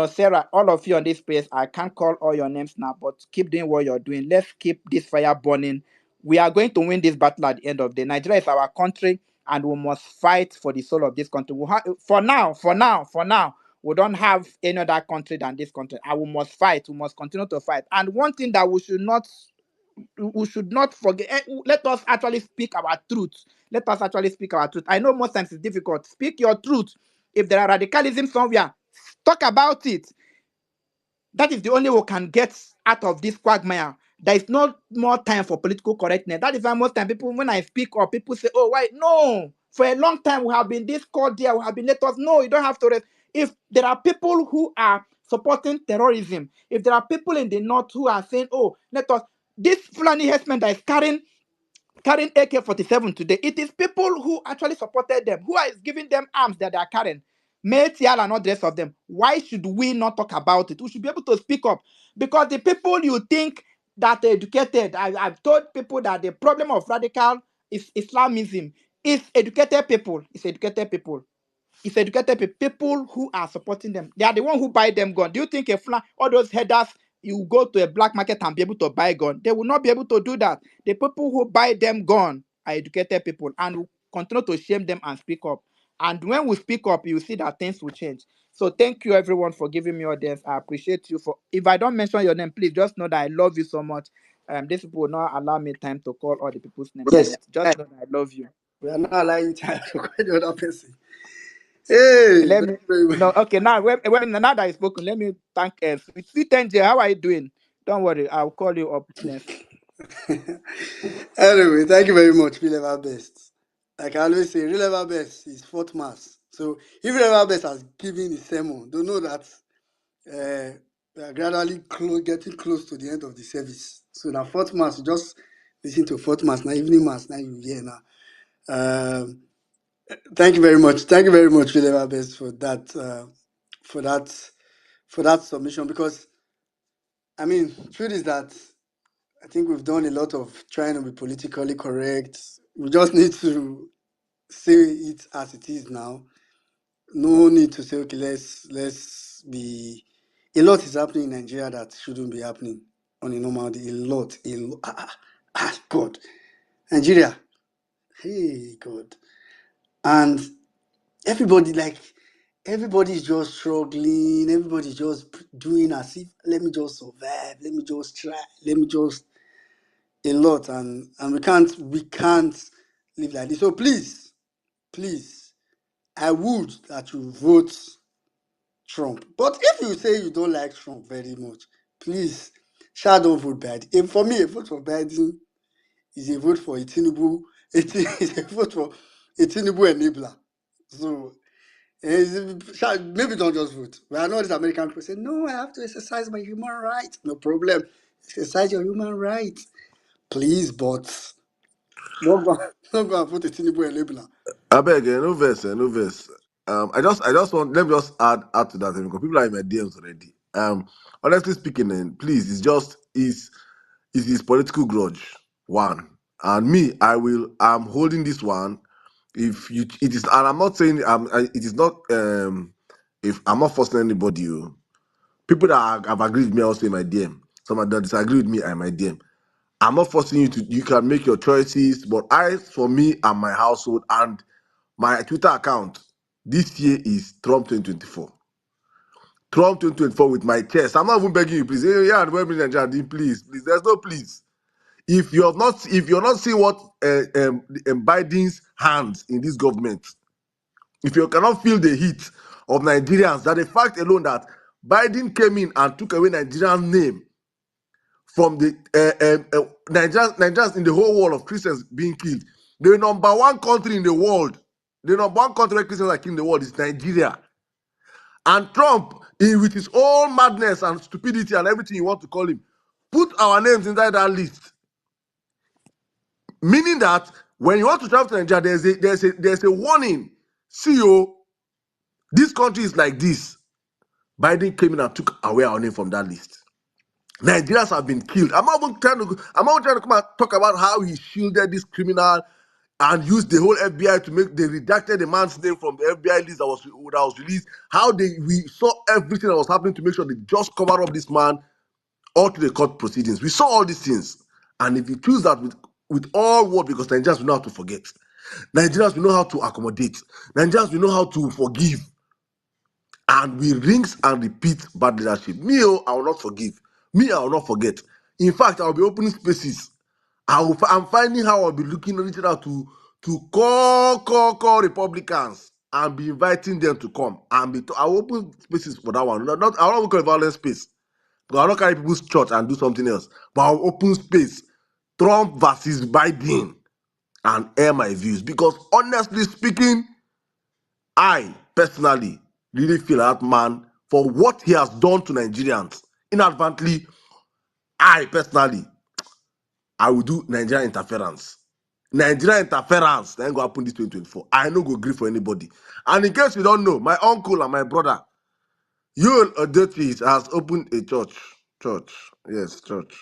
Sarah, all of you on this space, I can't call all your names now, but keep doing what you're doing. Let's keep this fire burning. We are going to win this battle at the end of the day. Nigeria is our country, and we must fight for the soul of this country. For now, we don't have any other country than this country, and we must fight. We must continue to fight. And one thing that we should not forget, let us actually speak our truth. Let us actually speak our truth. I know most times it's difficult. Speak your truth. If there are radicalism somewhere, talk about it. That is the only way we can get out of this quagmire. There is no more time for political correctness. That is why most time people, when I speak up, people say, oh, why? No. For a long time, we have been this cordial. We have been let us know. You don't have to. If there are people who are supporting terrorism, if there are people in the north who are saying, oh, let us, this Fulani herdsmen that is carrying AK-47 today, it is people who actually supported them, who are giving them arms that they are carrying. Tial and all the rest of them. Why should we not talk about it? We should be able to speak up, because the people you think that are educated, I've told people that the problem of radical Islamism is educated people. It's educated people. It's educated people who are supporting them. They are the one who buy them gun. Do you think all those headers, you go to a black market and be able to buy gun? They will not be able to do that. The people who buy them gun are educated people, and we continue to shame them and speak up. And when we speak up, you see that things will change. So thank you everyone for giving me audience. I appreciate you. If I don't mention your name, please just know that I love you so much. This people will not allow me time to call all the people's names. Yes, Just know that I love you. we are not allowing time to call the other person. Hey, Let thank me you very much. no okay now now that I spoken, let me thank Sweet NJ. How are you doing? Don't worry, I'll call you up next. Anyway, thank you very much, Real Ever Best. Like I always say, Real Ever Best is fourth mass. So if Reverend Best has given his sermon, don't know that we are gradually getting close to the end of the service. So now fourth mass, you just listen to fourth mass, now evening mass, now you hear now. Thank you very much. Thank you very much, Reverend Best, for that submission. Because I mean, truth is that I think we've done a lot of trying to be politically correct. We just need to say it as it is now. No need to say, okay, let's be. A lot is happening in Nigeria that shouldn't be happening on a normal day. A lot. God, Nigeria. Hey, God, and everybody's just struggling. Everybody's just doing as if, let me just survive. Let me just try. Let me just a lot, and we can't live like this. So please, I would that you vote Trump. But if you say you don't like Trump very much, please, don't vote Biden. And for me, a vote for Biden is a vote for a Tinubu. It's a vote for a Tinubu enabler. So maybe don't just vote. But I know these American people say, no, I have to exercise my human rights. No problem. Exercise your human rights. Please, but not go and put a Tinubu enabler. I beg, no verse, no verse. I just want, let me just add to that because people are in my DMs already. Honestly speaking, please, it's his political grudge. One, and me, I'm holding this one. If you, it is, and I'm not saying, it is not, if I'm not forcing anybody. People that have agreed with me also in my DM. Some that disagree with me are in my DM. I'm not forcing you to. You can make your choices, but for me and my household and my Twitter account this year is Trump 2024. Trump 2024 with my chest. I'm not even begging you, please. Hey, yeah, please. There's no please. If you're not seeing what Biden's hands in this government, if you cannot feel the heat of Nigerians, that the fact alone that Biden came in and took away Nigeria's name from the Nigerians in the whole world of Christians being killed. The number one country in the world, the number one country where Christians are killed in the world is Nigeria. And Trump, with his own madness and stupidity and everything you want to call him, put our names inside that list. Meaning that when you want to travel to Nigeria, there's a warning. See you, this country is like this. Biden came in and took away our name from that list. Nigerians have been killed. I'm not even trying to come and talk about how he shielded this criminal and used the whole FBI to they redacted the man's name from the FBI list that was released. We saw everything that was happening to make sure they just cover up this man all to the court proceedings. We saw all these things. And if you choose that with all what, because Nigerians will know how to forget. Nigerians will know how to accommodate. Nigerians will know how to forgive. And we rinse and repeat bad leadership. I will not forgive. I will not forget. In fact, I will be opening spaces. I'm finding how I'll be reaching out to call Republicans and be inviting them to come. I'll open spaces for that one. I don't call it violent space. Because I don't carry people's church and do something else. But I'll open space. Trump versus Biden and air my views. Because honestly speaking, I personally really feel that man for what he has done to Nigerians. Inadvertently, I will do Nigerian interference. Nigerian interference then go happen this 2024. I no go agree for anybody. And in case you don't know, my uncle and my brother, Yul Odechi has opened a church. Yes, church.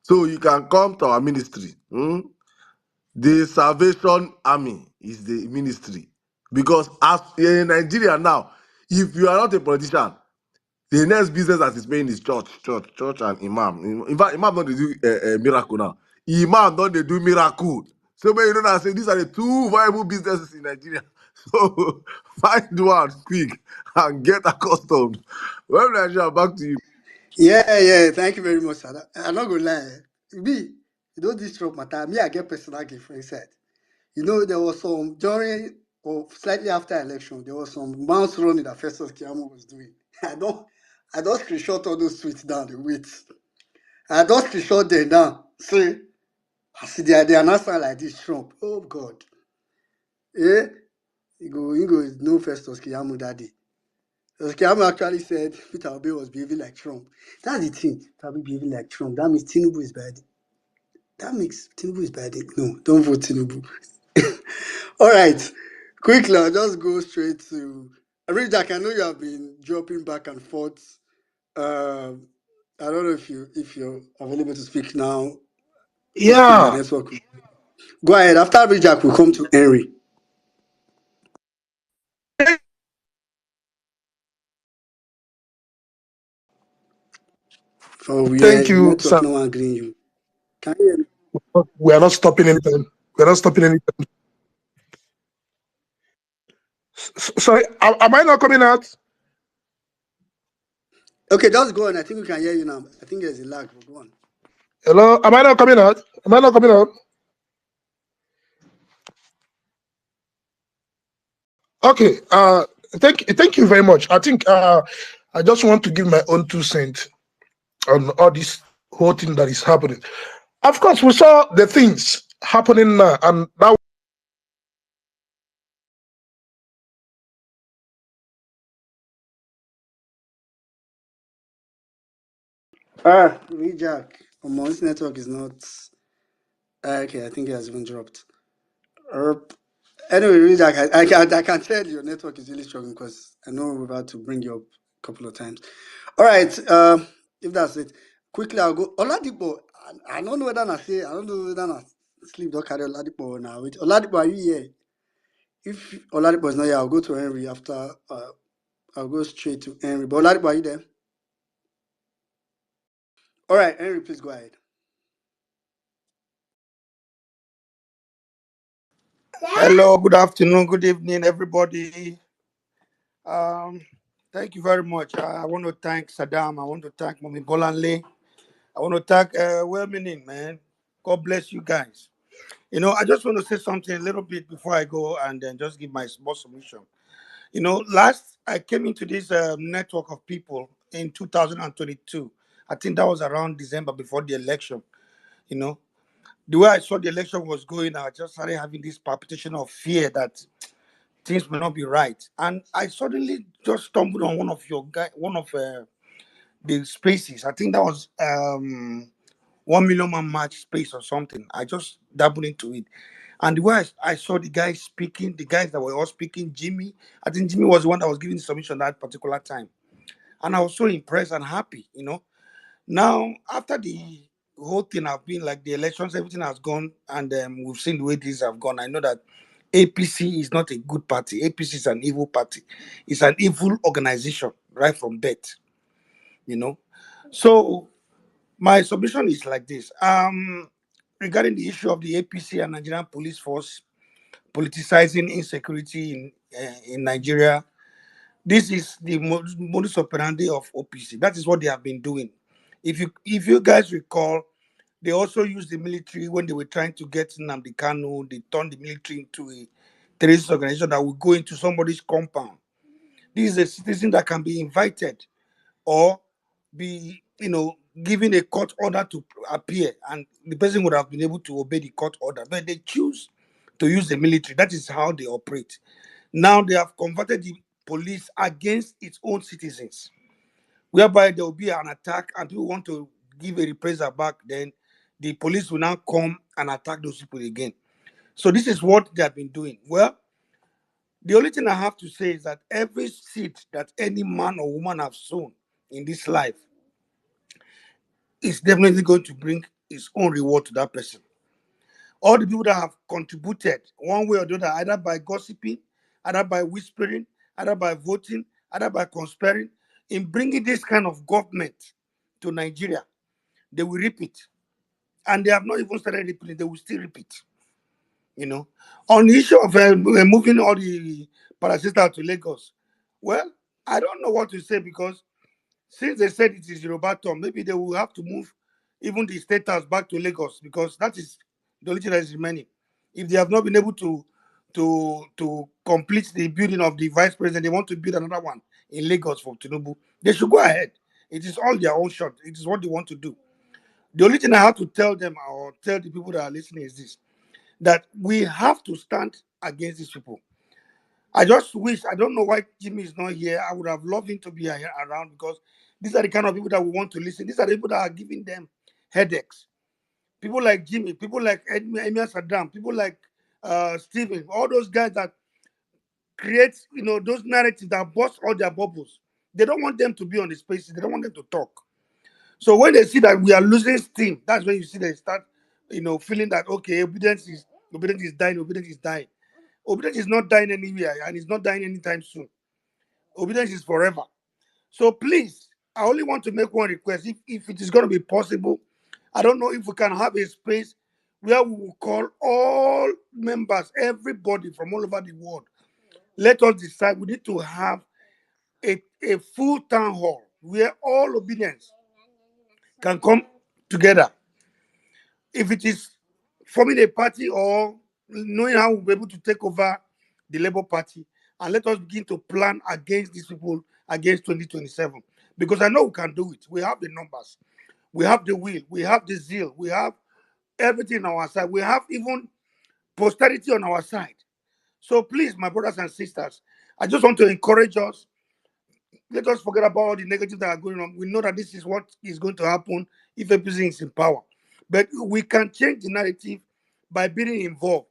So you can come to our ministry. The Salvation Army is the ministry. Because as in Nigeria now, if you are not a politician, the next business that is paying is church and imam. In fact, imam don't dey do miracle now. Imam don't dey do miracle. So when you know that, say these are the two viable businesses in Nigeria. So find one quick and get accustomed. Well, Nigeria, back to you. Yeah. Thank you very much, sir. I'm not gonna lie. Me, this Trump matter. Me, I get personal gift for inside. There was some during or slightly after election, there was some mouse running that Festus Keyamo was doing. I don't screenshot all those tweets down. The wait. I don't screenshot them down. See, I see they are not sound like this Trump. Oh God. Eh? You go no Festus Keyamo that day. Festus Keyamo actually said Peter Obi was behaving like Trump. That's the thing. Peter Obi behaving like Trump. That means Tinubu is bad. That makes Tinubu is bad. No, don't vote Tinubu. All right. Quickly, I'll just go straight to Jack. I know you have been dropping back and forth. I don't know if you're available to speak now. Hopefully your Yeah, network. Go ahead. After Jack, we'll come to Henry. So thank the you, network sir. no one agreeing you. Can you hear me? We are not stopping anything. We are not stopping anything. Sorry, am I not coming out? Okay, just go on. I think we can hear you now. I think there's a lag, but go on. Hello, am I not coming out? Am I not coming out? Okay. Thank you very much. I think I just want to give my own 2 cents on all this whole thing that is happening. Of course, we saw the things happening now, and that. Jack. This network is not. Okay, I think it has been dropped. Anyway, Jack, I can tell your network is really struggling because I know we've had to bring you up a couple of times. All right, if that's it, quickly I'll go. Oladipo, I don't know whether I don't know whether I sleep don't carry Oladipo now. Wait, Oladipo, are you here? If Oladipo is not here, I'll go to Henry after. I'll go straight to Henry. But Oladipo, are you there? All right, Henry, please go ahead. Hello, good afternoon, good evening, everybody. Um, Thank you very much. I want to thank Saddam. I want to thank Mommy Bolanle. I want to thank Well-meaning, man. God bless you guys. I just want to say something a little bit before I go and then just give my small submission. Last I came into this network of people in 2022. I think that was around December before the election. You know, the way I saw the election was going, I just started having this palpitation of fear that things may not be right. And I suddenly just stumbled on one of the spaces. I think that was 1 million man march space or something. I just dabbled into it. And the way I saw the guys speaking, the guys that were all speaking, Jimmy, I think Jimmy was the one that was giving the submission that particular time. And I was so impressed and happy. Now, after the whole thing have been like the elections, everything has gone, and we've seen the way these have gone. I know that APC is not a good party. APC is an evil party. It's an evil organization right from birth. So my submission is like this. Regarding the issue of the APC and Nigerian police force politicizing insecurity in Nigeria, this is the modus operandi of OPC. That is what they have been doing. If you guys recall, they also used the military when they were trying to get Nnamdi Kanu. They turned the military into a terrorist organization that will go into somebody's compound. This is a citizen that can be invited or be, given a court order to appear, and the person would have been able to obey the court order. But they choose to use the military. That is how they operate. Now they have converted the police against its own citizens, whereby there will be an attack and people want to give a reprisal back, then the police will now come and attack those people again. So this is what they have been doing. Well, the only thing I have to say is that every seed that any man or woman have sown in this life is definitely going to bring its own reward to that person. All the people that have contributed one way or the other, either by gossiping, either by whispering, either by voting, either by conspiring, in bringing this kind of government to Nigeria, they will reap it. And they have not even started reaping it, they will still reap it. On the issue of moving all the parastatals to Lagos, well, I don't know what to say, because since they said it is Yoruba turn, maybe they will have to move even the state house back to Lagos, because that is the only thing that is remaining. If they have not been able to complete the building of the vice president, they want to build another one in Lagos for Tinubu, they should go ahead. It is all their own shot. It is what they want to do. The only thing I have to tell them, or tell the people that are listening, is this: that we have to stand against these people. I just wish, I don't know why Jimmy is not here. I would have loved him to be around, because these are the kind of people that we want to listen. These are the people that are giving them headaches. People like Jimmy, people like Emir Saddam, people like Stephen, all those guys that create, those narratives that bust all their bubbles. They don't want them to be on the spaces. They don't want them to talk. So when they see that we are losing steam, that's when you see they start, feeling that, okay, obedience is dying, obedience is dying. Obedience is not dying anywhere, and it's not dying anytime soon. Obedience is forever. So please, I only want to make one request. If it is going to be possible, I don't know if we can have a space where we will call all members, everybody from all over the world. Let us decide. We need to have a full town hall where all obedience can come together. If it is forming a party or knowing how we'll be able to take over the Labour Party, and let us begin to plan against these people against 2027. Because I know we can do it. We have the numbers, we have the will, we have the zeal, we have everything on our side. We have even posterity on our side. So please, my brothers and sisters, I just want to encourage us. Let us forget about all the negatives that are going on. We know that this is what is going to happen if APC is in power. But we can change the narrative by being involved.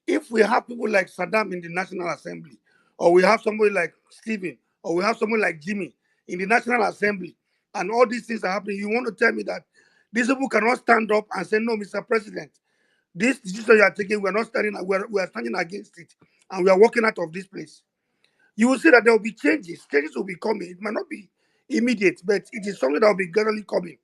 If we have people like Saddam in the National Assembly, or we have somebody like Stephen, or we have someone like Jimmy in the National Assembly, and all these things are happening, you want to tell me that these people cannot stand up and say, no, Mr. President, this decision you are taking, we are standing against it, and we are walking out of this place. You will see that there will be changes. Changes will be coming. It might not be immediate, but it is something that will be gradually coming.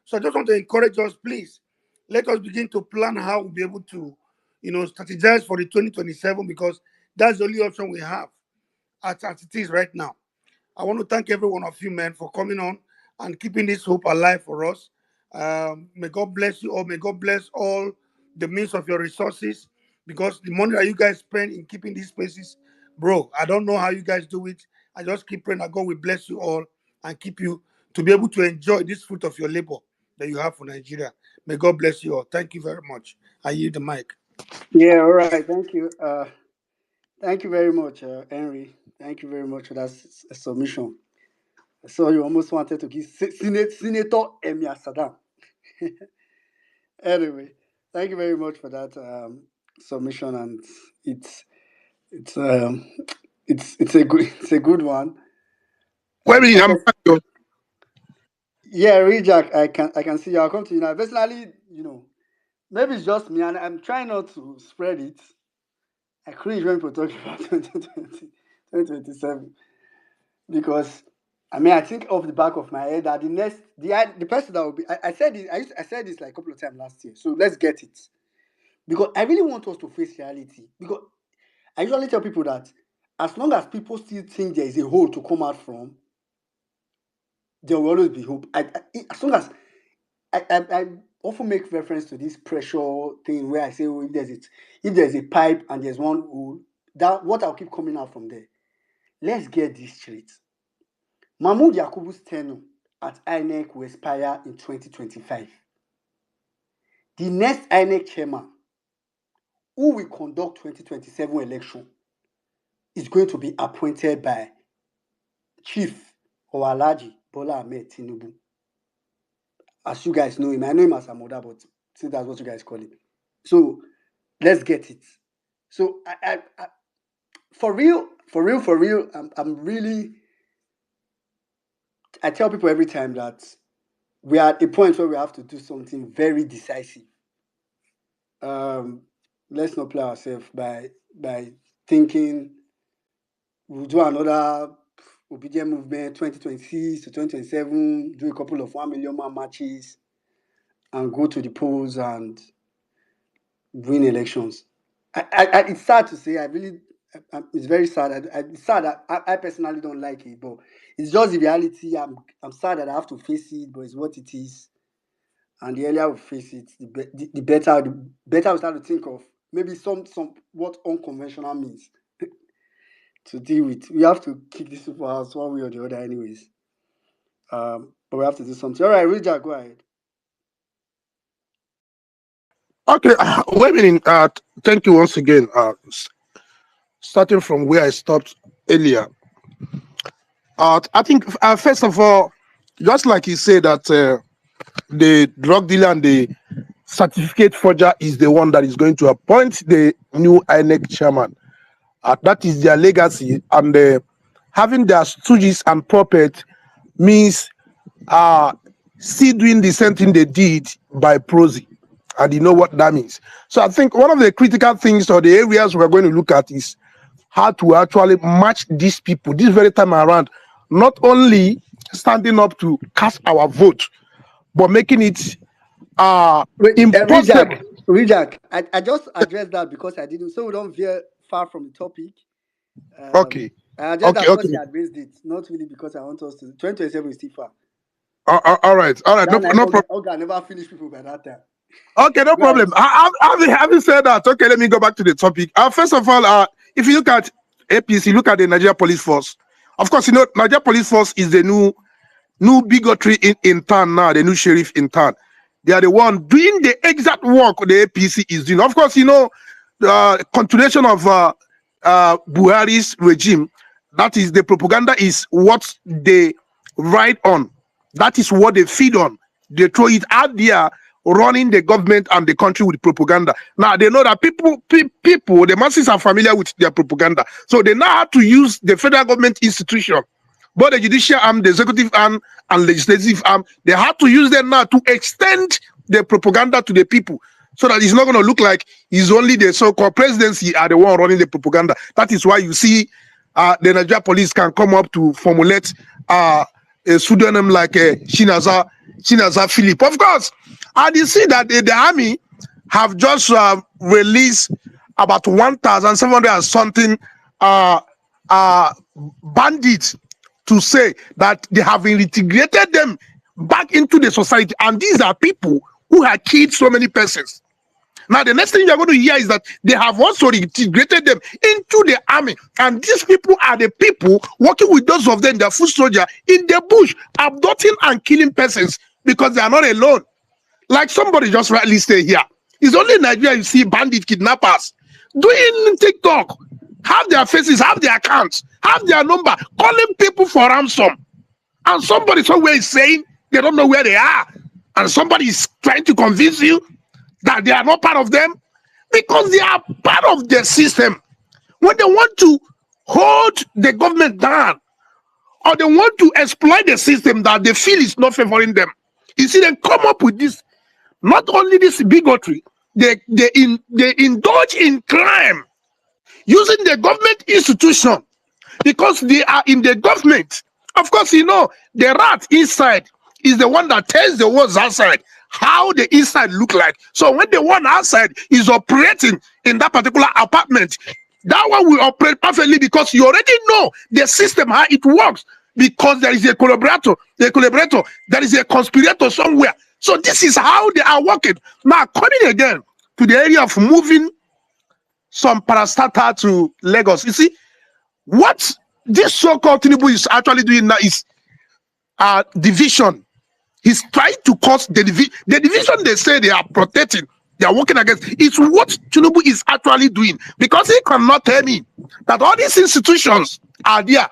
So I just want to encourage us, please, let us begin to plan how we'll be able to, strategize for the 2027, because that's the only option we have as it is right now. I want to thank every one of you, men, for coming on and keeping this hope alive for us. May God bless you all. May God bless all the means of your resources, because the money that you guys spend in keeping these spaces, bro, I don't know how you guys do it. I just keep praying that God will bless you all and keep you to be able to enjoy this fruit of your labor that you have for Nigeria. May God bless you all. Thank you very much. I yield the mic. Yeah, all right. Thank you. Thank you very much, Henry. Thank you very much for that submission. So you almost wanted to give Senator Emir Saddam. Anyway, thank you very much for that submission, and it's um, it's a good one. Wait a minute, I'm back, yo. Yeah, Rejak, I can see you. I'll come to you now. Personally, maybe it's just me, and I'm trying not to spread it. I cringe when people talk about 2027, because I think off the back of my head that the person that will be, I said it, I said this like a couple of times last year. So let's get it, because I really want us to face reality. Because I usually tell people that as long as people still think there is a hole to come out from, there will always be hope. As long as I often make reference to this pressure thing where I say, oh, if there's a pipe and there's one hole, that what I'll keep coming out from there. Let's get this straight. Mahmoud Yakubu's tenure at INEC will expire in 2025. The next INEC chairman who will conduct 2027 election is going to be appointed by Chief Owalaji Bola Ahmed Tinubu. As you guys know him, I know him as Amoda, but since that's what you guys call him. So let's get it. So for real, I'm really, I tell people every time that we are at a point where we have to do something very decisive. Let's not play ourselves by thinking we'll do another obedient movement 2026 to 2027, do a couple of 1 million man matches, and go to the polls and win elections. It's sad to say. It's very sad. It's sad that I personally don't like it, but it's just the reality. I'm sad that I have to face it, but it's what it is. And the earlier we face it, the better we start to think of maybe some what unconventional means to deal with. We have to kick this people out one way or the other, anyways. But we have to do something. All right, Rija, go ahead. Okay, wait a minute. Thank you once again. starting from where I stopped earlier. I think first of all, just like you said that the drug dealer and the certificate forger is the one that is going to appoint the new INEC chairman. That is their legacy, and having their stooges and puppets means still doing the same thing they did by prosy, and you know what that means. So I think one of the critical things or the areas we're going to look at is how to actually match these people this very time around, not only standing up to cast our vote, but making it impossible. Rejak, I just addressed that because I didn't, so we don't veer far from the topic. Okay. I addressed that Okay. because I raised it, not really because I want us to. 2027 is still far. All right. No problem. Okay, I never finish people by that time. Okay, no problem. Having said that, okay, let me go back to the topic. First of all, if you look at APC, look at the Nigeria Police Force. Of course, you know, Nigeria Police Force is the new bigotry in town now, the new sheriff in town. They are the one doing the exact work the APC is doing. Of course, you know, the continuation of Buhari's regime, that is the propaganda is what they ride on. That is what they feed on. They throw it out there, running the government and the country with propaganda. Now they know that people, the masses are familiar with their propaganda, so they know how to use the federal government institution, both the judicial arm, the executive arm, and legislative arm. They have to use them now to extend the propaganda to the people, so that it's not going to look like it's only the so-called presidency are the one running the propaganda. That is why you see the Nigeria police can come up to formulate a pseudonym like Chinaza Philip. Of course, and you see that the army have just released about 1,700 and something bandits to say that they have integrated them back into the society, and these are people who have killed so many persons. Now, the next thing you're going to hear is that they have also integrated them into the army. And these people are the people working with those of them, the foot soldier, in the bush, abducting and killing persons because they are not alone. Like somebody just rightly say here, it's only in Nigeria you see bandit kidnappers doing TikTok, have their faces, have their accounts, have their number, calling people for ransom. And somebody somewhere is saying they don't know where they are. And somebody is trying to convince you that they are not part of them, because they are part of the system. When they want to hold the government down, or they want to exploit the system that they feel is not favoring them, you see them come up with this, not only this bigotry, they indulge in crime using the government institution, because they are in the government. Of course, you know, the rat inside is the one that tells the ones outside how the inside look like. So when the one outside is operating in that particular apartment, that one will operate perfectly, because you already know the system, how it works, because there is a collaborator, there is a conspirator somewhere. So this is how they are working. Now, coming again to the area of moving some parastatal to Lagos, you see, what this so-called Tinubu is actually doing now is division. He's trying to cause the division. The division they say they are protecting, they are working against. It's what Tinubu is actually doing, because he cannot tell me that all these institutions are there,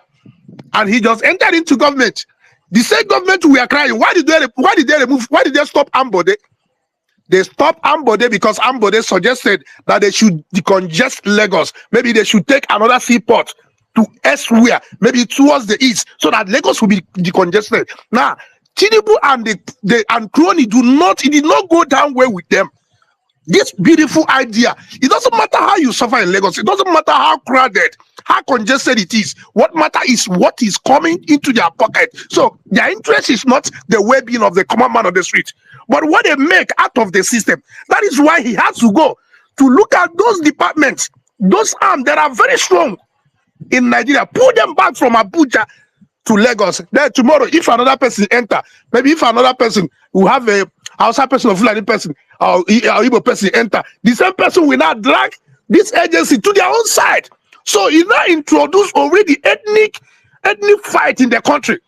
and he just entered into government. The same government we are crying. Why did they stop Ambode? They stopped Ambode because Ambode suggested that they should decongest Lagos. Maybe they should take another seaport to elsewhere, maybe towards the east, so that Lagos will be decongested. Now, Tinubu and Crony did not go down well with them. This beautiful idea, it doesn't matter how you suffer in Lagos, it doesn't matter how crowded, how congested it is. What matters is what is coming into their pocket. So their interest is not the well-being of the common man on the street, but what they make out of the system. That is why he has to go to look at those departments, those arms that are very strong in Nigeria, pull them back from Abuja to Lagos. Then tomorrow, if another person enter, maybe if another person will have a outside person or Fulani person or Igbo person enter, the same person will now drag this agency to their own side. So he now introduce already ethnic fight in the country,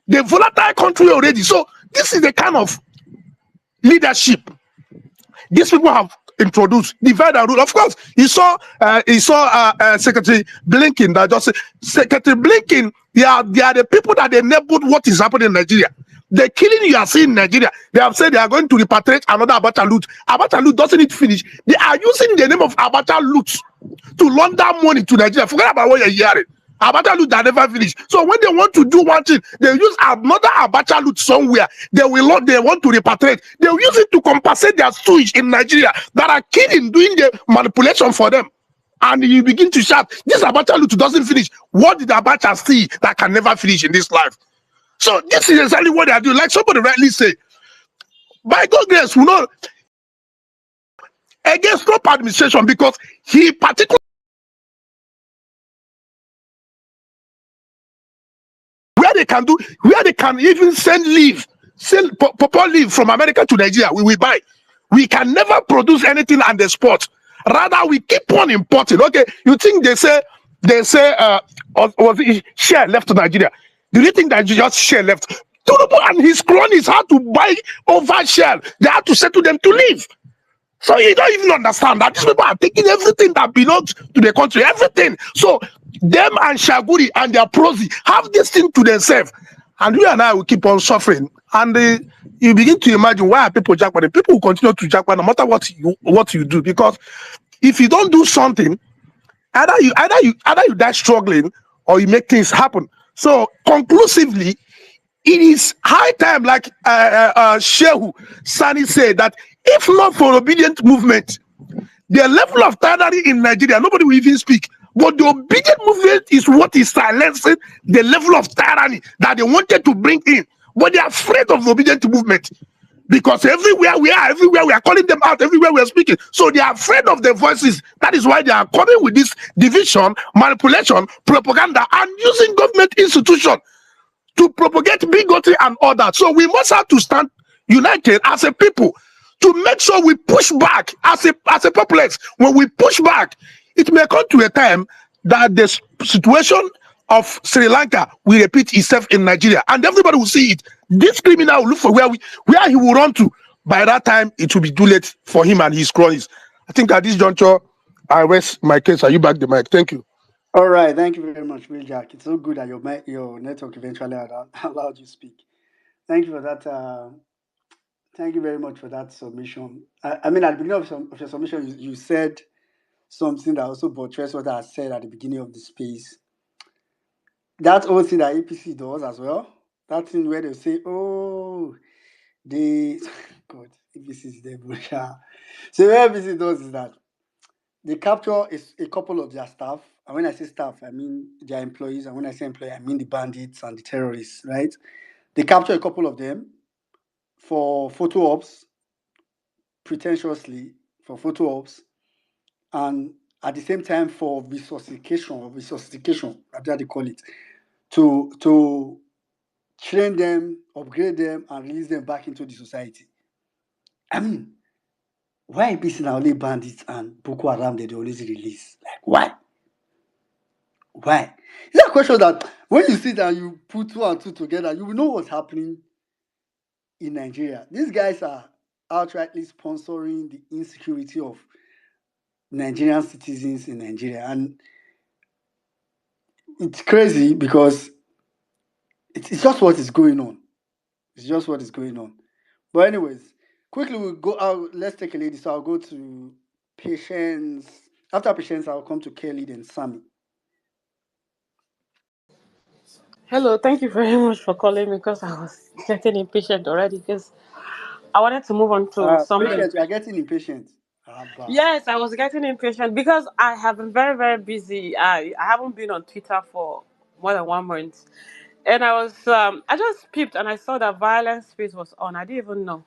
the volatile country already. So this is the kind of leadership these people have introduced. Divide and rule. Of course, he saw Secretary Blinken that just said, Secretary Blinken, they are the people that enabled what is happening in Nigeria. The killing you are seeing in Nigeria, they have said they are going to repatriate another Abacha loot. Abacha loot doesn't it finish. They are using the name of Abacha loot to launder money to Nigeria. Forget about what you're hearing. Abacha loot that never finish. So when they want to do one thing, they use another Abacha loot somewhere. They want to repatriate. They will use it to compensate their sewage in Nigeria that are killing, doing the manipulation for them. And you begin to shout, this Abacha loot doesn't finish. What did Abacha see that can never finish in this life? So this is exactly what they are doing. Like somebody rightly say, by God's grace, we know against Trump administration because he particularly where they can even send proper leave from America to Nigeria, we will buy. We can never produce anything on the spot. Rather, we keep on importing. Okay, you think they say was it share left to Nigeria? Do you think that just share left? Tinubu and his cronies had to buy over share. They had to say to them to leave. So you don't even understand that these people are taking everything that belongs to the country, everything. So them and Shaguri and their prosy have this thing to themselves. And you and I will keep on suffering. And you begin to imagine why are people jackpotting. People will continue to jackpot no matter what you do. Because if you don't do something, either you die struggling or you make things happen. So conclusively, it is high time, like Shehu Sani said, that if not for obedient movement, the level of tyranny in Nigeria, nobody will even speak. But the obedient movement is what is silencing the level of tyranny that they wanted to bring in. But they are afraid of the obedient movement. Because everywhere we are calling them out, everywhere we are speaking. So they are afraid of their voices. That is why they are coming with this division, manipulation, propaganda, and using government institutions to propagate bigotry and all that. So we must have to stand united as a people to make sure we push back as a populace. When we push back, it may come to a time that the situation of Sri Lanka will repeat itself in Nigeria, and everybody will see it. This criminal will look for where he will run to. By that time, it will be too late for him and his cronies. I think at this juncture, I rest my case. Are you back the mic? Thank you. All right, thank you very much, Will Jack. It's so good that your network eventually allowed you to speak. Thank you for that. Thank you very much for that submission. I mean, at the beginning of your submission, you said something that also buttressed what I said at the beginning of the space. That whole thing that APC does as well. That thing where they say, "Oh, they God, APC is devil." So what APC does is that they capture a couple of their staff, and when I say staff, I mean their employees, and when I say employee, I mean the bandits and the terrorists, right? They capture a couple of them for photo ops, pretentiously for photo ops, and at the same time for resuscitation, that's what they call it, to train them, upgrade them, and release them back into the society. I mean, why APC now only bandits and Boko Haram they always release? Like, why? Why? It's a question that when you sit and you put two and two together, you will know what's happening in Nigeria. These guys are outrightly sponsoring the insecurity of Nigerian citizens in Nigeria. And it's crazy because it's just what is going on. It's just what is going on. But anyways, quickly we'll go out. Let's take a lady. So I'll go to Patience. After Patience, I'll come to Kelly, then Sammy. Hello, thank you very much for calling me because I was getting impatient already because I wanted to move on to something. Patience, we are getting impatient. Yes, I was getting impatient because I have been very, very busy. I haven't been on Twitter for more than 1 month. And I just peeped and I saw that violence space was on. I didn't even know.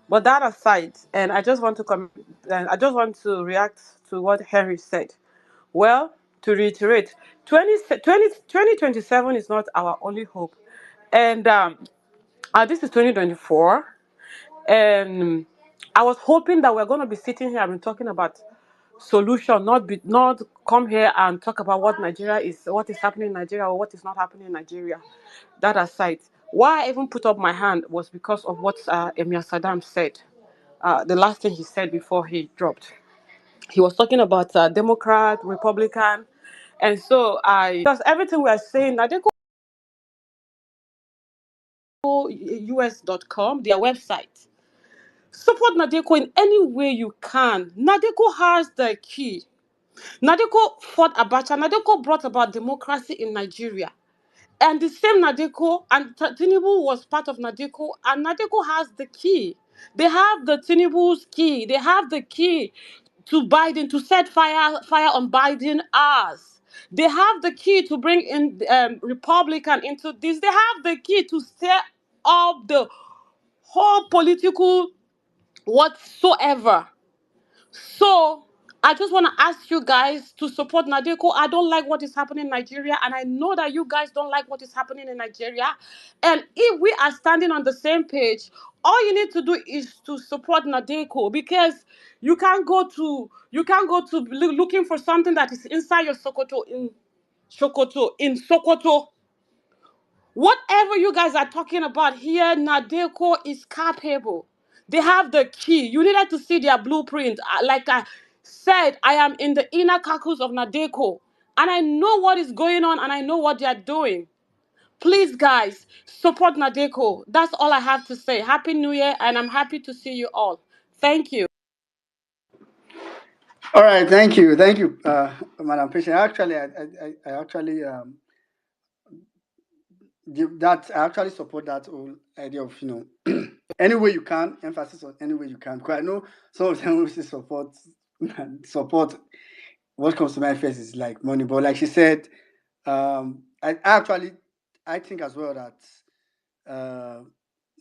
But that aside, and I just want to react to what Henry said. Well, to reiterate, 2027 is not our only hope. And this is 2024. And I was hoping that we're going to be sitting here and talking about solution, not come here and talk about what is happening in Nigeria or what is not happening in Nigeria. That aside, why I even put up my hand was because of what Emir Saddam said. the last thing he said before he dropped. He was talking about Democrat, Republican, and so I because everything we are saying, Nadeko US.com, their website. Support Nadeko in any way you can. Nadeko has the key. Nadeko fought Abacha. Nadeko brought about democracy in Nigeria. And the same Nadeko and Tinubu was part of Nadeko, and Nadeko has the key. They have the Tinubu's key. They have the key to Biden to set fire on Biden ass. They have the key to bring in Republican into this. They have the key to stir up the whole political whatsoever. So I just want to ask you guys to support Nadeko. I don't like what is happening in Nigeria, and I know that you guys don't like what is happening in Nigeria. And if we are standing on the same page, all you need to do is to support Nadeko, because you can't go to looking for something that is inside your Sokoto. Whatever you guys are talking about here, Nadeko is capable. They have the key. You needed to see their blueprint. Like I said, I am in the inner caucus of Nadeko, and I know what is going on, and I know what they are doing. Please, guys, support Nadeko. That's all I have to say. Happy New Year, and I'm happy to see you all. Thank you. All right, thank you, Madam Patient. Actually, I actually I actually support that whole idea of any way you can, emphasis on any way you can. Because I know some of them will say support. What comes to my face is like money, but like she said, I think as well that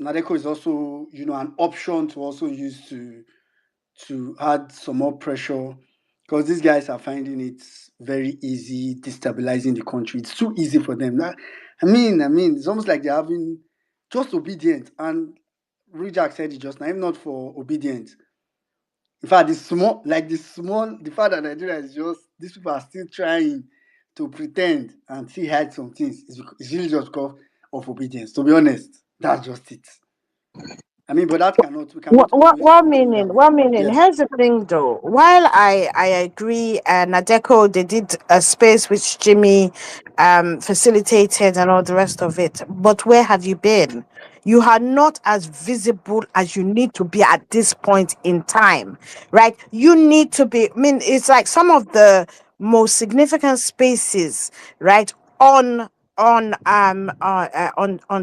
Nadeko is also an option to also use to add some more pressure, because these guys are finding it very easy destabilizing the country. It's too easy for them. I mean, it's almost like they're having just obedient. And Rujak said it just now, if not for obedience. In fact, the fact that Nigeria is just, these people are still trying to pretend and see hide some things. It's really just because of obedience. To be honest, that's just it. I mean, but we cannot always One put them minute, down. 1 minute. Yes. Here's the thing, though. While I agree, Nadeko, they did a space which Jimmy facilitated and all the rest of it. But where have you been? You are not as visible as you need to be at this point in time, right? You need to be. I mean, it's like some of the most significant spaces, right, on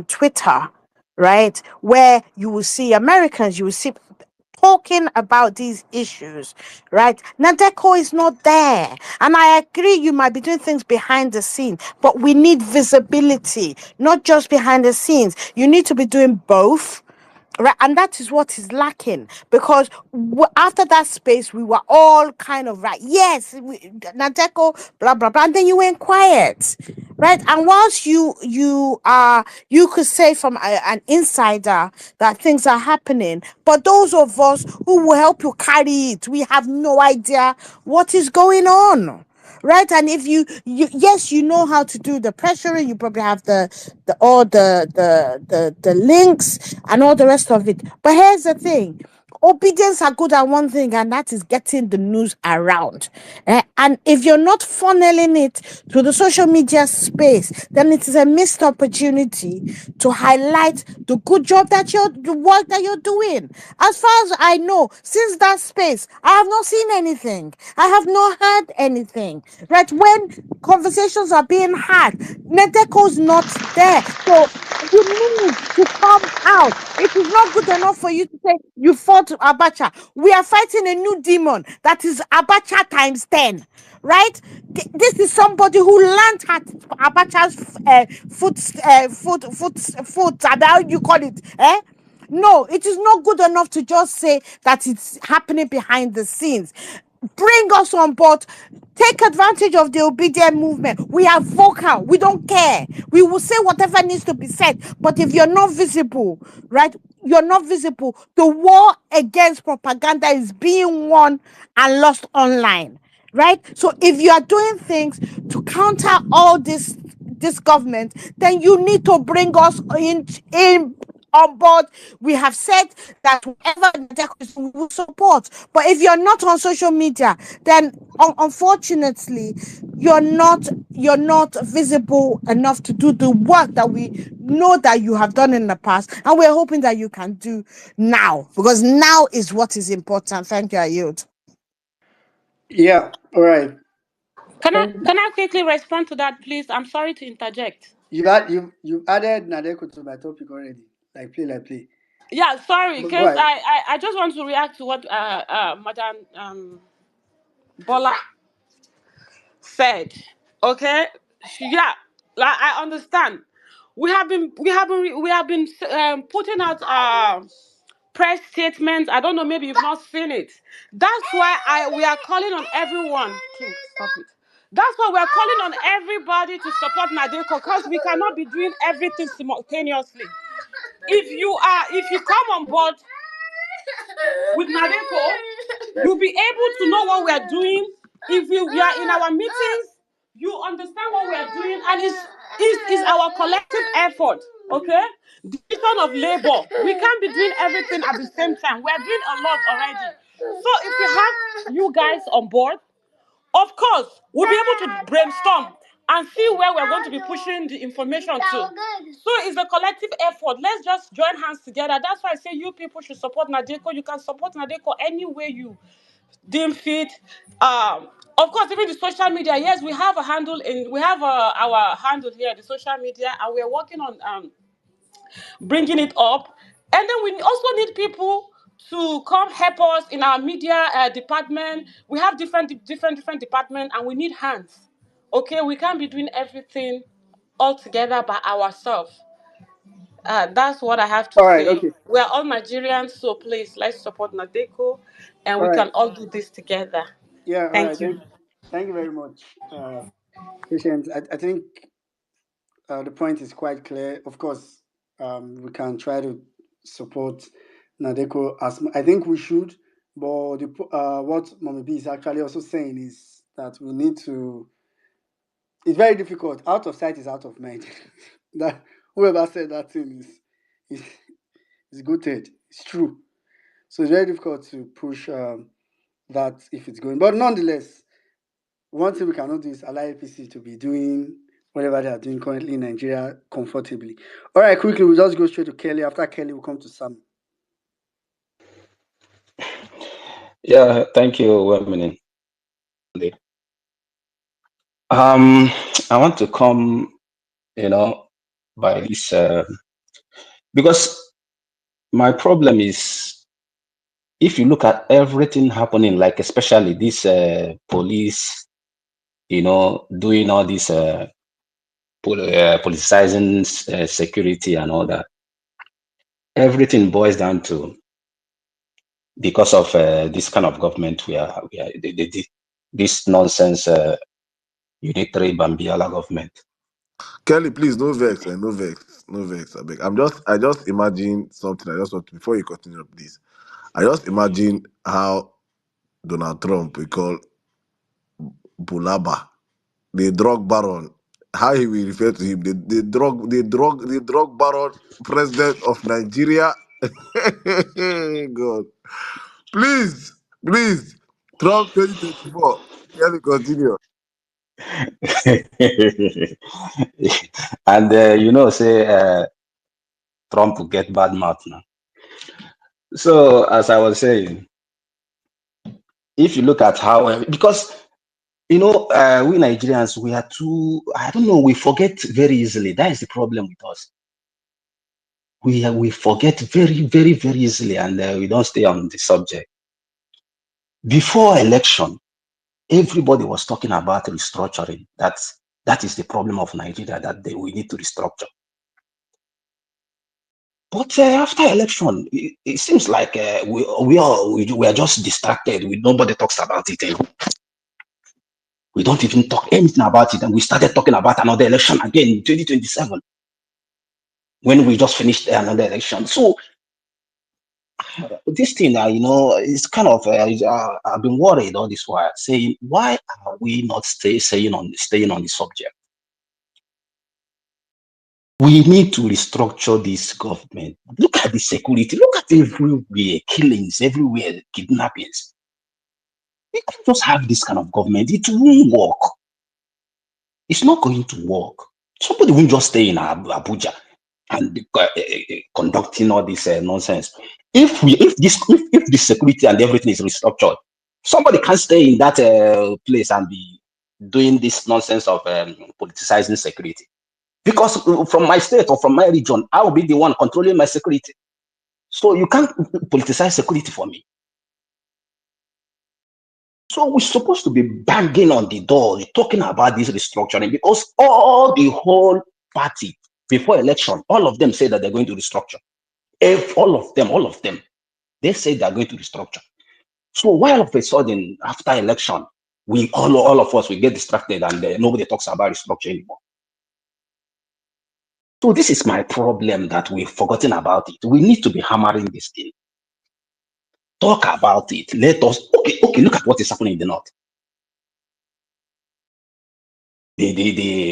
Twitter, right? Where you will see Americans, you will see talking about these issues, right? Nadeko is not there. And I agree you might be doing things behind the scenes, but we need visibility, not just behind the scenes. You need to be doing both. Right, and that is what is lacking, because after that space, we were all kind of right. Yes, Nadeko, blah blah blah, and then you went quiet, right? And whilst you could say from an insider that things are happening, but those of us who will help you carry it, we have no idea what is going on. Right, and if yes, you know how to do the pressuring, you probably have the all the links and all the rest of it. But here's the thing: obedience are good at one thing, and that is getting the news around. And if you're not funneling it to the social media space, then it is a missed opportunity to highlight the good job the work that you're doing. As far as I know, since that space, I have not seen anything. I have not heard anything. Right, when conversations are being had, Nedeko's not there. So you need to come out. It is not good enough for you to say you fought Abacha. We are fighting a new demon that is Abacha times 10. Right? This is somebody who learned at Abacha's foot, how you call it, eh? No, it is not good enough to just say that it's happening behind the scenes. Bring us on board. Take advantage of the obedient movement. We are vocal. We don't care. We will say whatever needs to be said. But if you're not visible, right? You're not visible. The war against propaganda is being won and lost online. Right? So if you are doing things to counter all this government, then you need to bring us in on board. We have said that whatever we will support. But if you're not on social media, then unfortunately, you're not visible enough to do the work that we know that you have done in the past, and we're hoping that you can do now, because now is what is important. Thank you. I yield. Yeah. All right. Can I quickly respond to that, please? I'm sorry to interject. You've added Nadeko to my topic already. Like play. Yeah, sorry, But go because ahead. I just want to react to what Madam Bola said. Okay, yeah, like I understand. We have been putting out press statements. I don't know, maybe you've not seen it. That's why we are calling on everyone. King, stop it. That's why we're calling on everybody to support Nadeko, because we cannot be doing everything simultaneously. If you come on board with Nadeko, you'll be able to know what we are doing. If we are in our meetings, you understand what we are doing, and it's our collective effort. Okay, division of labor. We can't be doing everything at the same time. We're doing a lot already. So if we have you guys on board, of course, we'll be able to brainstorm and see where we're going to be pushing the information to. So it's a collective effort. Let's just join hands together. That's why I say you people should support Nadeko. You can support Nadeko any way you deem fit. Of course, even the social media. Yes, we have our handle here, the social media, and we're working on bringing it up. And then we also need people to come help us in our media department. We have different departments, and we need hands. Okay, we can't be doing everything all together by ourselves. That's what I have to All right. say. Okay. We're all Nigerians, so please let's support Nadeko, and All we right. can all do this together. Yeah. All right. Thank you. Thank you very much, Patient. I think the point is quite clear. Of course, we can try to support Nadeko I think we should, but what Mommy B is actually also saying is that we need to. It's very difficult. Out of sight is out of mind. That whoever said that thing is goated. It's true. So it's very difficult to push that if it's going. But nonetheless, one thing we cannot do is allow APC to be doing whatever they are doing currently in Nigeria comfortably. All right, quickly, we'll just go straight to Kelly. After Kelly, we'll come to Sam. Yeah, thank you, Wemini. I want to come, by this, because my problem is, if you look at everything happening, like especially this police, doing all this politicizing security and all that, everything boils down to because of this kind of government this nonsense unitary Bambiala government. Kelly, please, no vex, no vex, no vex. I beg. I just imagine something. I just want to, before you continue, please. I just imagine how Donald Trump we call Bulaba, the drug baron, how he will refer to him, the drug baron, president of Nigeria. God, please, Trump 2024. Kelly, continue. And say Trump will get bad mouth now. So as I was saying, if you look at how, because we Nigerians, we are too, I don't know, we forget very easily. That is the problem with us. We forget very, very, very easily, and we don't stay on the subject. Before election, everybody was talking about restructuring. That is the problem of Nigeria, that we need to restructure. But after election, it seems like we are just distracted. Nobody talks about it anymore. We don't even talk anything about it, and we started talking about another election again in 2027 when we just finished another election. So this thing, it's kind of I've been worried all this while, saying why are we not staying on the subject? We need to restructure this government. Look at the security. Look at everywhere, killings everywhere, kidnappings. We can't just have this kind of government. It won't work. It's not going to work. Somebody won't just stay in Abuja and conducting all this nonsense. If the security and everything is restructured, somebody can't stay in that place and be doing this nonsense of politicizing security. Because from my state or from my region, I will be the one controlling my security. So you can't politicize security for me. So we're supposed to be banging on the door, talking about this restructuring, because the whole party before election, all of them say that they're going to restructure. If all of them, they say they're going to restructure. So why all of a sudden after election, we all of us we get distracted and nobody talks about restructure anymore? So this is my problem, that we've forgotten about it. We need to be hammering this thing. Talk about it. Let us okay. Look at what is happening in the north. The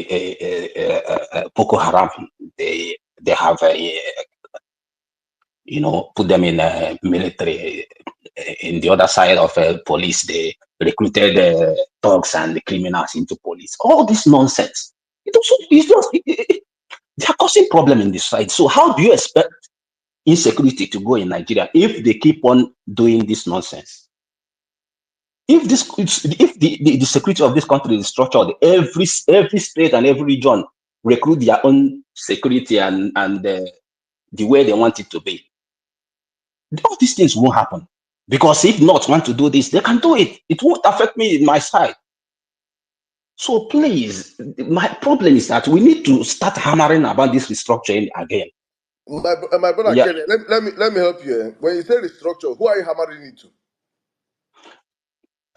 Boko Haram, they have put them in military. In the other side of police, they recruited thugs and the criminals into police. All this nonsense. They are causing problem in this side. So how do you expect insecurity to go in Nigeria if they keep on doing this nonsense? If the security of this country is structured, every state and every region recruit their own security and the way they want it to be, all these things won't happen. Because if not want to do this, they can do it. It won't affect me in my side. So please, my problem is that we need to start hammering about this restructuring again. My brother, Yeah. Kenny, let me help you. When you say restructure, who are you hammering it to?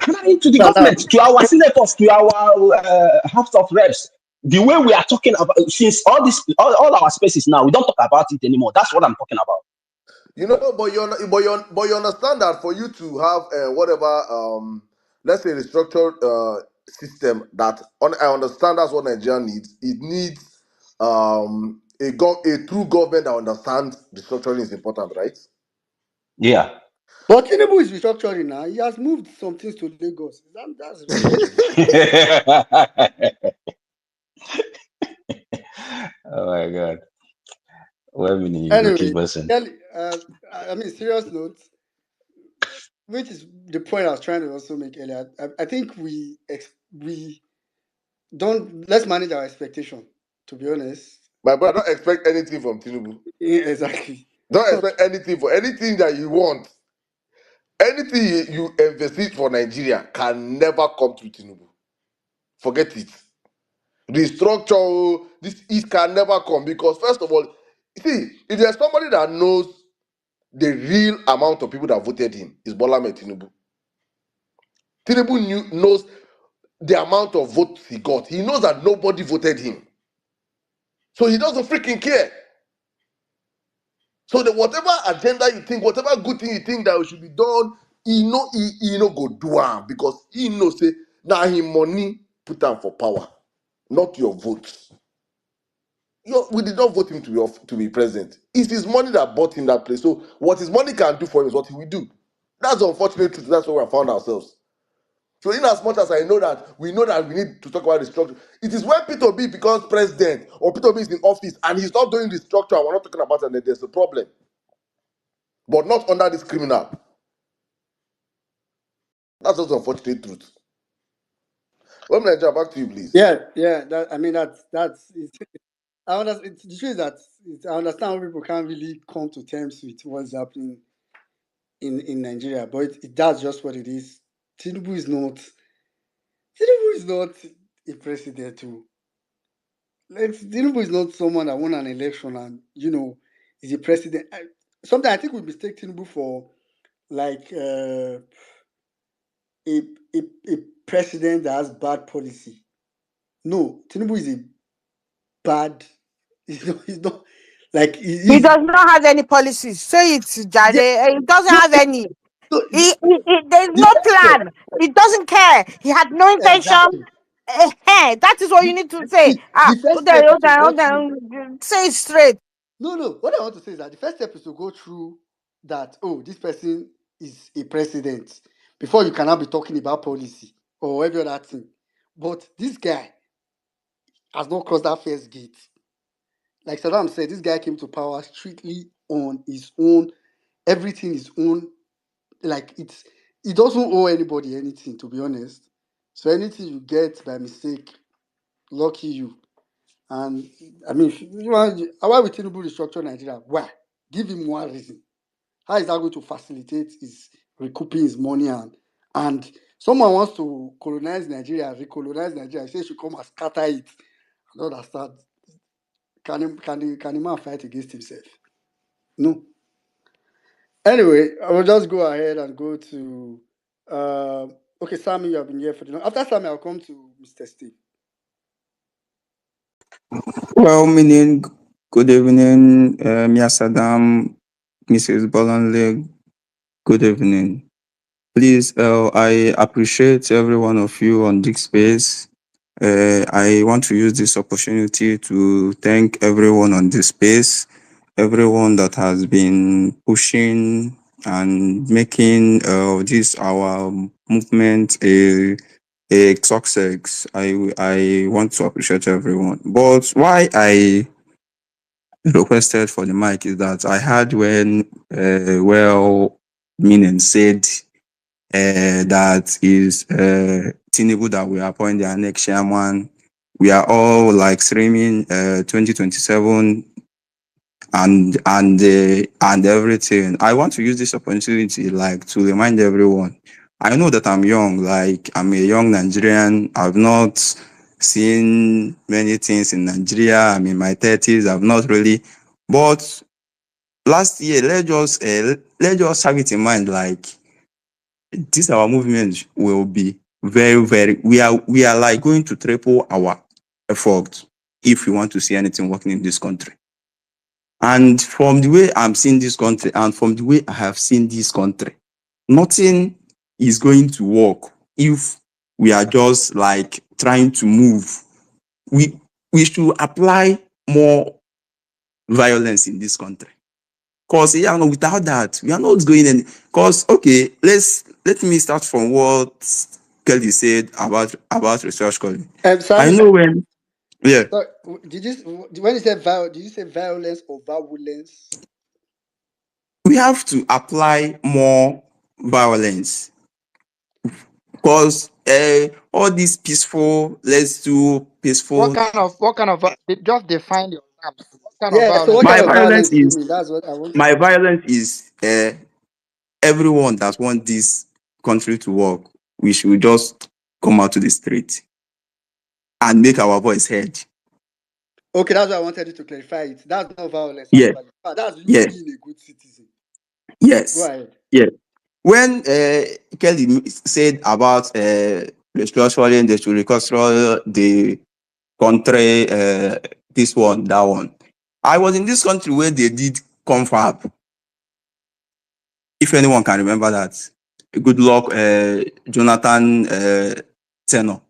Hammering to the government, to our senators, to our House of Reps. The way we are talking about, since all our spaces now, we don't talk about it anymore. That's what I'm talking about. But you understand that for you to have whatever let's say restructured system that I understand that's what Nigeria needs. It needs a true government that understands restructuring is important, right? Yeah. But Tinubu is restructuring now. He has moved some things to Lagos. That's Oh my God. anyway. Serious note, which is the point I was trying to also make earlier. I think we don't, let's manage our expectation. To be honest, My brother, don't expect anything from Tinubu. yeah, exactly. Don't expect anything for anything that you want. Anything you envisage for Nigeria can never come through Tinubu. Forget it. Restructure, it can never come because first of all, see, if there's somebody that knows the real amount of people that voted him, is Bola Ahmed Tinubu. Tinubu knows the amount of votes he got. He knows that nobody voted him, so he doesn't freaking care. So whatever agenda you think, whatever good thing you think that should be done, he no go do am because he knows say now him money put am for power, not your votes. We did not vote him to be president. It's his money that bought him that place. So what his money can do for him is what he will do. That's the unfortunate truth. That's where we have found ourselves. So in as much as we know that we need to talk about the structure, it is when Peter Obi becomes president or Peter Obi is in office and he's not doing the structure, we're not talking about it, and there's a problem. But not under this criminal. That's just the unfortunate truth. Well, Nigeria, back to you, please. Yeah. That's it. I understand. The truth is that I understand how people can't really come to terms with what's happening in Nigeria, but that's just what it is. Tinubu is not a president too. Like, Tinubu is not someone that won an election and is a president. Sometimes I think we mistake Tinubu for like a president that has bad policy. No, Tinubu is a bad. He's not like He does not have any policies. Say it, Jare. Yeah. He doesn't have any. So There's no plan. He doesn't care. He had no intention. exactly. That is what you need to say. See, the first Okay, step is to okay, go through. okay. Say it straight. No. What I want to say is that the first step is to go through that. Oh, this person is a president before you cannot be talking about policy or every other thing. But this guy has not crossed that first gate. Like Saddam said, this guy came to power strictly on his own. Everything is own. Like he doesn't owe anybody anything, to be honest. So anything you get by mistake, lucky you. And I mean, why would Tinubu restructure Nigeria? Why? Give him one reason. How is that going to facilitate his recouping his money and someone wants to colonize Nigeria, recolonize Nigeria, say he should come and scatter it. I don't understand. Can the man fight against himself? No. Anyway, I will just go ahead and go to okay, Sammy, you have been here for the long. After Sammy, I'll come to Mr. Steve. Well, meaning, good evening, Mia Saddam, Mrs. Bolanle, good evening. Please, I appreciate every one of you on this space. I want to use this opportunity to thank everyone on this space, everyone that has been pushing and making this our movement a success. I want to appreciate everyone. But why I requested for the mic is that I heard when well meaning said that is Tinubu that we appoint their next chairman. We are all like streaming 2027 and everything. I want to use this opportunity like to remind everyone. I know that I'm young, like I'm a young Nigerian. I've not seen many things in Nigeria. I'm in my 30s. I've not really, but last year, let's just have it in mind, like this our movement will be very we are like going to triple our effort if we want to see anything working in this country. And from the way I'm seeing this country and from the way I have seen this country, nothing is going to work if we are just like trying to move. We should apply more violence in this country. Because without that, we are not going any. Because okay, let me start from what Kelly said about research calling. I Sammy, know when sorry, when you said did you say violence or violence? we have to apply more violence. Because all these peaceful, let's do peaceful. What kind of just define your terms. What kind of Yeah, so violence what are My kind you of talking violence violence about? do you is mean? That's what I want to my know. violence is everyone that wants this country to work. We should just come out to the street and make our voice heard. Okay, that's why I wanted you to clarify it. That's not violence, Yeah, actually. That's you yeah, being a good citizen. Go yes, ahead. yeah. When Kelly said about restructuring, they should reconstruct the country, this one, that one. I was in this country where they did confab. If anyone can remember that, good luck, Jonathan Tenor.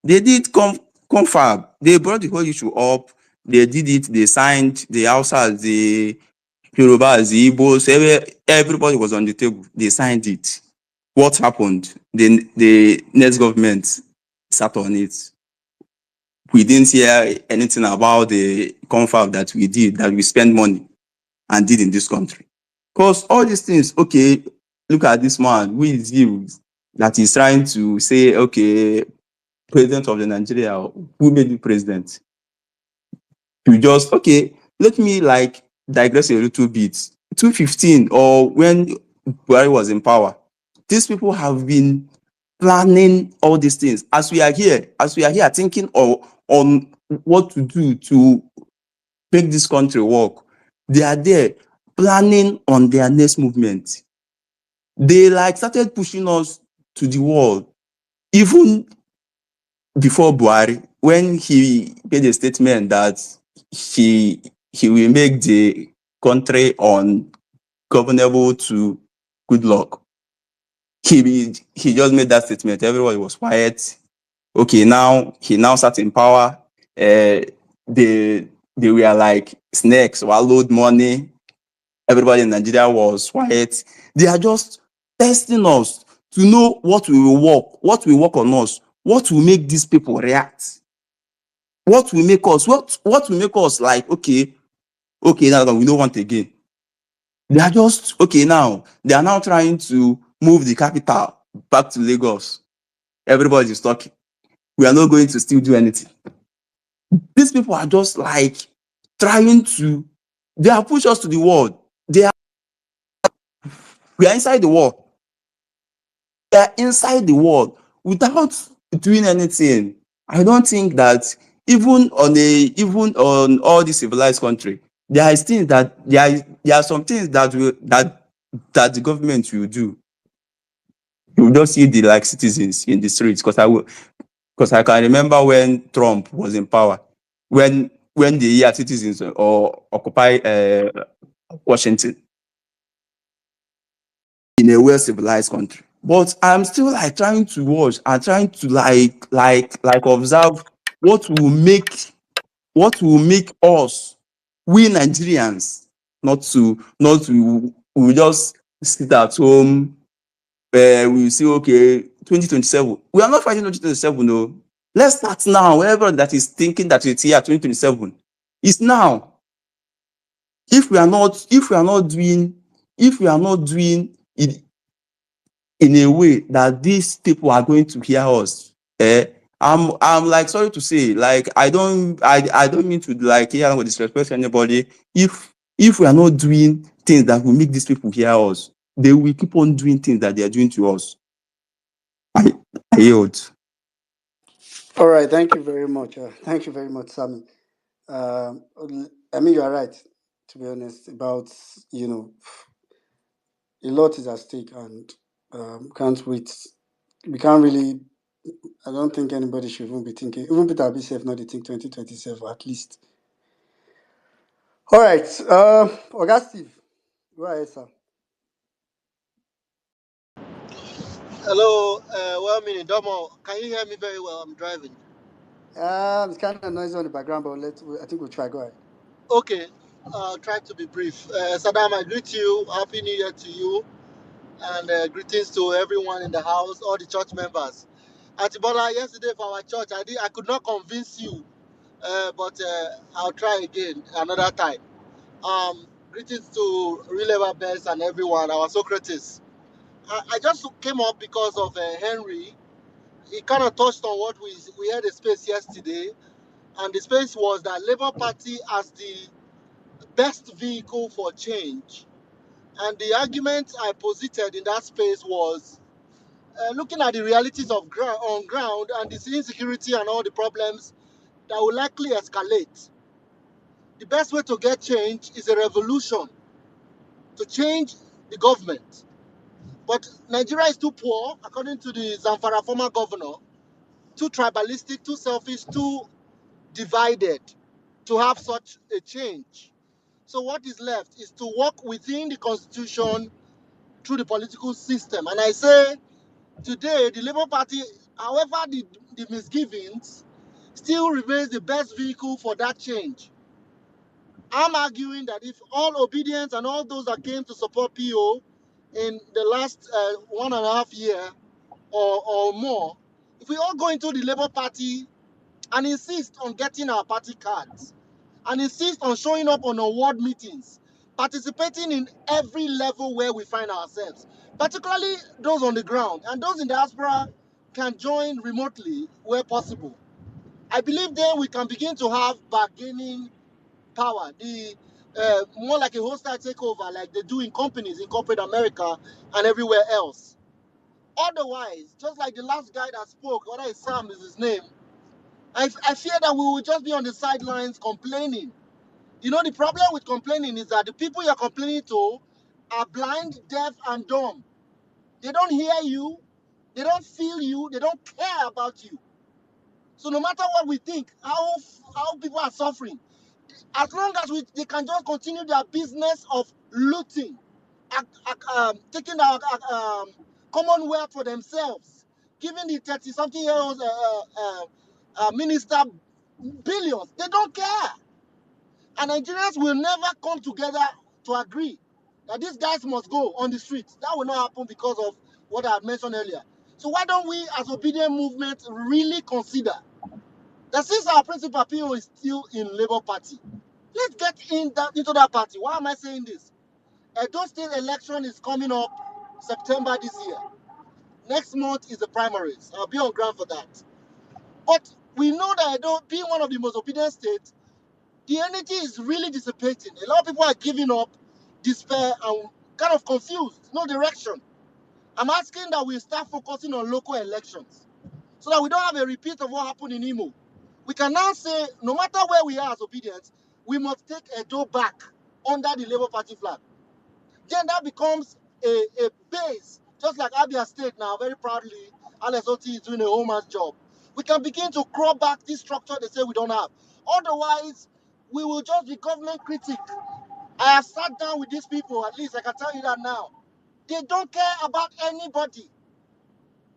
They did confab. They brought the whole issue up. They did it. They signed the Hausas, the Yorubas, the Igbos. Everybody was on the table. They signed it. What happened? The next government sat on it. We didn't hear anything about the confab that we did, that we spent money and did in this country. Because all these things, okay, look at this man, who is you that is trying to say, okay, president of the Nigeria, who made you president? You just, okay, let me like digress a little bit. 2015 or when Buhari was in power, these people have been planning all these things. As we are here thinking on what to do to make this country work, they are there planning on their next movement. They like started pushing us to the wall. Even before Buhari, when he made a statement that he will make the country ungovernable to good luck. He just made that statement. Everybody was quiet. okay, now he now sat in power. They were like snakes, swallowed money. Everybody in Nigeria was quiet. They are just testing us to know what will work on us, what will make these people react, what will make us like, okay, now we don't want again. They are just, okay, now they are now trying to move the capital back to Lagos. Everybody is talking. We are not going to still do anything. These people are just like trying to, they have pushed us to the wall. We are inside the wall. They are inside the wall without doing anything. I don't think that even on all the civilized country, there are things that there are some things that the government will do. You will just see the like citizens in the streets, because I can remember when Trump was in power, when the citizens or occupy Washington in a well civilized country. But I'm still like trying to watch and trying to like observe what will make us, we Nigerians, not to we just sit at home. We say, okay, 2027. We are not fighting 2027, no. Let's start now. Everyone that is thinking that it's here 2027, it's now. If we are not doing it in a way that these people are going to hear us, I'm like, sorry to say, like, I don't mean to like hear or disrespect anybody. If we are not doing things that will make these people hear us, they will keep on doing things that they are doing to us. I yield. All right, thank you very much. Thank you very much, Sammy. I mean, you are right, to be honest, about, a lot is at stake, and can't wait. We can't really, I don't think anybody should even be thinking, even Peter be safe, not to think 2027 at least. All right, Oga Steve, go ahead, sir. Hello, well meaning Domo. Can you hear me very well? I'm driving. It's kind of noisy on the background, but I think we'll try. Go ahead. Okay, I'll try to be brief. Saddam, I greet you. Happy New Year to you. And greetings to everyone in the house, all the church members. Atibola, yesterday for our church, I could not convince you, but I'll try again another time. Greetings to Releva Best and everyone, our Socrates. I just came up because of Henry. He kind of touched on what we had a space yesterday, and the space was that Labour Party as the best vehicle for change. And the argument I posited in that space was looking at the realities of on ground and the insecurity and all the problems that will likely escalate. The best way to get change is a revolution to change the government. But Nigeria is too poor, according to the Zamfara former governor, too tribalistic, too selfish, too divided to have such a change. So what is left is to work within the constitution through the political system. And I say today, the Labour Party, however the misgivings, still remains the best vehicle for that change. I'm arguing that if all obedience and all those that came to support PO in the last 1.5 year or more, if we all go into the Labour Party and insist on getting our party cards, and insist on showing up on award meetings, participating in every level where we find ourselves, particularly those on the ground, and those in diaspora can join remotely where possible. I believe then we can begin to have bargaining power, more like a hostile takeover like they do in companies in corporate America and everywhere else. Otherwise, just like the last guy that spoke, whether it's Sam is his name, I fear that we will just be on the sidelines complaining. You know, the problem with complaining is that the people you're complaining to are blind, deaf, and dumb. They don't hear you, they don't feel you, they don't care about you. So no matter what we think, how people are suffering, as long as they can just continue their business of looting, taking our commonwealth for themselves, giving the 30-something-year-old minister billions. They don't care. And Nigerians will never come together to agree that these guys must go on the streets. That will not happen because of what I mentioned earlier. So why don't we, as obedient movement, really consider that since our principal PO is still in Labour Party, let's get into that party. Why am I saying this? Edo State election is coming up September this year. Next month is the primaries. I'll be on ground for that. But we know that Edo, being one of the most obedient states, the energy is really dissipating. A lot of people are giving up, despair, and kind of confused. No direction. I'm asking that we start focusing on local elections so that we don't have a repeat of what happened in Imo. We can now say, no matter where we are as obedience, we must take Edo back under the Labour Party flag. Then that becomes a base, just like Abia State now, very proudly, Alex Oti is doing a whole man's job. We can begin to crawl back this structure they say we don't have. Otherwise, we will just be government critic. I have sat down with these people, at least I can tell you that now. They don't care about anybody.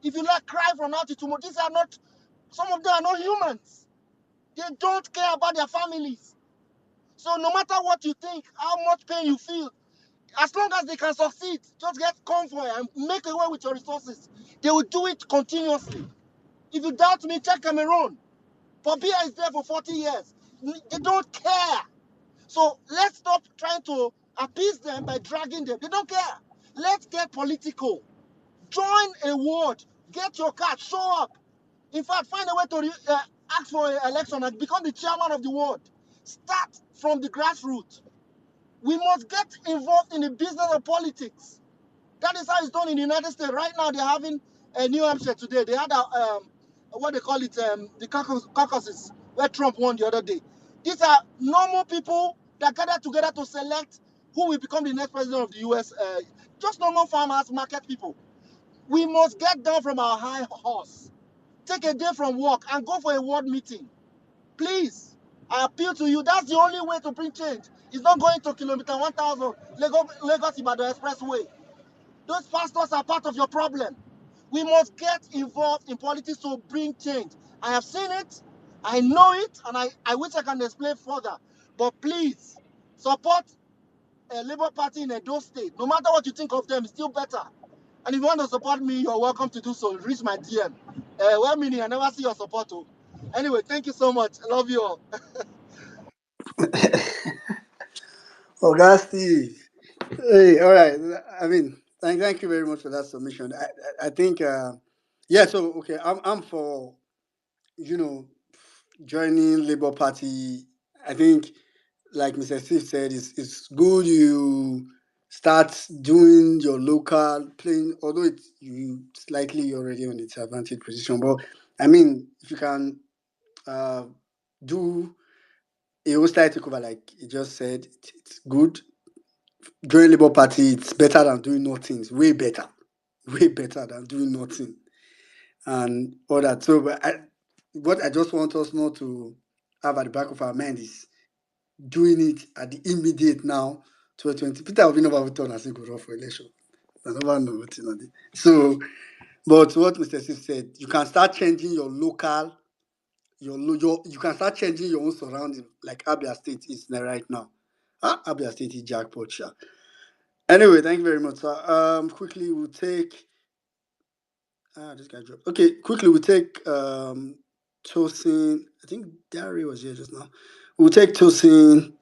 If you like cry from now to tomorrow, these are not, some of them are not humans. They don't care about their families. So no matter what you think, how much pain you feel, as long as they can succeed, just get convoy and make away with your resources. They will do it continuously. If you doubt me, check Cameroon. Pobia is there for 40 years. They don't care. So let's stop trying to appease them by dragging them. They don't care. Let's get political. Join a ward. Get your card. Show up. In fact, find a way to ask for an election and become the chairman of the ward. Start from the grassroots. We must get involved in the business of politics. That is how it's done in the United States. Right now, they're having a New Hampshire today. They had what they call it, the caucuses, where Trump won the other day. These are normal people that gather together to select who will become the next president of the U.S. Just normal farmers, market people. We must get down from our high horse, take a day from work, and go for a ward meeting. Please, I appeal to you. That's the only way to bring change. It's not going to kilometer 1,000 Lagos-Ibadan Expressway. Those pastors are part of your problem. We must get involved in politics to bring change. I have seen it, I know it, and I wish I can explain further. But please, support a Labour Party in Edo State. No matter what you think of them, it's still better. And if you want to support me, you're welcome to do so. Reach my DM. Well, meaning I never see your support. Oh. Anyway, thank you so much. I love you all. Augustine. Hey, all right. I mean, thank you very much for that submission. I think, yeah. So okay, I'm for, you know, joining Labour Party. I think, like Mr. Steve said, it's good you start doing your local playing. Although it's you slightly already on the disadvantaged position, but I mean, if you can do a hostile takeover, like you just said, it's good. Join Labour Party, it's better than doing nothing. It's way better than doing nothing and all that. So, what I just want us not to have at the back of our mind is doing it at the immediate now, 2020. Peter Obi never turn as he go run for election. I never know what on it. So, but what Mr. Steve said, you can start changing your local, you can start changing your own surrounding, like Abia State is right now. Abia State is jackpot, sure. Anyway, thank you very much. So, quickly we'll take. This guy dropped. Okay, quickly we'll take Tosin. I think Gary was here just now. We'll take Tosin,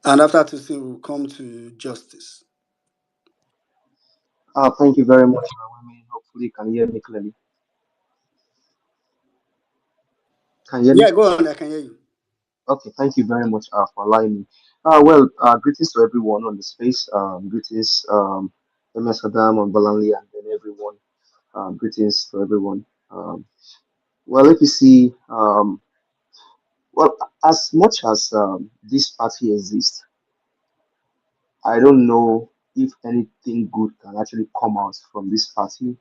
and after Tosin, we'll come to Justice. Thank you very much, women. Hopefully, you can hear me clearly. Can you hear me? Yeah, go on. I can hear you. Okay, thank you very much for allowing me. Greetings to everyone on the space. Greetings, MS Adam and Balanli, and then everyone. Greetings to everyone. APC, as much as this party exists, I don't know if anything good can actually come out from this party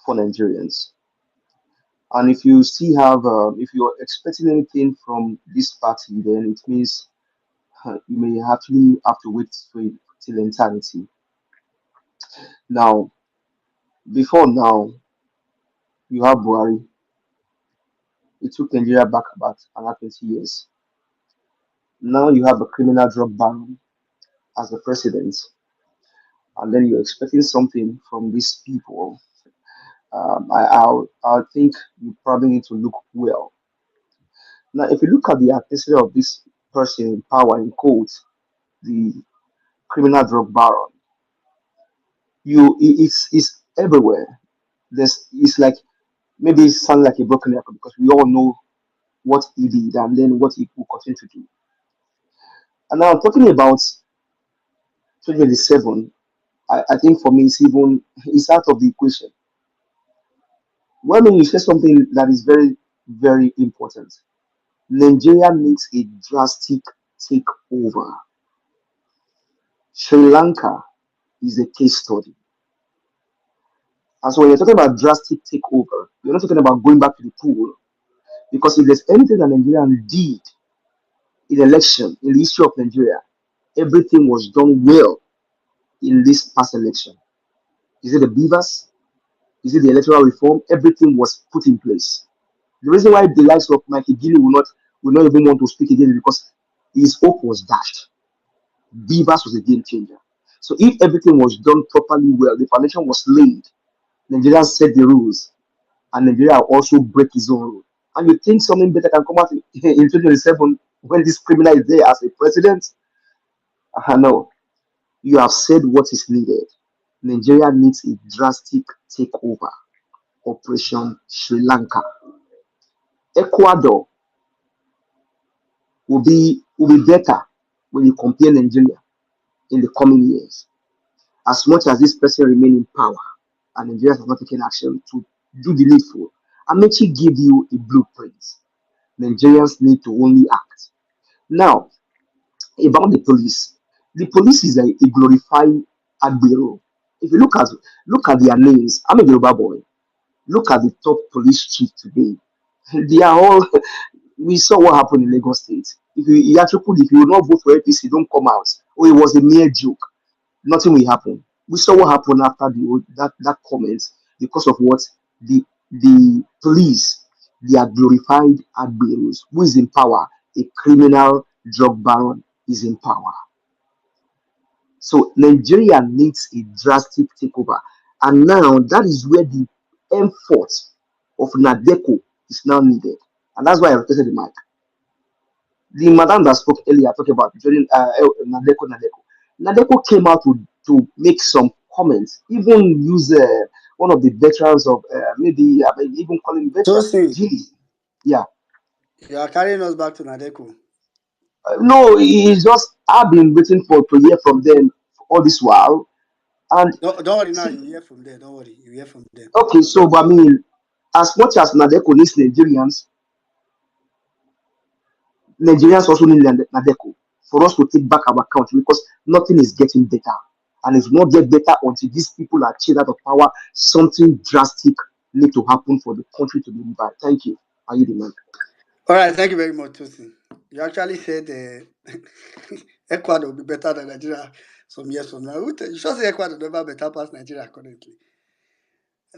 for Nigerians. And if you still have, if you're expecting anything from this party, then it means you may actually have to wait for it till eternity. Now, before now, you have Buhari. It took Nigeria back about another 20 years. Now you have a criminal drug baron as the president, and then you're expecting something from these people. I think you probably need to look well. Now, if you look at the ethnicity of this person in power, in quotes, the criminal drug baron, it's everywhere. It's like maybe it sounds like a broken record because we all know what he did and then what he will continue to do. And now talking about 2027, I think for me it's out of the equation. Well, I mean, you say something that is very, very important. Nigeria needs a drastic takeover. Sri Lanka is a case study. And so when you're talking about drastic takeover, you're not talking about going back to the pool. Because if there's anything that Nigeria did in election in the history of Nigeria, everything was done well in this past election. Is it the beavers? Is it the electoral reform? Everything was put in place. The reason why the likes of Mikey Gini will not even want to speak again is because his hope was dashed. Beavers was a game changer. So if everything was done properly well, the foundation was laid, Nigeria set the rules, and Nigeria also break his own rule. And you think something better can come out in 2027 when this criminal is there as a president? No. You have said what is needed. Nigeria needs a drastic takeover. Operation Sri Lanka. Ecuador will be better when you compare Nigeria in the coming years. As much as this person remains in power and Nigeria has not taken action to do the needful, Amechi give you a blueprint. Nigerians need to only act. Now, about the police is a glorified admiral. If you look at their names, I'm a Yoruba boy. Look at the top police chief today. They are all. We saw what happened in Lagos State. If you will not vote for APC, don't come out. Oh, it was a mere joke. Nothing will happen. We saw what happened after that comment because of what the police, they are glorified admirals. Who is in power? A criminal drug baron is in power. So Nigeria needs a drastic takeover. And now that is where the effort of Nadeco is now needed. And that's why I requested the mic. The madam that spoke earlier talking about joining Nadeco. Nadeco came out to make some comments, even use one of the veterans of maybe I mean, even call him veteran. Tosin, Gee, yeah. you are carrying us back to Nadeko. No, it's just I've been waiting to hear from them all this while. And Don't worry now, see, you hear from there. Don't worry, you hear from them. okay, so but I mean, as much as Nadeco needs Nigerians also need Nadeco for us to take back our country because nothing is getting better. And it will not get better until these people are chased out of power. Something drastic need to happen for the country to be revived. Thank you. Are you the man? All right, thank you very much, Tosin. You actually said Ecuador will be better than Nigeria some years from now. You should say Ecuador never better past Nigeria currently.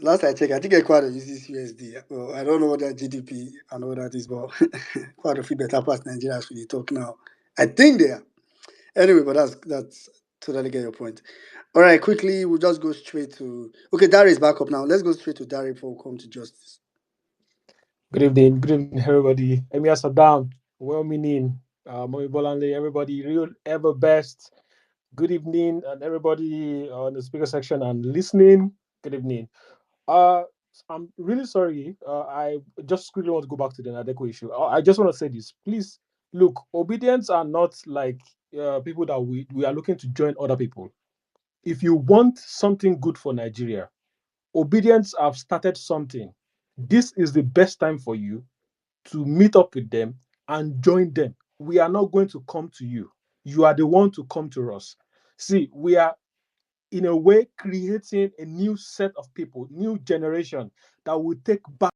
Last I checked, I think Ecuador uses USD. Well, I don't know what their GDP and all that is, but Ecuador feel better past Nigeria as we talk now. I think they are. Anyway, but that's totally get your point. All right, quickly, we'll just go straight to. Okay, Dari is back up now. Let's go straight to Dari before we come to justice. Good evening, everybody. Emia Saddam, well-meaning, Momi Bolanle, everybody, real ever best. Good evening, and everybody on the speaker section and listening. Good evening. Uh, I'm really sorry. I just quickly want to go back to the Nadeko issue. I just want to say this. Please, look, obedience are not like people that we are looking to join other people. If you want something good for Nigeria, obedience have started something. This is the best time for you to meet up with them and join them. We are not going to come to you. You are the one to come to us. See, we are in a way creating a new set of people, new generation that will take back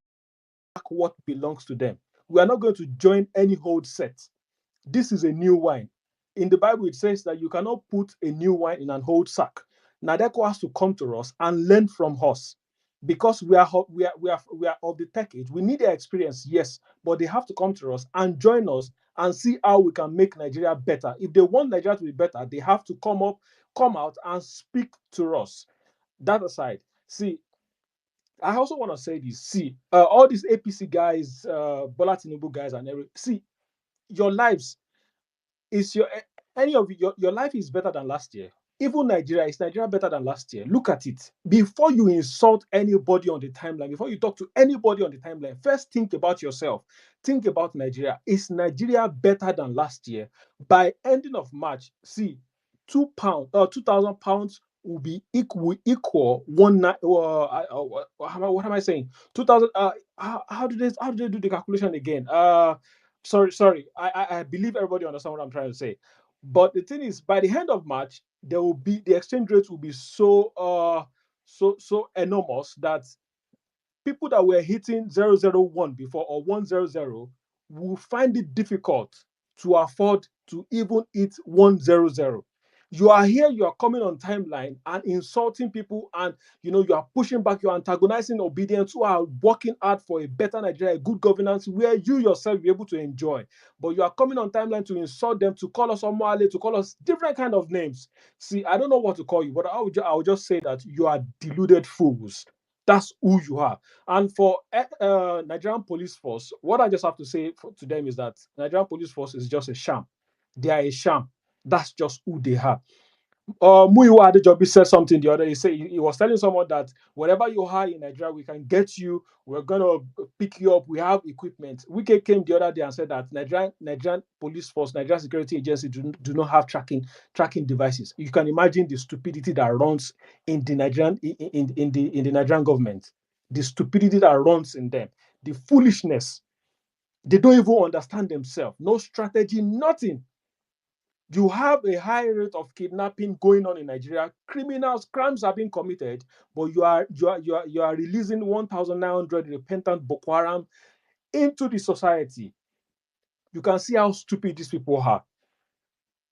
what belongs to them. We are not going to join any old set. This is a new wine. In the Bible, it says that you cannot put a new wine in an old sack. Nadeko has to come to us and learn from us. because we are of the tech age. We need their experience, yes, but they have to come to us and join us and see how we can make Nigeria better. If they want Nigeria to be better, they have to come out and speak to us. That aside, see, I also want to say this. See, all these APC guys, Bola Tinubu guys, and see, your lives is any of your life is better than last year. Even Nigeria, is Nigeria better than last year? Look at it. Before you insult anybody on the timeline, before you talk to anybody on the timeline, first think about yourself. Think about Nigeria. Is Nigeria better than last year? By ending of March, see, £2 or £2,000 will be equal what am I saying? 2,000. How do they do the calculation again? Sorry. I believe everybody understand what I'm trying to say. But the thing is, by the end of March, there will be the exchange rate will be so enormous that people that were hitting 001 before or 100 will find it difficult to afford to even hit 100. You are here, you are coming on timeline and insulting people, and you are pushing back, you're antagonizing obedience who are working hard for a better Nigeria, a good governance where you yourself will be able to enjoy. But you are coming on timeline to insult them, to call us Omwale, to call us different kind of names. See, I don't know what to call you, but I will just say that you are deluded fools. That's who you are. And for Nigerian police force, what I just have to say to them is that Nigerian police force is just a sham. They are a sham. That's just who they are. Muyiwa Adejobi said something the other day. He was telling someone that wherever you are in Nigeria, we can get you. We're gonna pick you up. We have equipment. Wike came the other day and said that Nigerian police force, Nigerian security agency do not have tracking devices. You can imagine the stupidity that runs in the Nigerian in the Nigerian government. The stupidity that runs in them, the foolishness. They don't even understand themselves. No strategy, nothing. You have a high rate of kidnapping going on in Nigeria. Crimes are being committed, but you are releasing 1,900 repentant Boko Haram into the society. You can see how stupid these people are.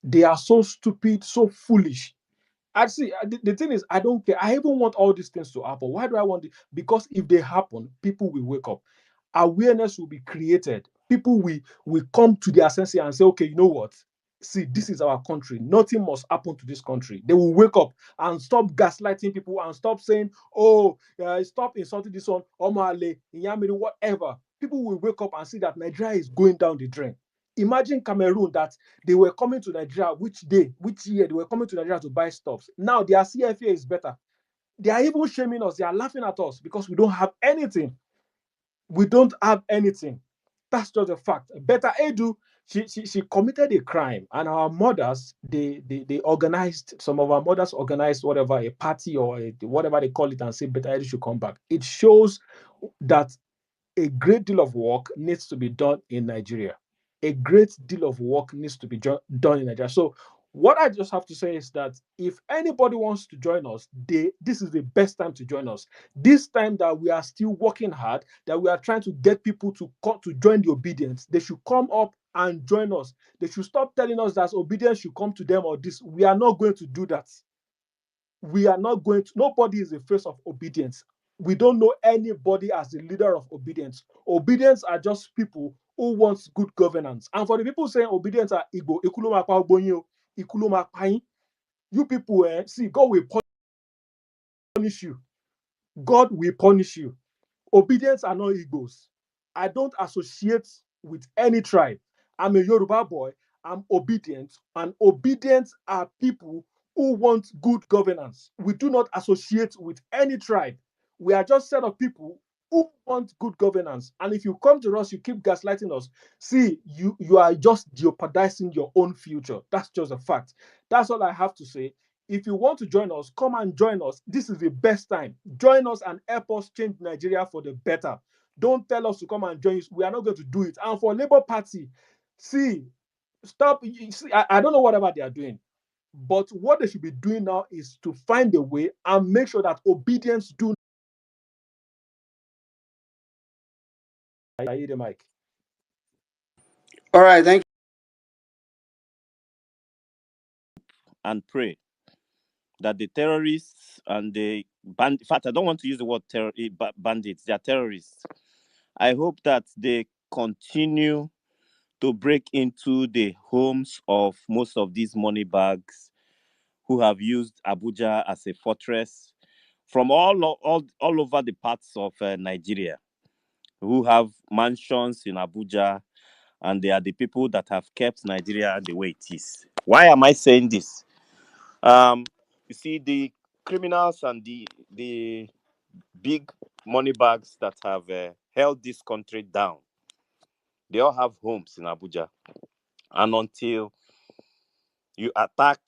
They are so stupid, so foolish. Actually, the thing is, I don't care. I even want all these things to happen. Why do I want it? Because if they happen, people will wake up. Awareness will be created. People will come to their senses and say, okay, you know what? See, this is our country. Nothing must happen to this country. They will wake up and stop gaslighting people and stop saying, oh, stop insulting this one, Omale, Inyamiri, whatever. People will wake up and see that Nigeria is going down the drain. Imagine Cameroon, that they were coming to Nigeria, which year they were coming to Nigeria to buy stuff. Now their CFA is better. They are even shaming us. They are laughing at us because we don't have anything. We don't have anything. That's just a fact. Betta Edu, she committed a crime, and our mothers, they organized, some of our mothers organized whatever, a party or whatever they call it, and say Betta Edu should come back. It shows that a great deal of work needs to be done in Nigeria. A great deal of work needs to be done in Nigeria. So what I just have to say is that if anybody wants to join us, this is the best time to join us. This time that we are still working hard, that we are trying to get people to join the obedience, they should come up and join us. They should stop telling us that obedience should come to them or this. We are not going to do that. We are not going to, nobody is the face of obedience. We don't know anybody as the leader of obedience. Obedience are just people who want good governance. And for the people saying obedience are Igbo, you people, see, God will punish you. God will punish you. Obedience are not Igbos. I don't associate with any tribe. I'm a Yoruba boy. I'm obedient. And obedience are people who want good governance. We do not associate with any tribe. We are just a set of people who want good governance. And if you come to us, you keep gaslighting us. See, you are just jeopardizing your own future. That's just a fact. That's all I have to say. If you want to join us, come and join us. This is the best time. Join us and help us change Nigeria for the better. Don't tell us to come and join us. We are not going to do it. And for Labour Party, see, stop. See, I don't know whatever they are doing. But what they should be doing now is to find a way and make sure that obedience do. I hear the mic. All right, thank you. And pray. that the terrorists and the in fact, I don't want to use the word bandits, they are terrorists. I hope that they continue to break into the homes of most of these money bags who have used Abuja as a fortress from all over the parts of Nigeria, who have mansions in Abuja, and they are the people that have kept Nigeria the way it is. Why am I saying this? You see, the criminals and the big money bags that have held this country down, they all have homes in Abuja. And until you attack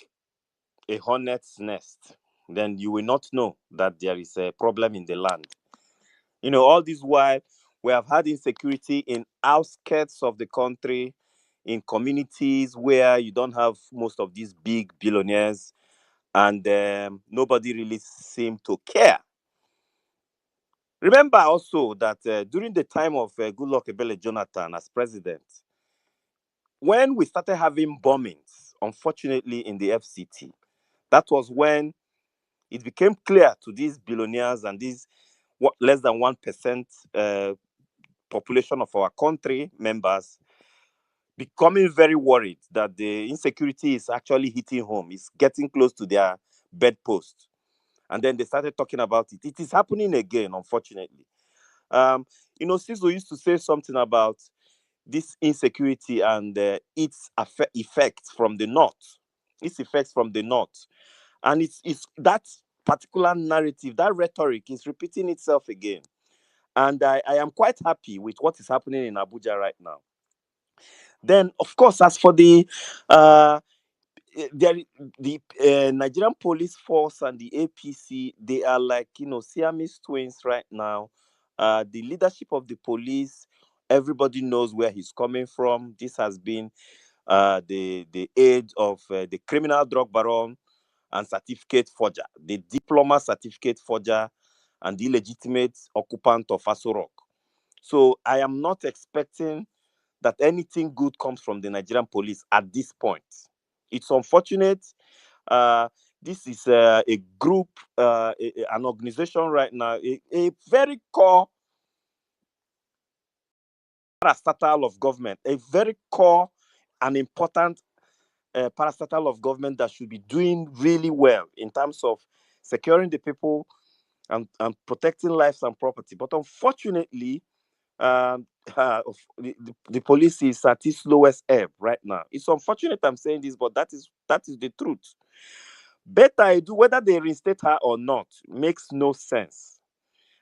a hornet's nest, then you will not know that there is a problem in the land. You know, all this while we have had insecurity in outskirts of the country, in communities where you don't have most of these big billionaires, and nobody really seemed to care. Remember also that during the time of Goodluck Ebele Jonathan as president, when we started having bombings, unfortunately, in the FCT, that was when it became clear to these billionaires and these less than 1% population of our country members becoming very worried that the insecurity is actually hitting home, it's getting close to their bedpost. And then they started talking about it. It is happening again, unfortunately. You know, Sizzle used to say something about this insecurity and its effects from the north. Its effects from the north. And it's that particular narrative, that rhetoric is repeating itself again. And I am quite happy with what is happening in Abuja right now. Then, of course, as for the Nigerian police force and the APC, they are like, you know, Siamese twins right now. The leadership of the police, everybody knows where he's coming from. This has been the age of the criminal drug baron and certificate forger, the diploma certificate forger, and the illegitimate occupant of Aso Rock. So I am not expecting that anything good comes from the Nigerian police at this point. It's unfortunate. This is a group, an organization right now, a very core parastatal of government, a very core and important parastatal of government that should be doing really well in terms of securing the people and protecting lives and property. But unfortunately, the police is at its lowest ebb right now. It's unfortunate I'm saying this, but that is the truth. Betta Edu, whether they reinstate her or not, makes no sense.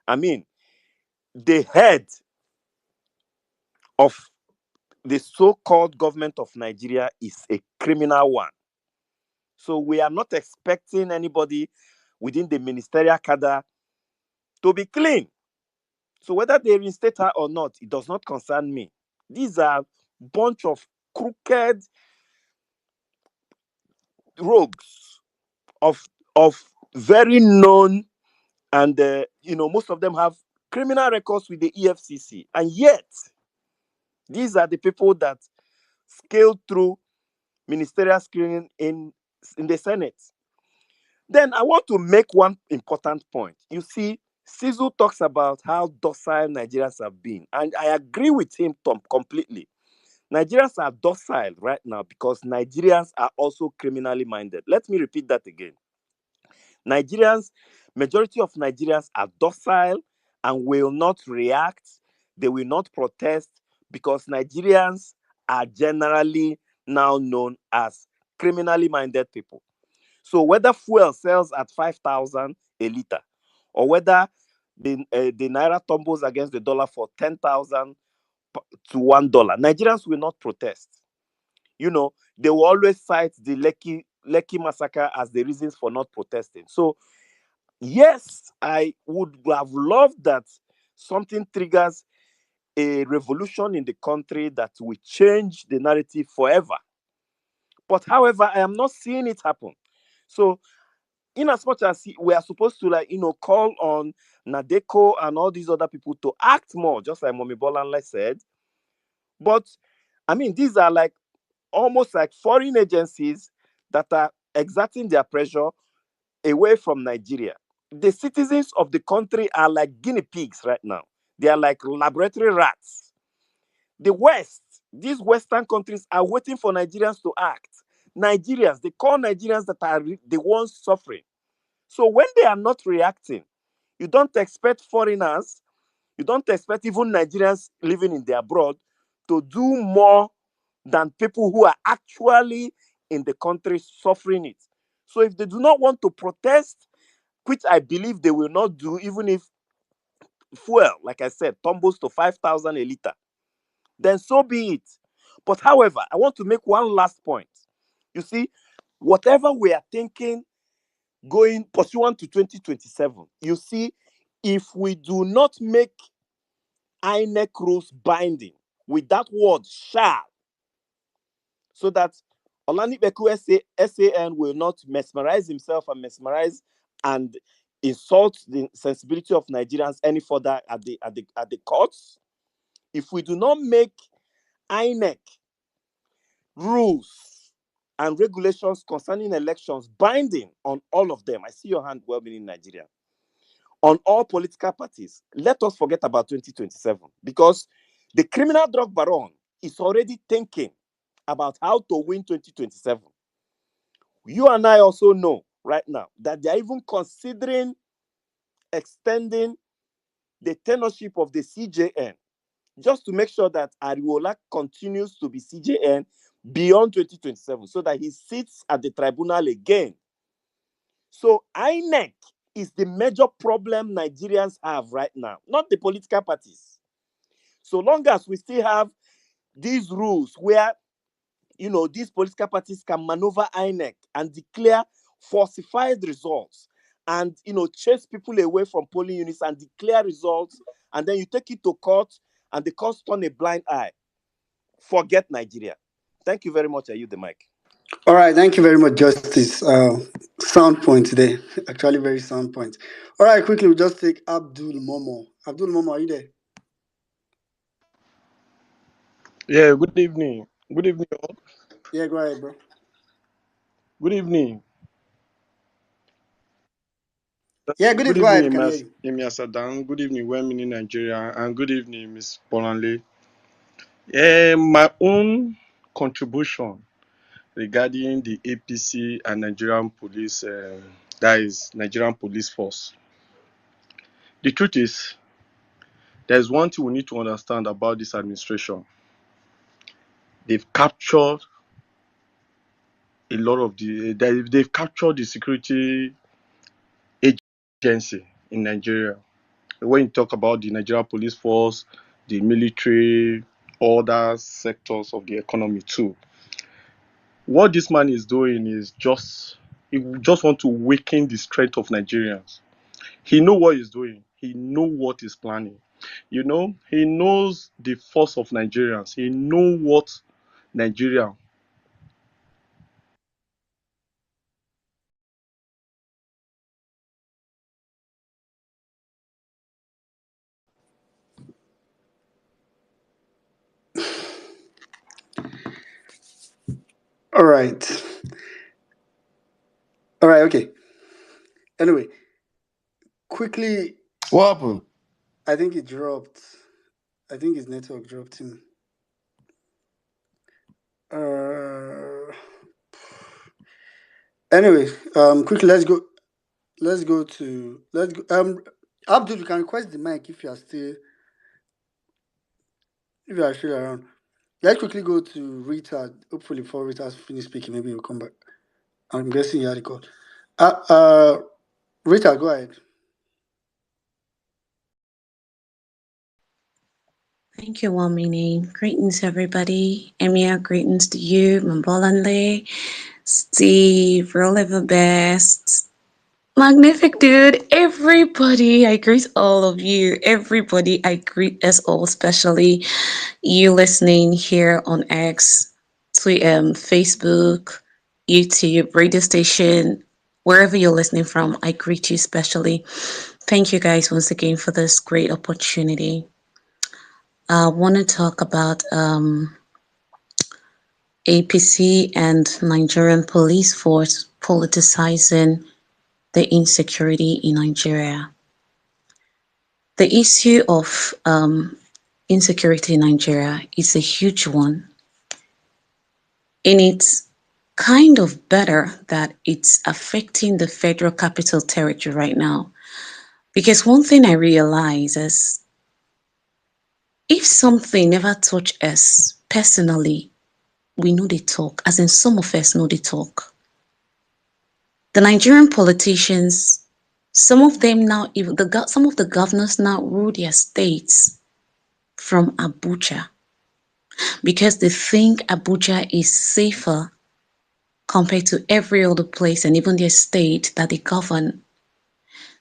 I mean, the head of the so-called government of Nigeria is a criminal one. So we are not expecting anybody within the ministerial cadre to be clean. So whether they reinstate her or not, it does not concern me. These are bunch of crooked rogues of very known, and you know, most of them have criminal records with the EFCC, and yet these are the people that scaled through ministerial screening in the Senate. Then I want to make one important point. You see, Sizzle talks about how docile Nigerians have been, and I agree with him completely. Nigerians are docile right now because Nigerians are also criminally minded. Let me repeat that again. Majority of Nigerians are docile and will not react. They will not protest because Nigerians are generally now known as criminally minded people. So whether fuel sells at 5,000 a liter, or whether the naira tumbles against the dollar for 10,000 to $1, Nigerians will not protest. You know, they will always cite the Lekki massacre as the reasons for not protesting. So yes, I would have loved that something triggers a revolution in the country that will change the narrative forever. But however, I am not seeing it happen. So in as much as we are supposed to, like, you know, call on Nadeko and all these other people to act more, just like Mommy Bolanle said. But I mean, these are like almost like foreign agencies that are exerting their pressure away from Nigeria. The citizens of the country are like guinea pigs right now. They are like laboratory rats. The West, these Western countries are waiting for Nigerians to act. Nigerians, they call Nigerians that are the ones suffering. So when they are not reacting, you don't expect foreigners, you don't expect even Nigerians living in the abroad to do more than people who are actually in the country suffering it. So if they do not want to protest, which I believe they will not do, even if fuel, like I said, tumbles to 5,000 a liter, then so be it. But however, I want to make one last point. You see, whatever we are thinking going pursuant to 2027, you see, if we do not make INEC rules binding with that word shall, so that Olanibeku SAN will not mesmerize himself and mesmerize and insult the sensibility of Nigerians any further at the courts. If we do not make INEC rules and regulations concerning elections binding on all of them, I see your hand well in Nigeria, on all political parties, let us forget about 2027, because the criminal drug baron is already thinking about how to win 2027. You and I also know right now that they are even considering extending the tenureship of the CJN just to make sure that Ariola continues to be CJN beyond 2027 so that he sits at the tribunal again. So INEC is the major problem Nigerians have right now, not the political parties. So long as we still have these rules where, these political parties can maneuver INEC and declare falsified results and, chase people away from polling units and declare results, and then you take it to court and the courts turn a blind eye. Forget Nigeria. Thank you very much. I yield the mic. All right, thank you very much, Justice. Sound point today. Actually, very sound point. All right, quickly, we'll just take Abdul Momo. Abdul Momo, are you there? Yeah, good evening. Good evening, all. Yeah, go ahead, bro. Good evening. Yeah, good Good evening. Go ahead, evening, can hear Ms. you. Emi Asadan. Good evening, Women in Nigeria. And good evening, Ms. Bolanle. My own contribution regarding the APC and Nigerian police, that is Nigerian police force. The truth is, there's one thing we need to understand about this administration. They've captured a lot of they've captured the security agency in Nigeria. When you talk about the Nigerian police force, the military, other sectors of the economy too. What this man is doing is he just want to weaken the strength of Nigerians. He know what he's doing. He know what he's planning. He knows the force of Nigerians. He know what Nigeria. All right. All right, okay. Anyway, quickly, What happened? I think it dropped. I think his network dropped him. Anyway, quickly, let's go. Let's go. Abdul, you can request the mic if you are still around. Let's quickly go to Rita. Hopefully, before Rita's finished speaking, maybe you'll come back. I'm guessing you had a call. Rita, go ahead. Thank you, Wamini. Greetings, everybody. Emia, greetings to you, Mambolanle, Steve, Real Ever Best, Magnific Dude, everybody. I greet all of you. Everybody, I greet us all, especially you listening here on X, Twitter, Facebook, YouTube, radio station, wherever you're listening from. I greet you especially. Thank you guys once again for this great opportunity. I want to talk about APC and Nigerian police force politicizing the insecurity in Nigeria. The issue of insecurity in Nigeria is a huge one, and it's kind of better that it's affecting the Federal Capital Territory right now. Because one thing I realize is if something never touch us personally, we know they talk, as in some of us know they talk. The Nigerian politicians, some of them now, even some of the governors now rule their states from Abuja because they think Abuja is safer compared to every other place and even their state that they govern.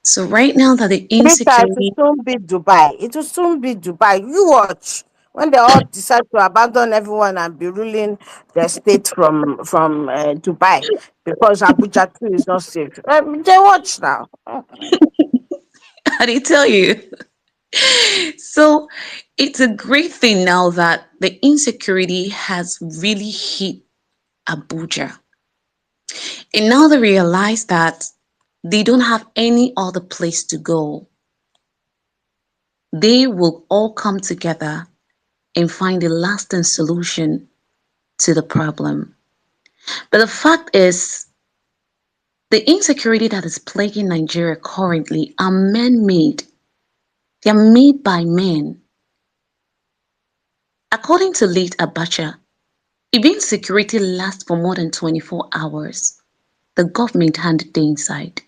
So right now that the Later, it will insecurity, soon be Dubai. It will soon be Dubai. You watch when they all decide to abandon everyone and be ruling their state from Dubai because Abuja too is not safe. They watch now. how they tell you. So it's a great thing now that the insecurity has really hit Abuja. And now they realize that they don't have any other place to go. They will all come together and find a lasting solution to the problem. But the fact is, the insecurity that is plaguing Nigeria currently are man-made. They are made by men. According to late Abacha, if insecurity lasts for more than 24 hours, the government hand the inside.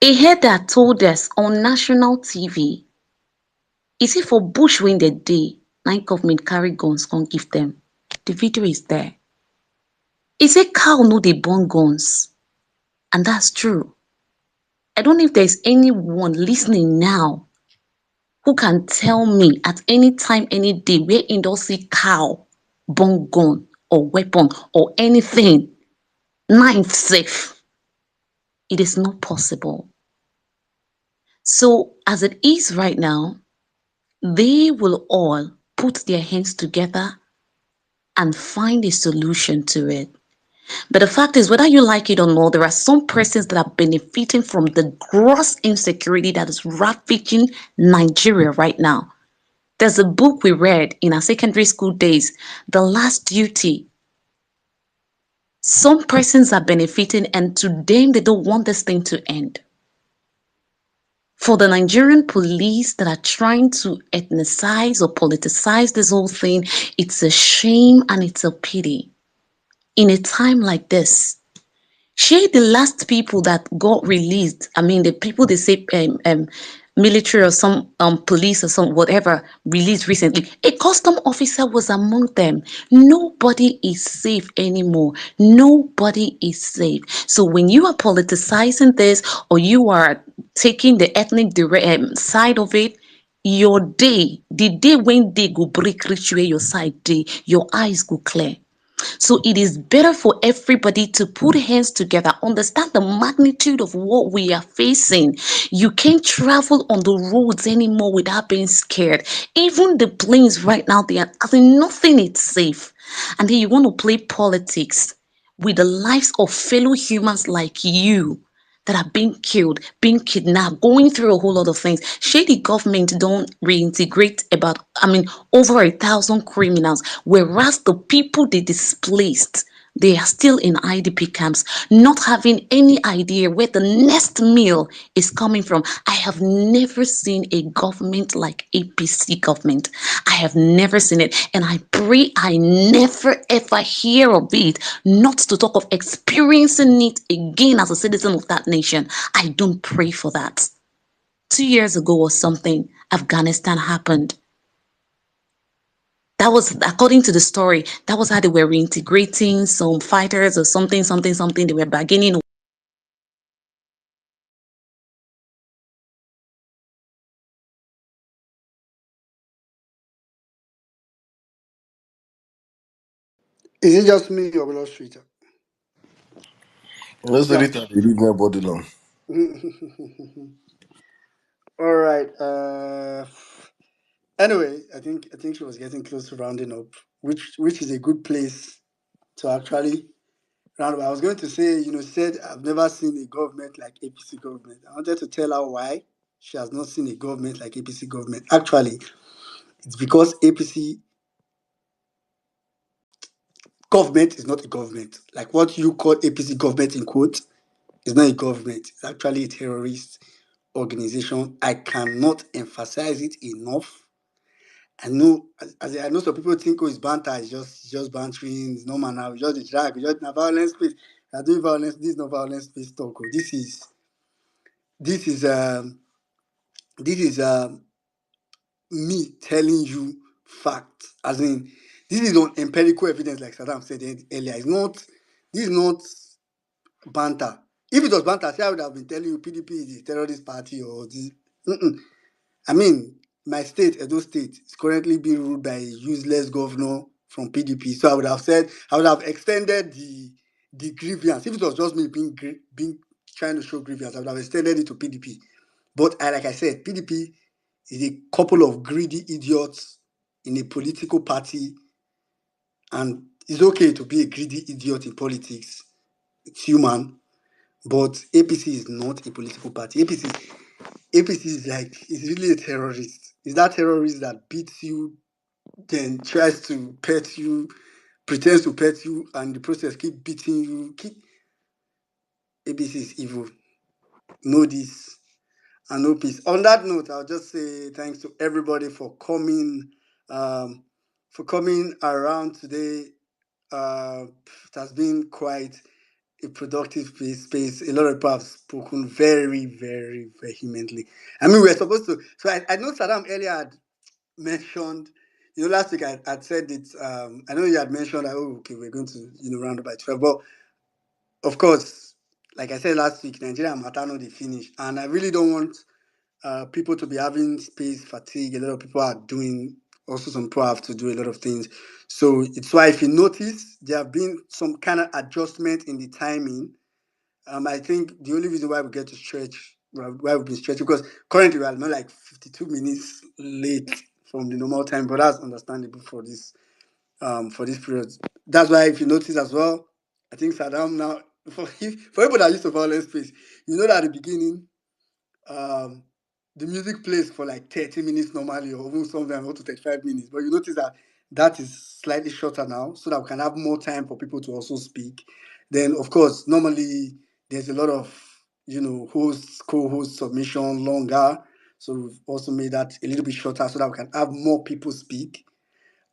A header told us on national TV, he say for bush when the day, nine government carry guns come give them. The video is there. He say cow no dey burn guns, and that's true. I don't know if there's anyone listening now who can tell me at any time, any day, where in don see cow burn gun or weapon or anything, knife safe. It is not possible. So as it is right now, they will all put their hands together and find a solution to it. But the fact is, whether you like it or not, there are some persons that are benefiting from the gross insecurity that is ravaging Nigeria right now. There's a book we read in our secondary school days, The Last Duty. Some persons are benefiting, and to them, they don't want this thing to end. For the Nigerian police that are trying to ethnicize or politicize this whole thing, it's a shame and it's a pity. In a time like this, share the last people that got released. I mean, the people they say military or some police or some whatever released recently. A custom officer was among them. Nobody is safe anymore. Nobody is safe. So when you are politicizing this or you are taking the ethnic side of it, your day, the day when they go break reach where your side day, your eyes go clear. So it is better for everybody to put hands together, understand the magnitude of what we are facing. You can't travel on the roads anymore without being scared. Even the planes right now, they are nothing is safe. And then you want to play politics with the lives of fellow humans like you that are being killed, being kidnapped, going through a whole lot of things. Shady government don't reintegrate about, over 1,000 criminals, whereas the people they displaced, they are still in IDP camps, not having any idea where the next meal is coming from. I have never seen a government like APC government. I have never seen it. And I pray I never ever hear of it, not to talk of experiencing it again as a citizen of that nation. I don't pray for that. 2 years ago or something, Afghanistan happened. That was, according to the story, that was how they were reintegrating some fighters or something. They were bargaining. Is it just me or we lost Twitter? Let's Yeah. read it. Leave my body long. All right. Anyway, I think she was getting close to rounding up, which is a good place to actually roundabout. I was going to say, said I've never seen a government like APC government. I wanted to tell her why she has not seen a government like APC government. Actually, it's because APC government is not a government. Like what you call APC government in quote is not a government. It's actually a terrorist organization. I cannot emphasize it enough. I know, I know some people think, oh, it's banter, it's just bantering, it's normal now, it's just a drag, it's just a violence space. They are doing violence, this is not violence space talk. This is um this is me telling you facts. As in, this is on empirical evidence, like Saddam said earlier. This is not banter. If it was banter, I would have been telling you PDP is a terrorist party or this. Mm-mm. I mean, my state, Edo State, is currently being ruled by a useless governor from PDP. So I would have extended the grievance. If it was just me being trying to show grievance, I would have extended it to PDP. But like I said, PDP is a couple of greedy idiots in a political party, and it's okay to be a greedy idiot in politics. It's human. But APC is not a political party. APC is really a terrorist. Is that terrorist that beats you, then tries to pet you, pretends to pet you, and the process keep beating you. APC is evil. Know this and no peace. On that note, I'll just say thanks to everybody um, for coming around today. It has been quite a productive space. A lot of people have spoken very, very vehemently. I mean, we're supposed to. So I know Saddam earlier had mentioned, last week I'd said it. I know you had mentioned that, oh, okay, we're going to, round up by 12. But of course, like I said last week, Nigeria and Matano, they finish. And I really don't want people to be having space fatigue. A lot of people are doing, also some people have to do a lot of things. So it's why if you notice, there have been some kind of adjustment in the timing. I think the only reason why we get to stretch, why we've been stretching, because currently we are not like 52 minutes late from the normal time, but that's understandable for this period. That's why if you notice as well, I think Saddam now, for people that used to violence space, that at the beginning, um, the music plays for like 30 minutes normally, or even sometimes up to 35 minutes. But you notice that is slightly shorter now, so that we can have more time for people to also speak. Then, of course, normally there's a lot of host, co-host submission longer. So we've also made that a little bit shorter so that we can have more people speak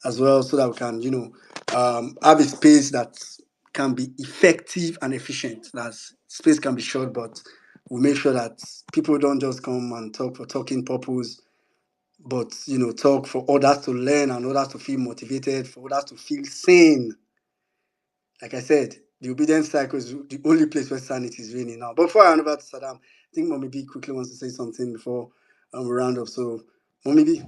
as well, so that we can have a space that can be effective and efficient. That space can be short, but we make sure that people don't just come and talk for talking purpose, but talk for others to learn and others to feel motivated, for others to feel sane. Like I said, the obedience cycle is the only place where sanity is reigning now. But before I hand over to Saddam, I think Mommy B quickly wants to say something before we round up. So, Mommy B.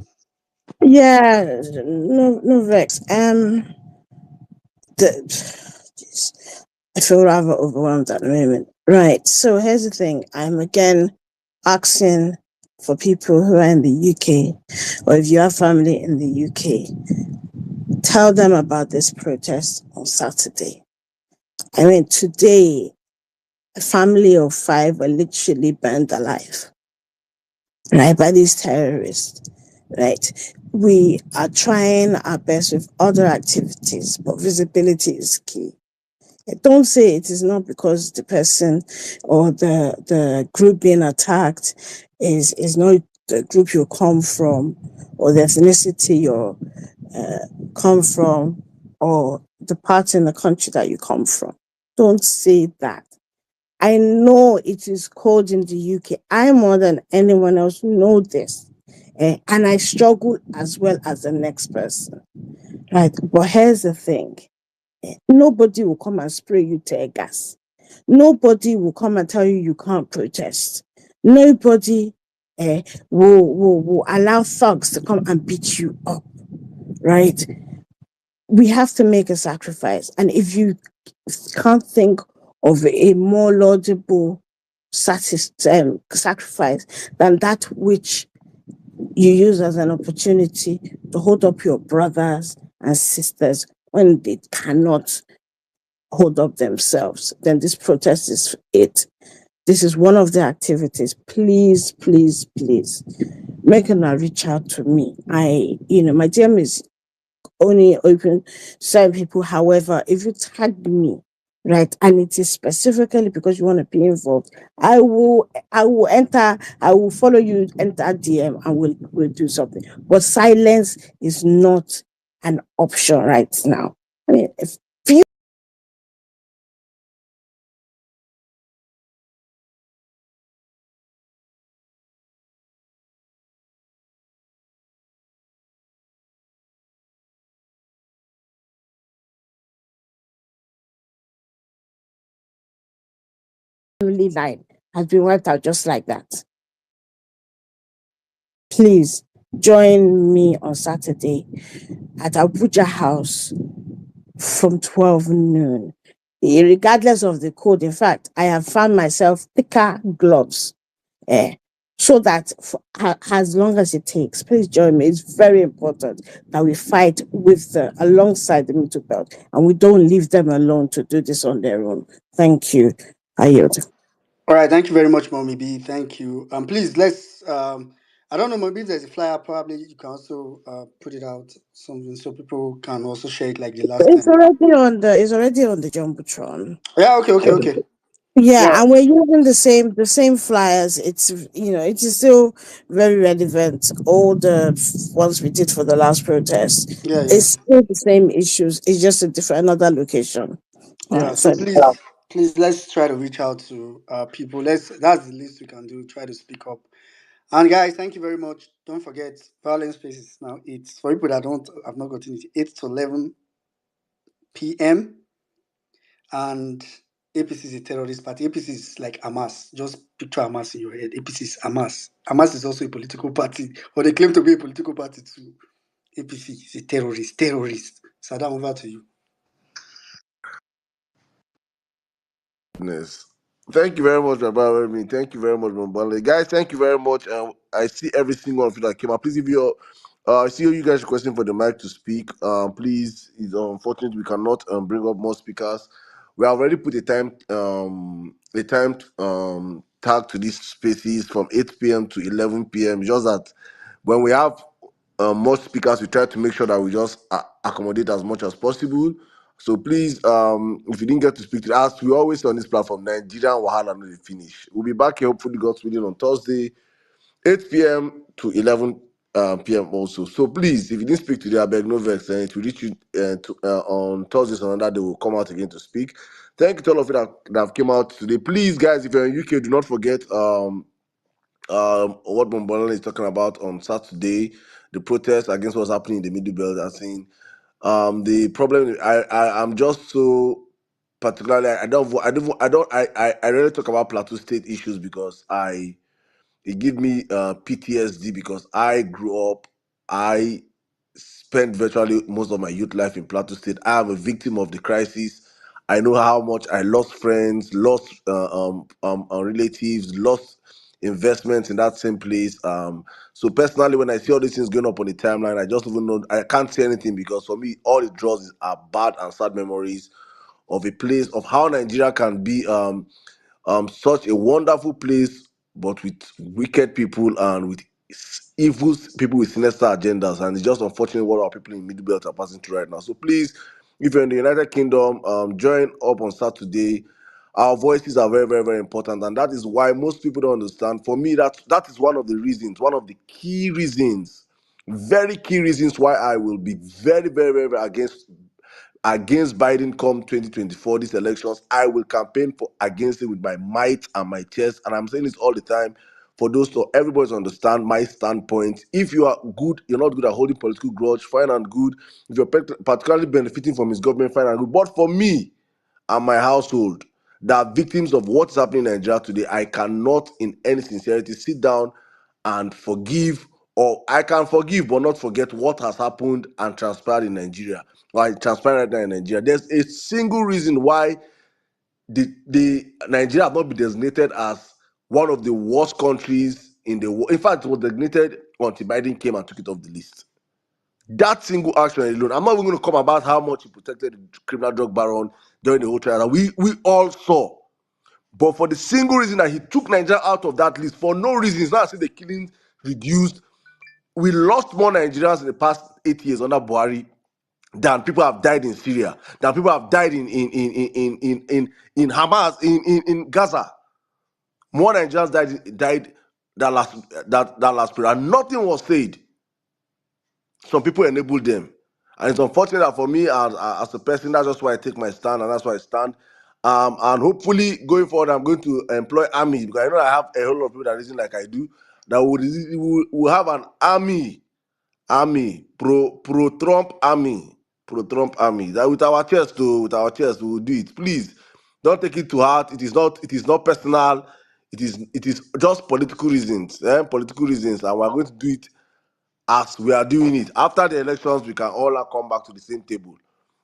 Yeah, no vex. Jeez, I feel rather overwhelmed at the moment. Right. So here's the thing. I'm again asking for people who are in the UK, or if you have family in the UK, tell them about this protest on Saturday. I mean, today, a family of 5 were literally burned alive, right, by these terrorists, right? We are trying our best with other activities, but visibility is key. Don't say it is not because the person or the group being attacked is not the group you come from, or the ethnicity you come from, or the part in the country that you come from. Don't say that. I know it is cold in the UK. I more than anyone else know this. And I struggle as well as the next person. Right. But here's the thing. Nobody will come and spray you tear gas. Nobody will come and tell you you can't protest. Nobody will allow thugs to come and beat you up. Right? We have to make a sacrifice. And if you can't think of a more laudable sacrifice than that which you use as an opportunity to hold up your brothers and sisters when they cannot hold up themselves, then this protest is it. This is one of the activities. Please, please, please, make a reach out to me. My DM is only open to certain people. However, if you tag me, right, and it is specifically because you want to be involved, I will follow you, enter DM, and we'll do something. But silence is not an option right now. I mean, if family line has been wiped out just like that, please join me on Saturday at Abuja House from 12 noon. Regardless of the code, in fact, I have found myself thicker gloves. So that as long as it takes, please join me. It's very important that we fight alongside the middle belt, and we don't leave them alone to do this on their own. Thank you. I yield. All right, thank you very much, Mommy B. Thank you. Please let's. I don't know, maybe there's a flyer. Probably you can also put it out something so people can also share it like the last It's time. already on the jumbotron. Yeah. Okay. Yeah, Yeah. and we're using the same flyers. It is still very relevant. All the ones we did for the last protest, Yeah. it's still the same issues. It's just a different another location. Yeah. So So please, let's try to reach out to people. That's the least we can do. Try to speak up. And guys, thank you very much. Don't forget, Violence Spaces now. It's for people that don't have not gotten it. 8 to 11 p.m. And APC is a terrorist party. APC is like Hamas. Just picture Hamas in your head. APC is Hamas. Hamas is also a political party, or they claim to be a political party too. APC is a terrorist. Terrorist. Saddam, over to you. Goodness. Thank you very much, my brother. Thank you very much, Mbale. Guys, thank you very much. I see every single one of you that came up. Please, if you're, I see you guys requesting for the mic to speak. Please, it's unfortunate we cannot bring up more speakers. We have already put a time tag to these spaces from 8 p.m. to 11 p.m. Just that when we have more speakers, we try to make sure that we just accommodate as much as possible. So please, if you didn't get to speak to us, we always say on this platform, Nigerian Wahala no dey finish. We'll be back here, hopefully, God's willing, on Thursday, 8 p.m. to 11 p.m. also. So please, if you didn't speak today, I beg no vex, and it will reach you on Thursdays and on that day will come out again to speak. Thank you to all of you that have came out today. Please, guys, if you're in UK, do not forget what Bombolone is talking about on Saturday, the protest against what's happening in the Middle Belt. I think the problem I'm just so particularly I rarely talk about Plateau State issues because it give me PTSD because I grew up, I spent virtually most of my youth life in Plateau State. I am a victim of the crisis. I know how much I lost friends, lost relatives, lost investments in that same place. So personally, when I see all these things going up on the timeline, I just even know I can't say anything because for me, all it draws are bad and sad memories of a place of how Nigeria can be such a wonderful place, but with wicked people and with evil people with sinister agendas. And it's just unfortunate what our people in Middle Belt are passing through right now. So please, if you're in the United Kingdom, join up on Saturday. Our voices are very, very, very important, and that is why most people don't understand. For me, that is one of the reasons, one of the key reasons, very key reasons why I will be very, very, very, very against Biden come 2024, these elections. I will campaign for against it with my might and my chest. And I'm saying this all the time for those to everybody to understand my standpoint. If you are good, you're not good at holding political grudge, fine and good. If you're particularly benefiting from his government, fine and good. But for me and my household that are victims of what's happening in Nigeria today, I cannot in any sincerity sit down and forgive, or I can forgive but not forget what has happened and transpired in Nigeria. Why transpired right now in Nigeria? There's a single reason why the Nigeria has not been designated as one of the worst countries in the world. In fact, it was designated until Biden came and took it off the list. That single action alone, I'm not even going to come about how much he protected the criminal drug baron during the whole trial. We all saw. But for the single reason that he took Nigeria out of that list, for no reason, it's not as if the killings reduced. We lost more Nigerians in the past 8 years under Buhari than people have died in Syria, than people have died in Hamas, in Gaza. More Nigerians died that last period, and nothing was said. Some people enabled them, and it's unfortunate that for me as a person, that's just why I take my stand, and that's why I stand. And hopefully going forward, I'm going to employ army, because I know I have a whole lot of people that reason like I do, that will have an army, pro Trump army, that with our chest, we will do it. Please don't take it to heart. It is not personal. It is just political reasons, political reasons, and we're going to do it as we are doing it. After the elections, we can all come back to the same table.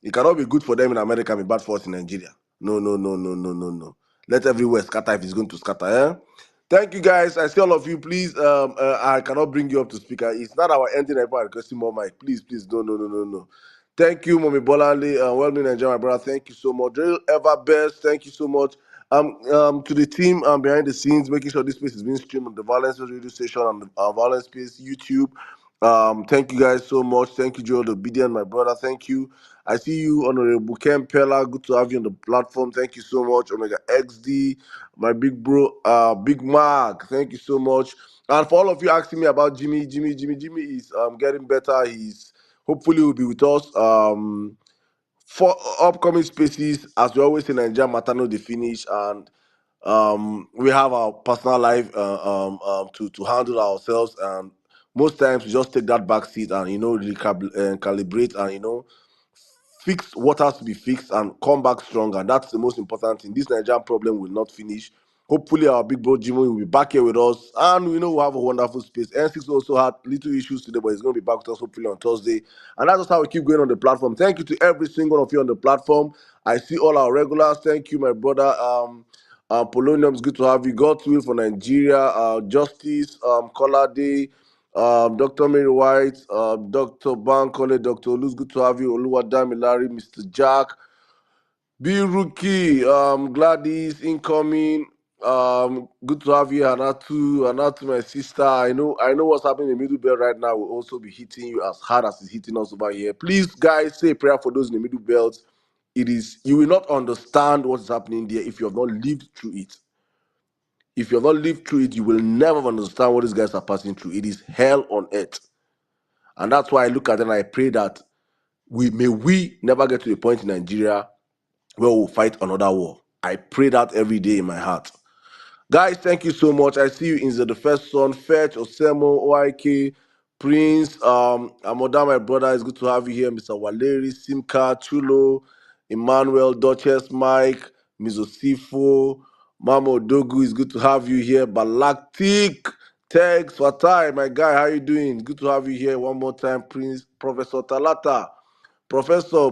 It cannot be good for them in America and be bad for us in Nigeria. No, no, no, no, no, no, no. Let everywhere scatter if it's going to scatter. Thank you, guys. I see all of you. Please, I cannot bring you up to speaker. It's not our ending. I'm requesting more mic. Please, please, no, no, no, no, no. Thank you, Mommy Bolali. Well done, Nigeria, my brother. Thank you so much. Real ever best. Thank you so much. To the team behind the scenes, making sure this space is being streamed on the Violence Radio Station, on the Violence Space YouTube. Thank you guys so much. Thank you, Joel Obedient, my brother. Thank you. I see you, Honorable Ken Pella. Good to have you on the platform. Thank you so much. Omega XD, my big bro, Big Mark. Thank you so much. And for all of you asking me about Jimmy is getting better. He's hopefully will be with us for upcoming spaces. As we always say, Nigeria Matano the finish, and we have our personal life to handle ourselves, and most times we just take that back seat and calibrate and fix what has to be fixed and come back stronger. That's the most important thing. This Nigerian problem will not finish. Hopefully, our big bro Jimmy will be back here with us, and we know we'll have a wonderful space. N6 also had little issues today, but he's going to be back with us hopefully on Thursday. And that's just how we keep going on the platform. Thank you to every single one of you on the platform. I see all our regulars. Thank you, my brother. Polonium, it's good to have you. God's will for Nigeria. Justice, Kolade, Dr. Mary White, Dr. Bankole, Dr. Luz, good to have you. Oluwadami Larry, Mr. Jack, B Rookie, Gladys, incoming. Good to have you, Anatu, my sister. I know what's happening in the middle belt right now will also be hitting you as hard as it's hitting us over here. Please, guys, say a prayer for those in the middle belt. You will not understand what's happening there if you have not lived through it. If you have not lived through it, you will never understand what these guys are passing through. It is hell on earth. And that's why I look at it and I pray that we never get to the point in Nigeria where we'll fight another war. I pray that every day in my heart. Guys, thank you so much. I see you in the first son, Fetch, Osemo, OIK, Prince, Amoda, my brother. It's good to have you here. Mr. Waleri, Simka, Chulo, Emmanuel, Duchess, Mike, Mizosifo, Mamo Dogu. It's good to have you here. Balaktik, Tex, Fatai, my guy, how you doing? Good to have you here one more time, Prince, Professor Talata. Professor,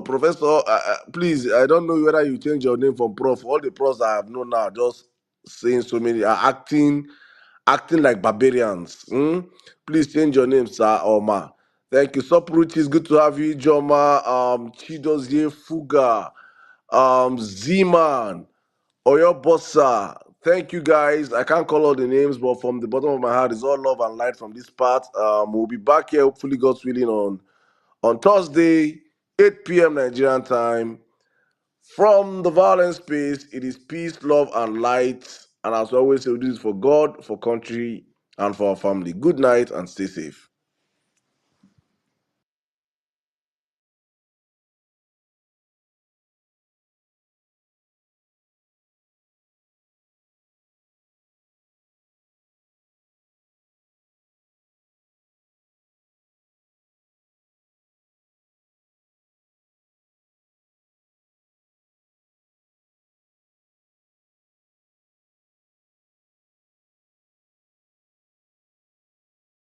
please, I don't know whether you change your name from Prof. All the profs I have known now, just saying so many, are acting like barbarians. Please change your name, sir or ma. Thank you. Sopruchi, it's good to have you, Joma, Chidozie Fuga, Z-Man, Oyo Bossa. Thank you, guys. I can't call all the names, but from the bottom of my heart, it's all love and light from this part. We'll be back here, hopefully, God's willing, on Thursday, 8 p.m. Nigerian time. From the Violence Space, it is peace, love, and light. And as always, we do this for God, for country, and for our family. Good night and stay safe.